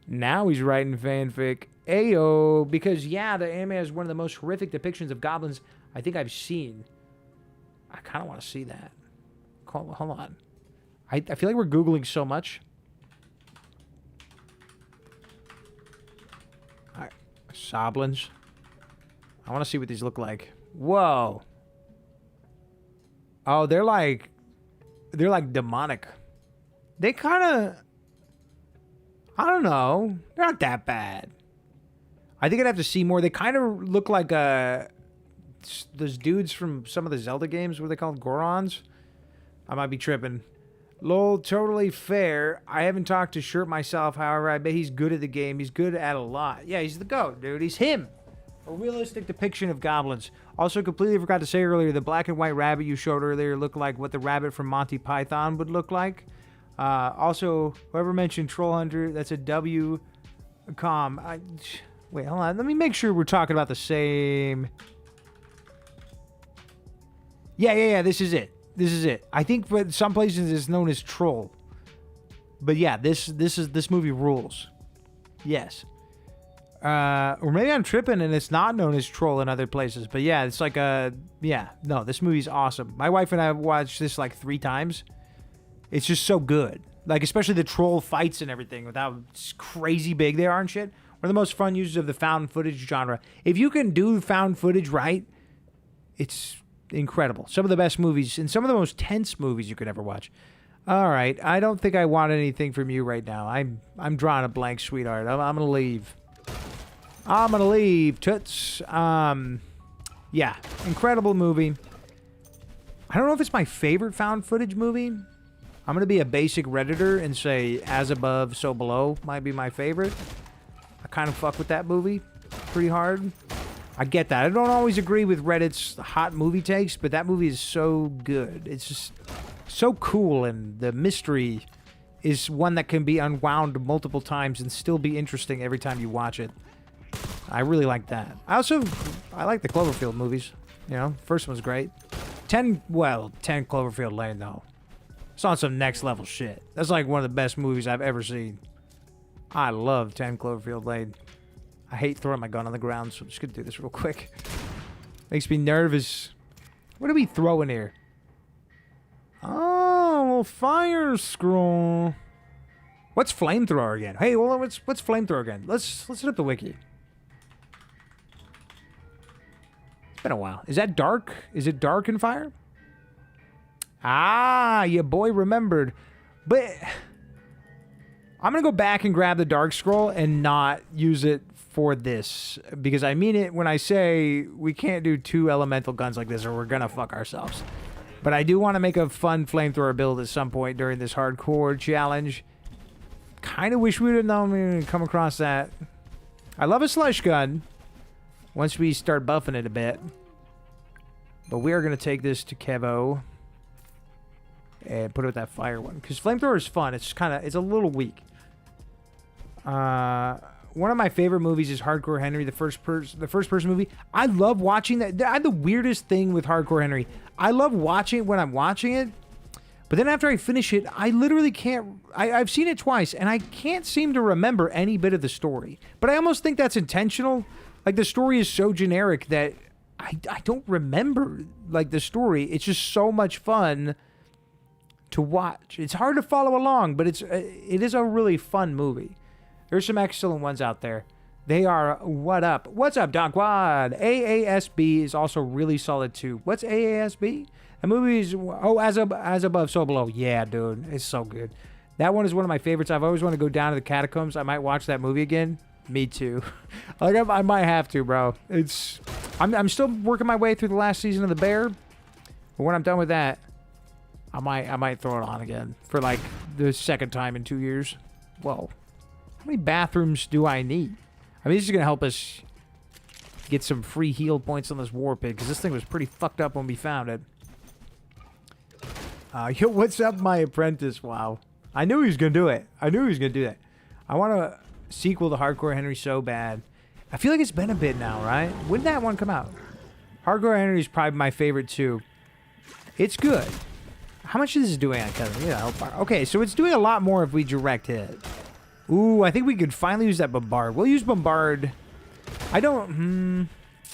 Now he's writing fanfic. Ayo. Because, yeah, the anime has one of the most horrific depictions of goblins I think I've seen. I kind of want to see that. Hold on. I feel like we're Googling so much. All right. Soblins. I want to see what these look like. Whoa. Oh, they're like demonic. They kind of, I don't know. They're not that bad. I think I'd have to see more. They kind of look like those dudes from some of the Zelda games. What are they called? Gorons? I might be tripping. Lol, totally fair. I haven't talked to Shirt myself, however, I bet he's good at the game. He's good at a lot. Yeah, he's the GOAT, dude. He's him. A realistic depiction of goblins. Also, completely forgot to say earlier, the black and white rabbit you showed earlier looked like what the rabbit from Monty Python would look like. Also, whoever mentioned Troll Hunter, that's a W. Wait, hold on. Let me make sure we're talking about the same. Yeah. This is it. I think for some places it's known as Troll. But yeah, this movie rules. Yes. Or maybe I'm tripping and it's not known as Troll in other places. But yeah, it's like no, this movie's awesome. My wife and I have watched this like 3 times. It's just so good. Like, especially the troll fights and everything with how crazy big they are and shit. One of the most fun uses of the found footage genre. If you can do found footage right, it's incredible. Some of the best movies and some of the most tense movies you could ever watch. All right, I don't think I want anything from you right now. I'm drawing a blank, sweetheart. I'm gonna leave. I'm gonna leave, toots. Yeah, incredible movie. I don't know if it's my favorite found footage movie. I'm gonna be a basic Redditor and say As Above, So Below might be my favorite. I kind of fuck with that movie pretty hard. I get that. I don't always agree with Reddit's hot movie takes, but that movie is so good. It's just so cool, and the mystery is one that can be unwound multiple times and still be interesting every time you watch it. I really like that. I like the Cloverfield movies. You know, first one was great. 10 Cloverfield Lane, though. It's on some next level shit. That's like one of the best movies I've ever seen. I love 10 Cloverfield Lane. I hate throwing my gun on the ground, so I'm just gonna do this real quick. Makes me nervous. What are we throwing here? Oh, well, fire scroll. What's flamethrower again? Hey, well, what's flamethrower again? Let's hit up the wiki. It's been a while. Is that dark? Is it dark in fire? Ah, your boy remembered. But I'm going to go back and grab the dark scroll and not use it for this. Because I mean it when I say we can't do 2 elemental guns like this or we're going to fuck ourselves. But I do want to make a fun flamethrower build at some point during this hardcore challenge. Kind of wish we would have known we would come across that. I love a slush gun once we start buffing it a bit. But we are going to take this to Kevo and put it with that fire one. Because flamethrower is fun. It's a little weak. One of my favorite movies is Hardcore Henry, the first person movie. I love watching that. I have the weirdest thing with Hardcore Henry. I love watching it when I'm watching it. But then after I finish it, I literally can't... I've seen it twice, and I can't seem to remember any bit of the story. But I almost think that's intentional. Like, the story is so generic that I don't remember, like, the story. It's just so much fun to watch. It's hard to follow along, but it is a really fun movie. There's some excellent ones out there. They are... What up? What's up, Doc Wad? AASB is also really solid, too. What's AASB? The movie is... Oh, As Above, So Below. Yeah, dude. It's so good. That one is one of my favorites. I've always wanted to go down to the catacombs. I might watch that movie again. Me too. Like, I might have to, bro. I'm still working my way through the last season of The Bear. But when I'm done with that, I might throw it on again. For, like, the second time in 2 years. Whoa. How many bathrooms do I need? I mean, this is going to help us get some free heal points on this war pig. Because this thing was pretty fucked up when we found it. Yo, what's up, my apprentice? Wow. I knew he was going to do it. I knew he was going to do that. I want a sequel to Hardcore Henry so bad. I feel like it's been a bit now, right? When did that one come out? Hardcore Henry is probably my favorite, too. It's good. How much is this doing on cousin? Yeah, okay, so it's doing a lot more if we direct hit. Ooh, I think we could finally use that bombard. We'll use bombard. I don't...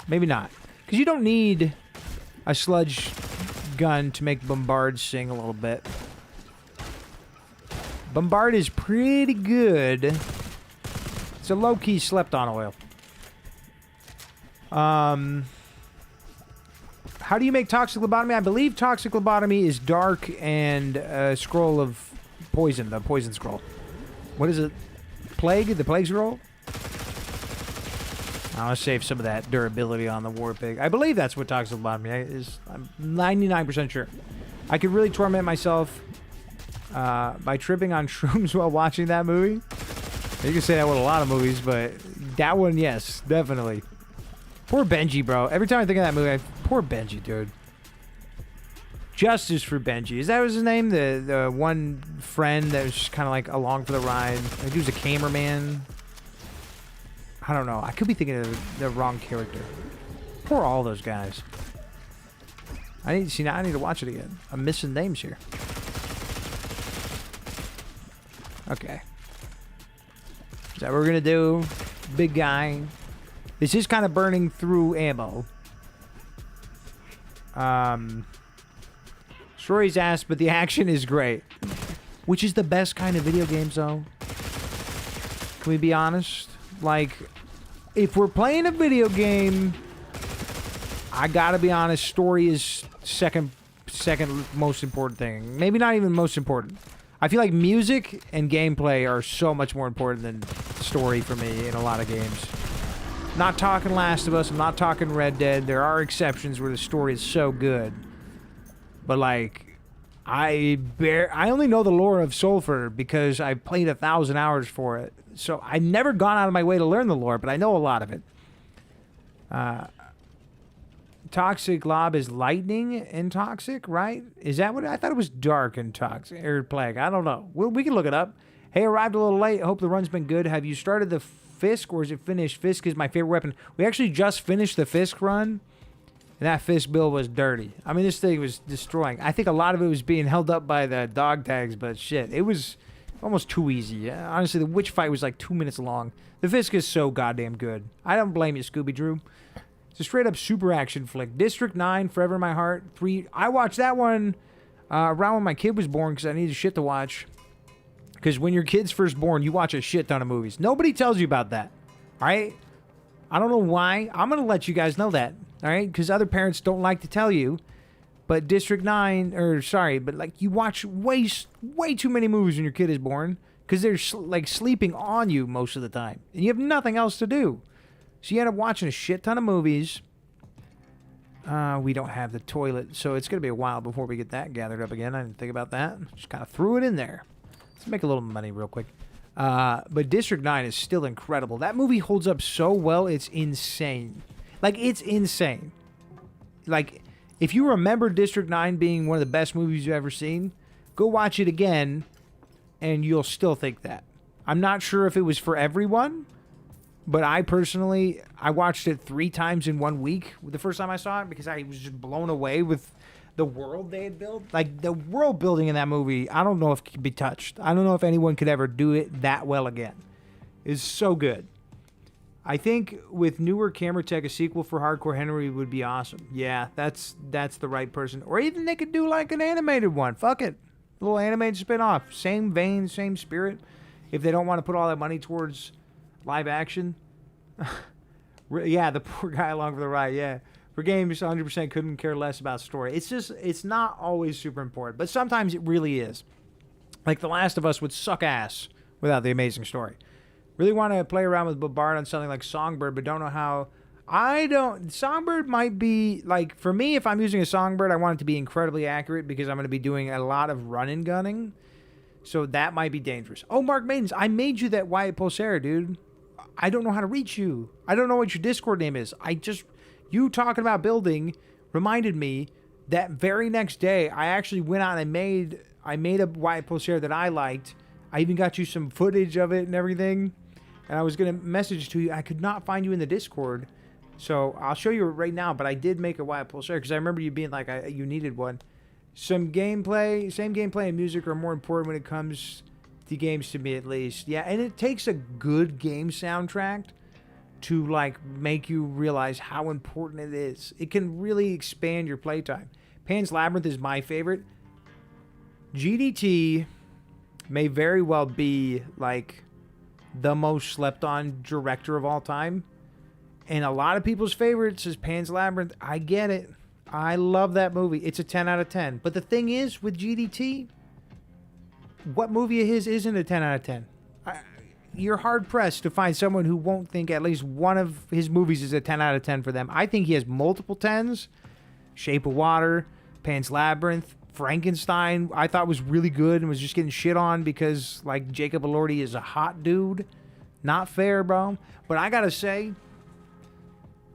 maybe not. Because you don't need a sludge gun to make bombard sing a little bit. Bombard is pretty good. It's a low-key slept-on oil. How do you make toxic lobotomy? I believe toxic lobotomy is dark and a scroll of poison, the poison scroll. What is it? Plague? The plague scroll? I'll save some of that durability on the war pig. I believe that's what toxic lobotomy is. I'm 99% sure. I could really torment myself by tripping on shrooms while watching that movie. You can say that with a lot of movies, but that one, yes, definitely. Poor Benji, bro. Every time I think of that movie, poor Benji, dude. Justice for Benji. Is that his name? The one friend that was just kind of like along for the ride. I think he was a cameraman. I don't know. I could be thinking of the wrong character. Poor all those guys. I need to see now. I need to watch it again. I'm missing names here. Okay. Is that what we're gonna do? Big guy. This is kind of burning through ammo. Story's ass, but the action is great. Which is the best kind of video games, though. Can we be honest? Like, if we're playing a video game, I gotta be honest, story is second most important thing. Maybe not even most important. I feel like music and gameplay are so much more important than story for me in a lot of games. Not talking Last of Us, I'm not talking Red Dead. There are exceptions where the story is so good. But like, I only know the lore of Sulfur because I played 1,000 hours for it. So I've never gone out of my way to learn the lore, but I know a lot of it. Toxic Lob is lightning in Toxic, right? Is that what I thought? It was dark in Toxic or Plague. I don't know. We can look it up. Hey, arrived a little late. Hope the run's been good. Have you started the Fisk or is it finished? Fisk is my favorite weapon. We actually just finished the Fisk run, and that Fisk build was dirty. I mean, this thing was destroying. I think a lot of it was being held up by the dog tags, but shit, it was almost too easy. Honestly, the witch fight was like 2 minutes long. The Fisk is so goddamn good. I don't blame you, Scooby-Drew. It's a straight-up super action flick. District 9, Forever in My Heart. 3. I watched that one around when my kid was born because I needed shit to watch. Because when your kid's first born, you watch a shit ton of movies. Nobody tells you about that. All right? I don't know why. I'm going to let you guys know that. All right? Because other parents don't like to tell you. But District 9, but like you watch way too many movies when your kid is born. Because they're like sleeping on you most of the time. And you have nothing else to do. So you end up watching a shit ton of movies. We don't have the toilet. So it's going to be a while before we get that gathered up again. I didn't think about that. Just kind of threw it in there. Let's make a little money real quick. But District 9 is still incredible. That movie holds up so well, it's insane. Like, it's insane. Like, if you remember District 9 being one of the best movies you've ever seen, go watch it again, and you'll still think that. I'm not sure if it was for everyone, but I personally, I watched it 3 times in 1 week the first time I saw it because I was just blown away with the world they had built. Like, the world building in that movie, I don't know if it can be touched. I don't know if anyone could ever do it that well again. It's so good. I think with newer camera tech, a sequel for Hardcore Henry would be awesome. Yeah, that's the right person. Or even they could do like an animated one. Fuck it. A little animated spin-off. Same vein, same spirit. If they don't want to put all that money towards live action. Yeah, the poor guy along for the ride, yeah. For games, 100% couldn't care less about story. It's just, it's not always super important. But sometimes it really is. Like The Last of Us would suck ass without the amazing story. Really want to play around with Bombard on something like Songbird, but don't know how. Songbird might be, like, for me, if I'm using a Songbird, I want it to be incredibly accurate because I'm going to be doing a lot of run and gunning. So that might be dangerous. Oh, Mark Maidens, I made you that Wyatt Pulsera, dude. I don't know how to reach you. I don't know what your Discord name is. You talking about building reminded me that very next day, I actually went out and I made a Wyatt Pulsera that I liked. I even got you some footage of it and everything. And I was going to message to you. I could not find you in the Discord. So I'll show you right now. But I did make a Wyatt Pulsera because I remember you being like, you needed one. Some gameplay, same gameplay and music are more important when it comes to games, to me at least. Yeah, and it takes a good game soundtrack to like make you realize how important it is. It can really expand your playtime. Pan's Labyrinth is my favorite. GDT may very well be like the most slept on director of all time. And a lot of people's favorites is Pan's Labyrinth. I get it. I love that movie. It's a 10 out of 10. But the thing is, with GDT, what movie of his isn't a 10 out of 10? You're hard-pressed to find someone who won't think at least one of his movies is a 10 out of 10 for them. I think he has multiple 10s. Shape of Water, Pan's Labyrinth, Frankenstein, I thought was really good and was just getting shit on because, like, Jacob Elordi is a hot dude. Not fair, bro. But I gotta say,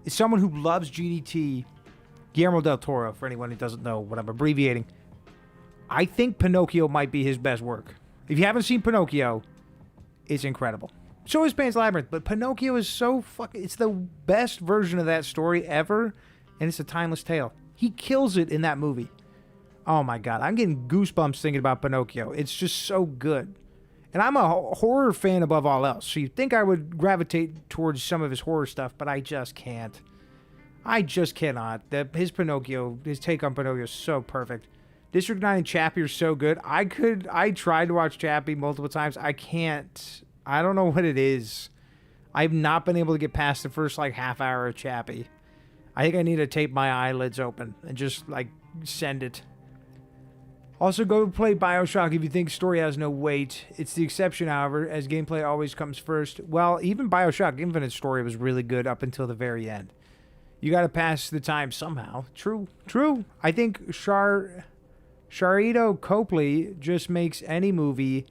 as someone who loves GDT, Guillermo del Toro, for anyone who doesn't know what I'm abbreviating, I think Pinocchio might be his best work. If you haven't seen Pinocchio, it's incredible. So is Pan's Labyrinth, but Pinocchio is so fucking... It's the best version of that story ever, and it's a timeless tale. He kills it in that movie. Oh my god, I'm getting goosebumps thinking about Pinocchio. It's just so good. And I'm a horror fan above all else, so you'd think I would gravitate towards some of his horror stuff, but I just can't. I just cannot. His take on Pinocchio is so perfect. District 9 and Chappie are so good. I tried to watch Chappie multiple times. I can't. I don't know what it is. I've not been able to get past the first, like, half hour of Chappie. I think I need to tape my eyelids open and just, like, send it. Also, go play BioShock if you think story has no weight. It's the exception, however, as gameplay always comes first. Well, even BioShock Infinite story was really good up until the very end. You gotta pass the time somehow. True. I think Sharito Copley just makes any movie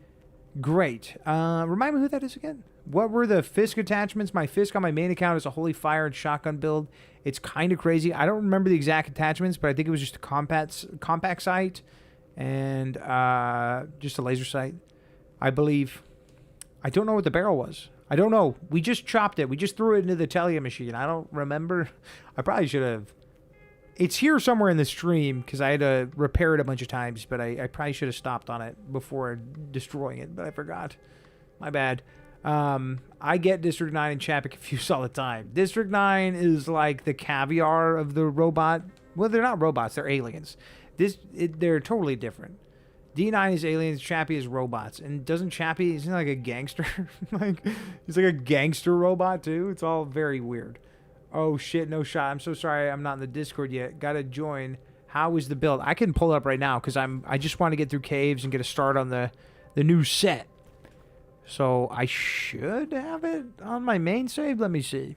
great. Remind me who that is again? What were the Fisk attachments? My Fisk on my main account is a Holy Fire and shotgun build. It's kind of crazy. I don't remember the exact attachments, but I think it was just a compact sight and just a laser sight, I believe. I don't know what the barrel was. I don't know. We just chopped it. We just threw it into the Telia machine. I don't remember. I probably should have. It's here somewhere in the stream because I had to repair it a bunch of times, but I probably should have stopped on it before destroying it, but I forgot. My bad. I get District 9 and Chappie confused all the time. District 9 is like the caviar of the robot. Well, they're not robots. They're aliens. They're totally different. D9 is aliens, Chappie is robots. And doesn't Chappie, isn't he like a gangster? He's like a gangster robot too? It's all very weird. Oh shit, no shot. I'm so sorry I'm not in the Discord yet. Gotta join. How is the build? I can pull it up right now because I just want to get through caves and get a start on the new set. So I should have it on my main save. Let me see.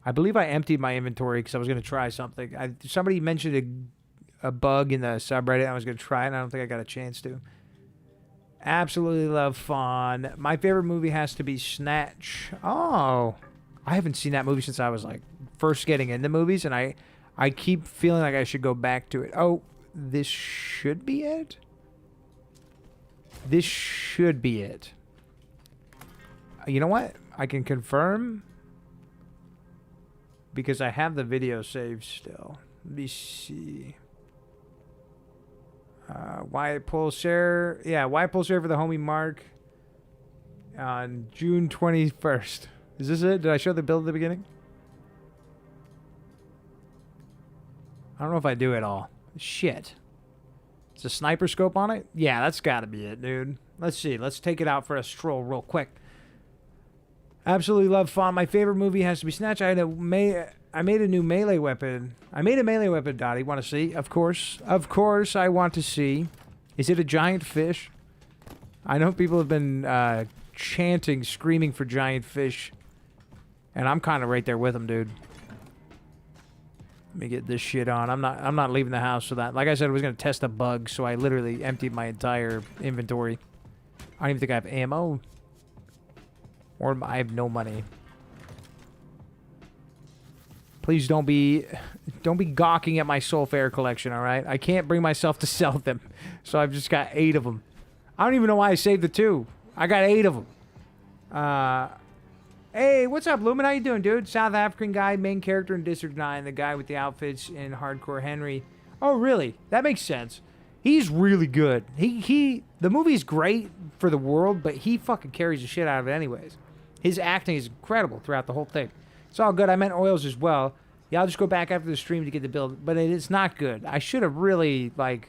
I believe I emptied my inventory because I was going to try something. Somebody mentioned a bug in the subreddit. I was going to try it, and I don't think I got a chance to. Absolutely love Fawn. My favorite movie has to be Snatch. Oh, I haven't seen that movie since I was like first getting into movies, and I keep feeling like I should go back to it. Oh, this should be it? This should be it. You know what? I can confirm because I have the video saved still. Let me see. Why pull share? Yeah, why pull share for the homie Mark on June 21st? Is this it? Did I show the build at the beginning? I don't know if I do it all. Shit. Is a sniper scope on it? Yeah, that's gotta be it, dude. Let's see. Let's take it out for a stroll real quick. Absolutely love Fawn. My favorite movie has to be Snatch. I made a new melee weapon. I made a melee weapon, Dottie. Want to see? Of course. Of course I want to see. Is it a giant fish? I know people have been chanting, screaming for giant fish. And I'm kind of right there with them, dude. Let me get this shit on. I'm not leaving the house for that. Like I said, I was going to test a bug, so I literally emptied my entire inventory. I don't even think I have ammo. Or I have no money. Please don't be gawking at my SULFUR collection, all right? I can't bring myself to sell them. So I've just got 8 of them. I don't even know why I saved the 2. I got 8 of them. Hey, what's up, Lumen? How you doing, dude? South African guy, main character in District 9, the guy with the outfits in Hardcore Henry. Oh, really? That makes sense. He's really good. The movie's great for the world, but he fucking carries the shit out of it anyways. His acting is incredible throughout the whole thing. It's all good. I meant oils as well. Yeah, I'll just go back after the stream to get the build, but it's not good. I should have really, like...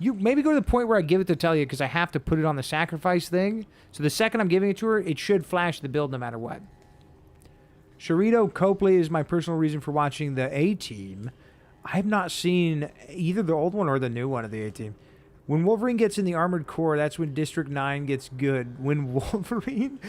You maybe go to the point where I give it to Talia because I have to put it on the sacrifice thing. So the second I'm giving it to her, it should flash the build no matter what. Sharito Copley is my personal reason for watching the A-Team. I have not seen either the old one or the new one of the A-Team. When Wolverine gets in the Armored Corps, that's when District 9 gets good. When Wolverine...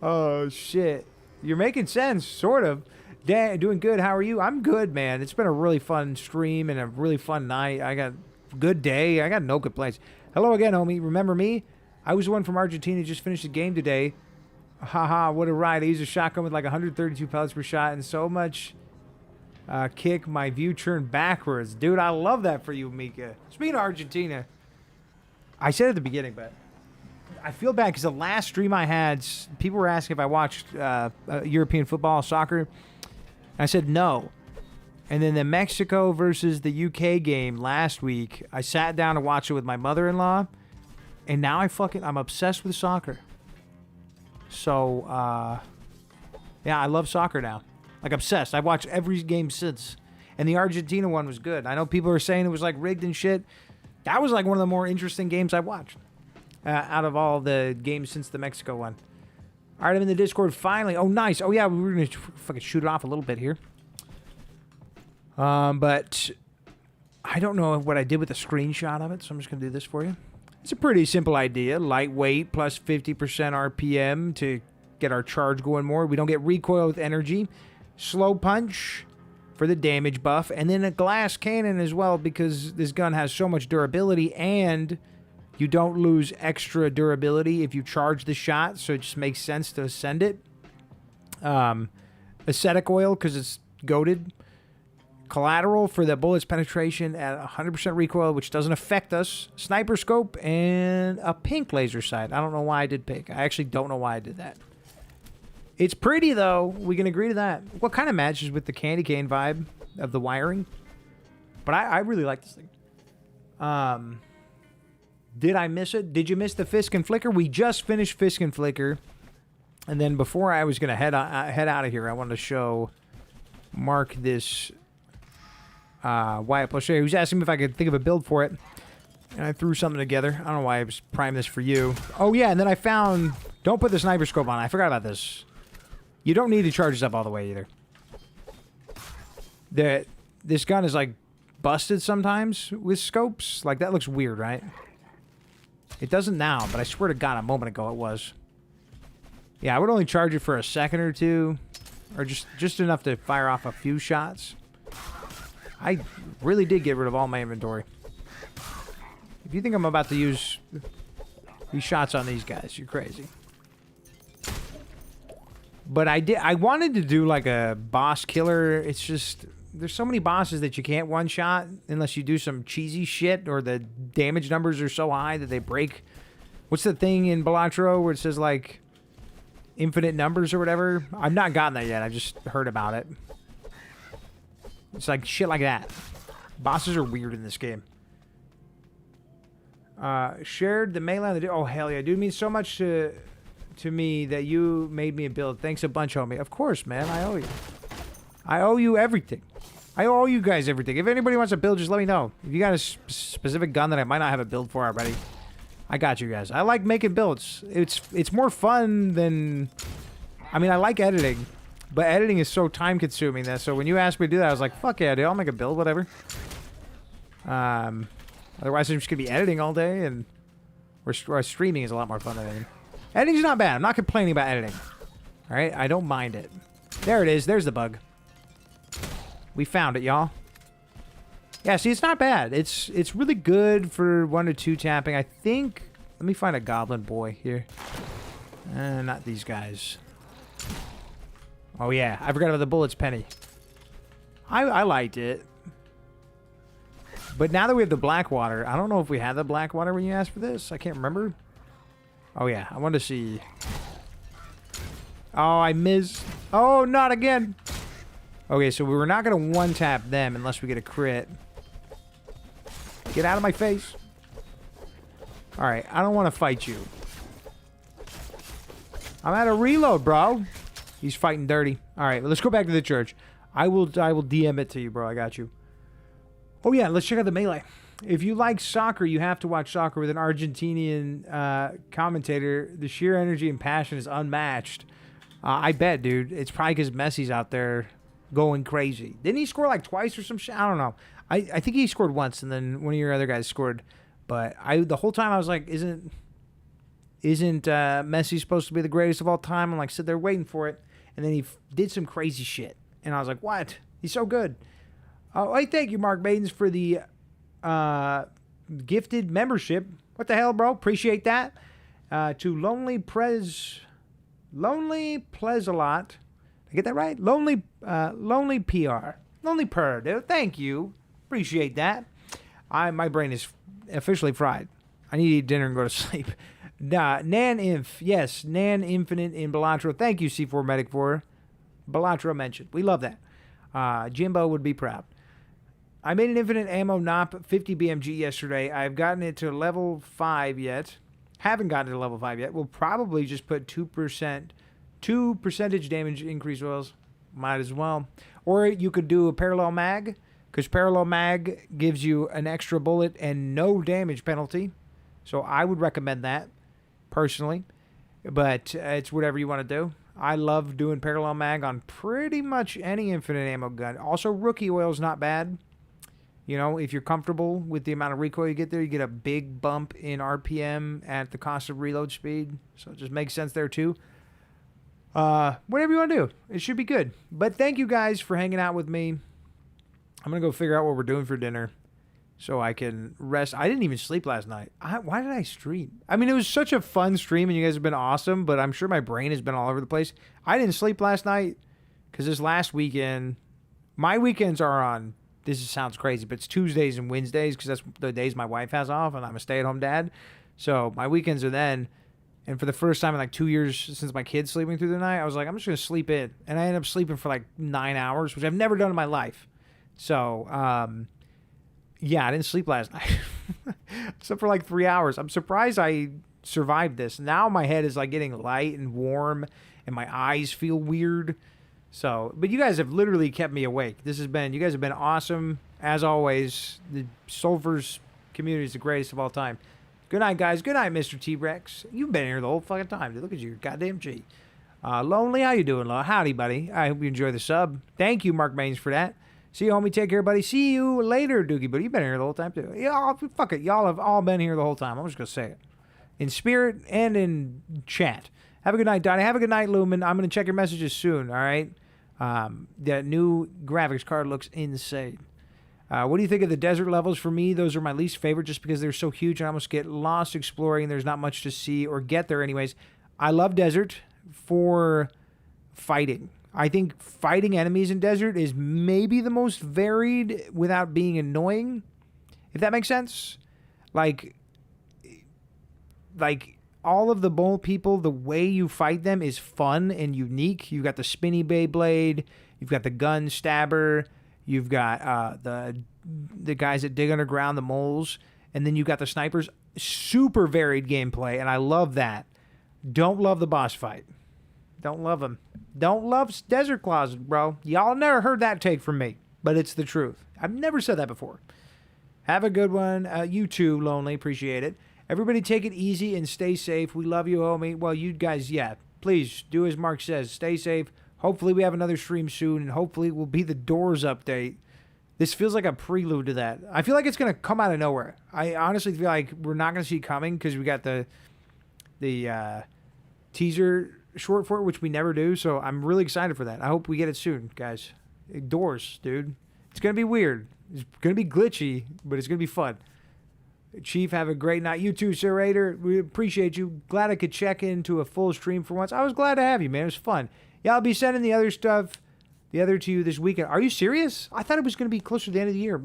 Oh, shit. You're making sense, sort of. Doing good. How are you? I'm good, man. It's been a really fun stream and a really fun night. I got... Good day. I got no complaints. Hello again, homie. Remember me? I was the one from Argentina. Just finished the game today. Haha, what a ride. I used a shotgun with like 132 pellets per shot and so much kick, my view turned backwards. Dude, I love that for you, Mika. Speaking of Argentina, I said at the beginning, but I feel bad because the last stream I had, people were asking if I watched European football, soccer. And I said no. And then the Mexico versus the UK game last week, I sat down to watch it with my mother-in-law, and now I'm obsessed with soccer. So, yeah, I love soccer now. Like, obsessed. I've watched every game since. And the Argentina one was good. I know people are saying it was, like, rigged and shit. That was, like, one of the more interesting games I've watched out of all the games since the Mexico one. All right, I'm in the Discord finally. Oh, nice. Oh, yeah, we were going to fucking shoot it off a little bit here. But I don't know what I did with the screenshot of it, so I'm just going to do this for you. It's a pretty simple idea. Lightweight plus 50% RPM to get our charge going more. We don't get recoil with energy. Slow punch for the damage buff. And then a glass cannon as well because this gun has so much durability and you don't lose extra durability if you charge the shot, so it just makes sense to send it. Acetic oil because it's goated. Collateral for the bullet's penetration at 100% recoil, which doesn't affect us. Sniper scope and a pink laser sight. I don't know why I did pink. I actually don't know why I did that. It's pretty, though. We can agree to that. What kind of matches with the candy cane vibe of the wiring? But I really like this thing. Did I miss it? Did you miss the Fisk and Flicker? We just finished Fisk and Flicker. And then before I was going to head out of here, I wanted to show Mark this... Wyatt Plauché, who's asking me if I could think of a build for it. And I threw something together. I don't know why I was priming this for you. Oh, yeah, and then I found... Don't put the sniper scope on. I forgot about this. You don't need to charge this up all the way, either. This gun is, like, busted sometimes with scopes. Like, that looks weird, right? It doesn't now, but I swear to God, a moment ago it was. Yeah, I would only charge it for a second or two. Or just enough to fire off a few shots. I really did get rid of all my inventory. If you think I'm about to use these shots on these guys, you're crazy. But I wanted to do like a boss killer. It's just, there's so many bosses that you can't one-shot unless you do some cheesy shit or the damage numbers are so high that they break. What's the thing in Balatro where it says like infinite numbers or whatever? I've not gotten that yet. I've just heard about it. It's like shit like that. Bosses are weird in this game. Shared the melee on the... Oh, hell yeah. Dude, it means so much to me that you made me a build. Thanks a bunch, homie. Of course, man. I owe you. I owe you everything. I owe you guys everything. If anybody wants a build, just let me know. If you got a specific gun that I might not have a build for already, I got you guys. I like making builds. It's more fun than... I mean, I like editing. But editing is so time-consuming that, so when you asked me to do that, I was like, fuck yeah, dude, I'll make a build, whatever. Otherwise, I'm just going to be editing all day, and streaming is a lot more fun than editing. Editing's not bad. I'm not complaining about editing. All right? I don't mind it. There it is. There's the bug. We found it, y'all. Yeah, see, it's not bad. It's really good for 1 to 2 tapping. I think... Let me find a goblin boy here. Not these guys. Oh, yeah. I forgot about the bullets, Penny. I liked it. But now that we have the Blackwater, I don't know if we had the Blackwater when you asked for this. I can't remember. Oh, yeah. I wanted to see... Oh, I missed. Oh, not again. Okay, so we were not going to one-tap them unless we get a crit. Get out of my face. All right, I don't want to fight you. I'm out of reload, bro. He's fighting dirty. All right, well, let's go back to the church. I will DM it to you, bro. I got you. Oh, yeah, let's check out the melee. If you like soccer, you have to watch soccer with an Argentinian commentator. The sheer energy and passion is unmatched. I bet, dude. It's probably because Messi's out there going crazy. Didn't he score like twice or some shit? I don't know. I think he scored once, and then one of your other guys scored. But the whole time I was like, isn't Messi supposed to be the greatest of all time? I'm like, sit there waiting for it. And then he did some crazy shit. And I was like, what? He's so good. Oh, hey, thank you, Mark Maidens, for the gifted membership. What the hell, bro? Appreciate that. To Lonely Plesalot. Did I get that right? Lonely PR. Lonely Purr, dude. Thank you. Appreciate that. My brain is officially fried. I need to eat dinner and go to sleep. Nan Inf. Yes, Nan Infinite in Balatro. Thank you, C4 Medic, for Balatro mentioned. We love that. Jimbo would be proud. I made an infinite ammo NOP 50 BMG yesterday. I've gotten it to level 5 yet. Haven't gotten it to level 5 yet. We'll probably just put 2% damage increase oils. Might as well. Or you could do a parallel mag, because parallel mag gives you an extra bullet and no damage penalty. So I would recommend that, personally. But it's whatever you want to do. I love doing parallel mag on pretty much any infinite ammo gun. Also, rookie oil is not bad. You know, if you're comfortable with the amount of recoil you get there, you get a big bump in RPM at the cost of reload speed. So it just makes sense there, too. Whatever you want to do. It should be good. But thank you guys for hanging out with me. I'm going to go figure out what we're doing for dinner so I can rest. I didn't even sleep last night. Why did I stream? I mean, it was such a fun stream, and you guys have been awesome, but I'm sure my brain has been all over the place. I didn't sleep last night because this last weekend, my weekends are on... This sounds crazy, but it's Tuesdays and Wednesdays because that's the days my wife has off, and I'm a stay-at-home dad. So my weekends are then, and for the first time in like 2 years since my kid's sleeping through the night, I was like, I'm just going to sleep in. And I ended up sleeping for like 9 hours, which I've never done in my life. So, yeah, I didn't sleep last night. Except for like 3 hours. I'm surprised I survived this. Now my head is like getting light and warm, and my eyes feel weird. So, but you guys have literally kept me awake. You guys have been awesome. As always, the Sulfur's community is the greatest of all time. Good night, guys. Good night, Mr. T-Rex. You've been here the whole fucking time, dude. Look at you, goddamn G. Lonely, how you doing, Lo? Howdy, buddy. I hope you enjoy the sub. Thank you, Mark Mains, for that. See you, homie. Take care, buddy. See you later, Doogie. But you've been here the whole time, too. Y'all, fuck it. Y'all have all been here the whole time. I'm just going to say it. In spirit and in chat. Have a good night, Donnie. Have a good night, Lumen. I'm going to check your messages soon, all right? That new graphics card looks insane. What do you think of the desert levels? For me, those are my least favorite just because they're so huge and I almost get lost exploring. There's not much to see or get there anyways. I love desert for fighting. I think fighting enemies in desert is maybe the most varied without being annoying, if that makes sense. Like all of the bull people, the way you fight them is fun and unique. You've got the spinny Beyblade, you've got the gun stabber, you've got the guys that dig underground, the moles, and then you've got the snipers. Super varied gameplay, and I love that. Don't love the boss fight. Don't love them. Don't love Desert Claws, bro. Y'all never heard that take from me, but it's the truth. I've never said that before. Have a good one. You too, Lonely. Appreciate it. Everybody take it easy and stay safe. We love you, homie. Well, you guys, yeah. Please do as Mark says. Stay safe. Hopefully we have another stream soon, and hopefully it will be the Doors update. This feels like a prelude to that. I feel like it's going to come out of nowhere. I honestly feel like we're not going to see it coming because we got the teaser short for it, which we never do. So I'm really excited for that. I hope we get it soon, guys. Doors, dude. It's going to be weird. It's going to be glitchy, but it's going to be fun. Chief, have a great night. You too, Sir Raider. We appreciate you. Glad I could check into a full stream for once. I was glad to have you, man. It was fun. Yeah, I'll be sending the other stuff, the other to you this weekend. Are you serious? I thought it was going to be closer to the end of the year.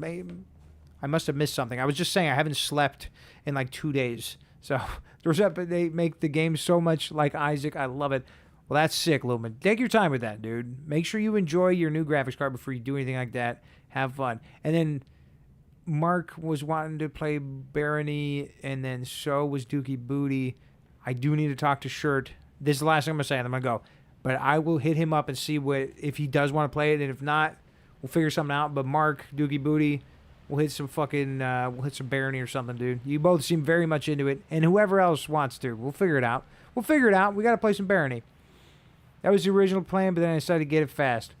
I must have missed something. I was just saying I haven't slept in like 2 days. So they make the game so much like Isaac. I love it. Well, that's sick, Lumen. Take your time with that, dude. Make sure you enjoy your new graphics card before you do anything like that. Have fun. And then Mark was wanting to play Barony, and then so was Dookie Booty. I do need to talk to Shirt. This is the last thing I'm going to say, and I'm going to go. But I will hit him up and see if he does want to play it, and if not, we'll figure something out. But Mark, Dookie Booty, we'll hit some we'll hit some Barony or something, dude. You both seem very much into it, and whoever else wants to, we'll figure it out. We got to play some Barony. That was the original plan, but then I decided to get it fast.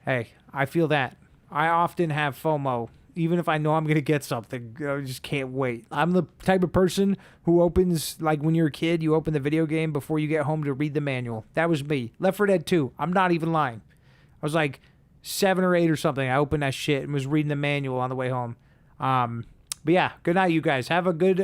Hey, I feel that. I often have FOMO. Even if I know I'm going to get something, I just can't wait. I'm the type of person who opens, like when you're a kid, you open the video game before you get home to read the manual. That was me. Left 4 Dead 2. I'm not even lying. I was like 7 or 8 or something. I opened that shit and was reading the manual on the way home. But yeah, good night, you guys. Have a good